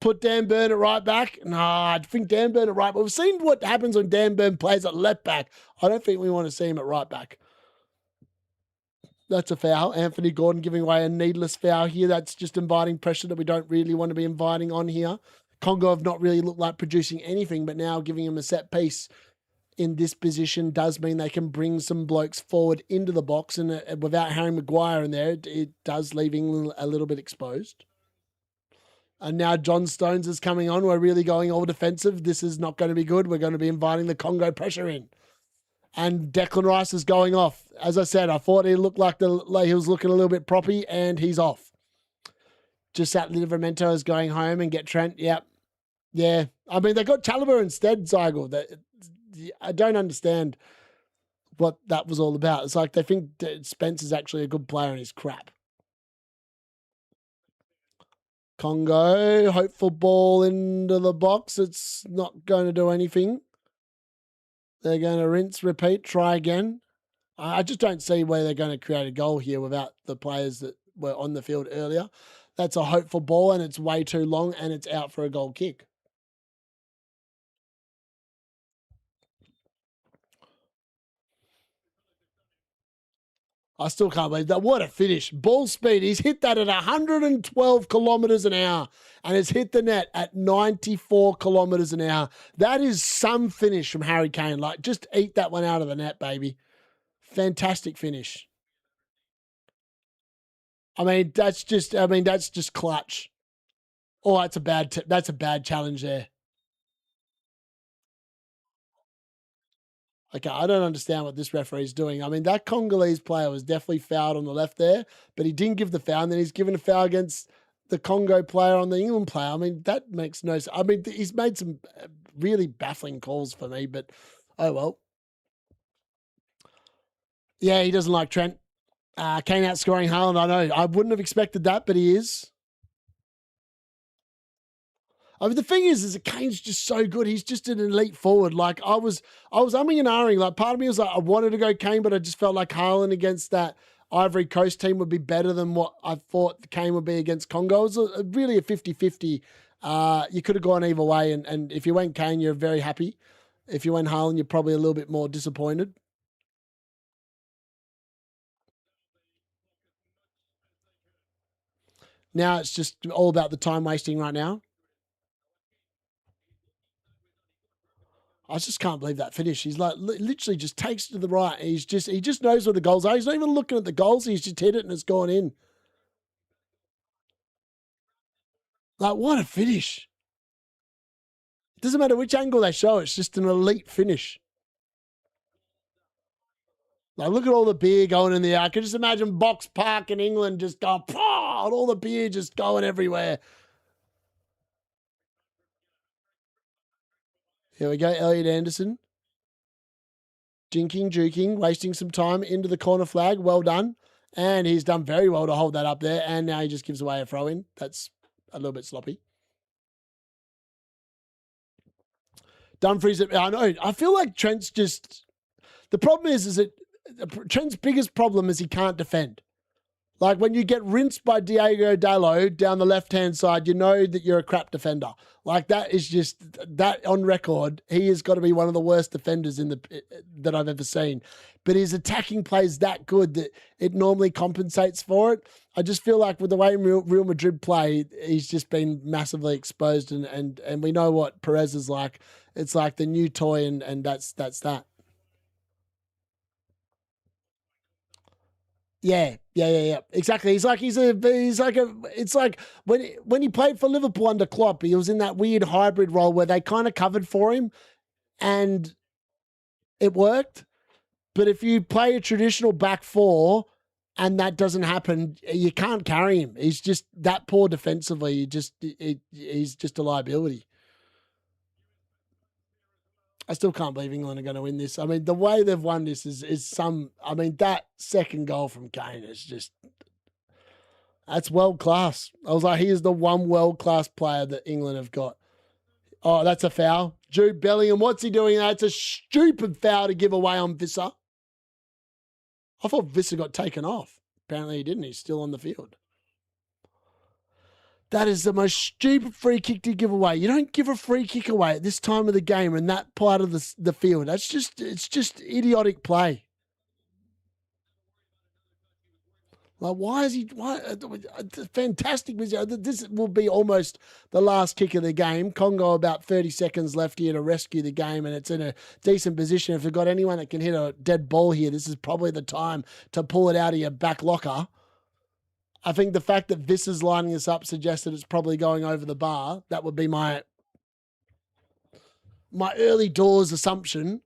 Put Dan Burn at right back. No, I think Dan Burn at right back. We've seen what happens when Dan Burn plays at left back. I don't think we want to see him at right back. That's a foul. Anthony Gordon giving away a needless foul here. That's just inviting pressure that we don't really want to be inviting on here. Congo have not really looked like producing anything, but now giving him a set piece in this position does mean they can bring some blokes forward into the box, and without Harry Maguire in there, it does leave England a little bit exposed. And now John Stones is coming on. We're really going all defensive. This is not going to be good. We're going to be inviting the Congo pressure in. And Declan Rice is going off. As I said, I thought he looked like he was looking a little bit proppy, and he's off. Just that Livramento is going home and get Trent. Yep. Yeah. I mean, they got Chalobah instead, Zygel. I don't understand what that was all about. It's like they think Spence is actually a good player and he's crap. Congo, hopeful ball into the box. It's not going to do anything. They're going to rinse, repeat, try again. I just don't see where they're going to create a goal here without the players that were on the field earlier. That's a hopeful ball, and it's way too long, and it's out for a goal kick. I still can't believe that. What a finish. Ball speed. He's hit that at 112 kilometres an hour and has hit the net at 94 kilometres an hour. That is some finish from Harry Kane. Like, just eat that one out of the net, baby. Fantastic finish. I mean, that's just clutch. Oh, that's a bad challenge there. Okay, I don't understand what this referee's doing. I mean, that Congolese player was definitely fouled on the left there, but he didn't give the foul, and then he's given a foul against the Congo player on the England player. I mean, that makes no sense. I mean, he's made some really baffling calls for me, but oh well. Yeah, he doesn't like Trent. Kane outscoring Haaland, I know. I wouldn't have expected that, but he is. I mean, the thing is that Kane's just so good. He's just an elite forward. Like, I was umming and ahhing. Like, part of me was like, I wanted to go Kane, but I just felt like Haaland against that Ivory Coast team would be better than what I thought Kane would be against Congo. It was really a 50-50. You could have gone either way, and if you went Kane, you're very happy. If you went Haaland, you're probably a little bit more disappointed. Now it's just all about the time wasting right now. I just can't believe that finish. He's like literally just takes it to the right. He just knows where the goals are. He's not even looking at the goals. He's just hit it and it's gone in. Like, what a finish. It doesn't matter which angle they show. It's just an elite finish. Like, look at all the beer going in the air. I can just imagine Box Park in England just going, and all the beer just going everywhere. Here we go, Elliot Anderson. Jinking, juking, wasting some time into the corner flag. Well done. And he's done very well to hold that up there. And now he just gives away a throw in. That's a little bit sloppy. Dumfries, I know. I feel like Trent's just... The problem is that Trent's biggest problem is he can't defend. Like, when you get rinsed by Diego Dalot down the left-hand side, you know that you're a crap defender. Like, that is just, that on record, he has got to be one of the worst defenders that I've ever seen. But his attacking play is that good that it normally compensates for it. I just feel like with the way Real Madrid play, he's just been massively exposed, and we know what Perez is like. It's like the new toy, and that's that. Yeah. Exactly. It's like when he played for Liverpool under Klopp, he was in that weird hybrid role where they kind of covered for him and it worked. But if you play a traditional back four, and that doesn't happen, you can't carry him. He's just that poor defensively. He's just a liability. I still can't believe England are going to win this. I mean, the way they've won this is some. I mean, that second goal from Kane is just. That's world class. I was like, he is the one world class player that England have got. Oh, that's a foul. Jude Bellingham, what's he doing? That's a stupid foul to give away on Visser. I thought Visser got taken off. Apparently he didn't. He's still on the field. That is the most stupid free kick to give away. You don't give a free kick away at this time of the game and that part of the field. It's just idiotic play. Like, why is he? Fantastic. This will be almost the last kick of the game. Congo about 30 seconds left here to rescue the game, and it's in a decent position. If you've got anyone that can hit a dead ball here, this is probably the time to pull it out of your back locker. I think the fact that this is lining this up suggests that it's probably going over the bar. That would be my early doors assumption.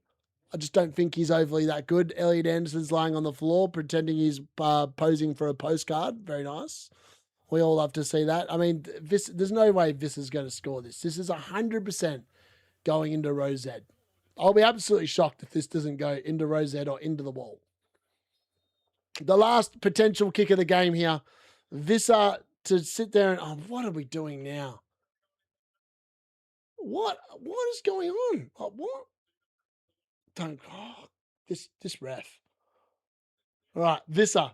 I just don't think he's overly that good. Elliot Anderson's lying on the floor, pretending he's posing for a postcard. Very nice. We all love to see that. I mean, there's no way this is going to score this. This is 100% going into Rosette. I'll be absolutely shocked if this doesn't go into Rosette or into the wall. The last potential kick of the game here. Visser to sit there and, oh, what are we doing now? What is going on? Oh, what? Don't, oh, this ref. All right, Visser.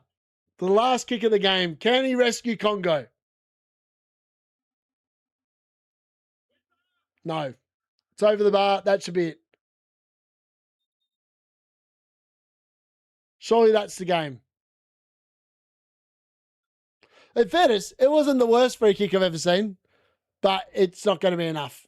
The last kick of the game. Can he rescue Congo? No. It's over the bar. That should be it. Surely that's the game. In fairness, it wasn't the worst free kick I've ever seen, but it's not going to be enough.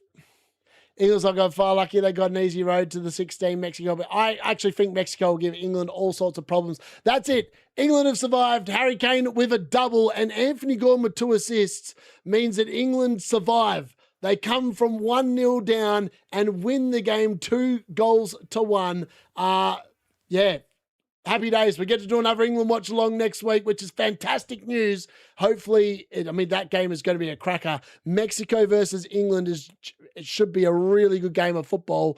Eagles have got far lucky. They got an easy road to the 16, Mexico. But I actually think Mexico will give England all sorts of problems. That's it. England have survived. Harry Kane with a double and Anthony Gordon with 2 assists means that England survive. They come from 1-0 down and win the game 2-1. Yeah. Happy days. We get to do another England watch along next week, which is fantastic news. Hopefully, that game is going to be a cracker. Mexico versus England it should be a really good game of football.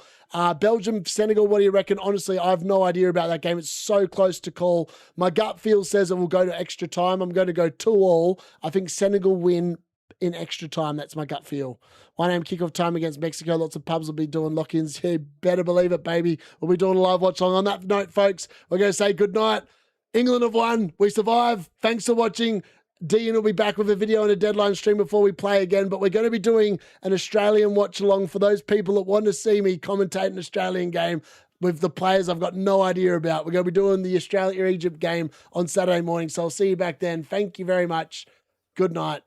Belgium, Senegal, what do you reckon? Honestly, I have no idea about that game. It's so close to call. My gut feel says it will go to extra time. I'm going to go 2-2. I think Senegal win in extra time. That's my gut feel. 1 a.m. kickoff time against Mexico. Lots of pubs will be doing lock-ins. You better believe it, baby. We'll be doing a live watch along. On that note, folks, we're going to say good night. England have won. We survive. Thanks for watching. D-Unit will be back with a video and a deadline stream before we play again, but we're going to be doing an Australian watch along for those people that want to see me commentate an Australian game with the players I've got no idea about. We're going to be doing the Australia-Egypt game on Saturday morning, so I'll see you back then. Thank you very much. Good night.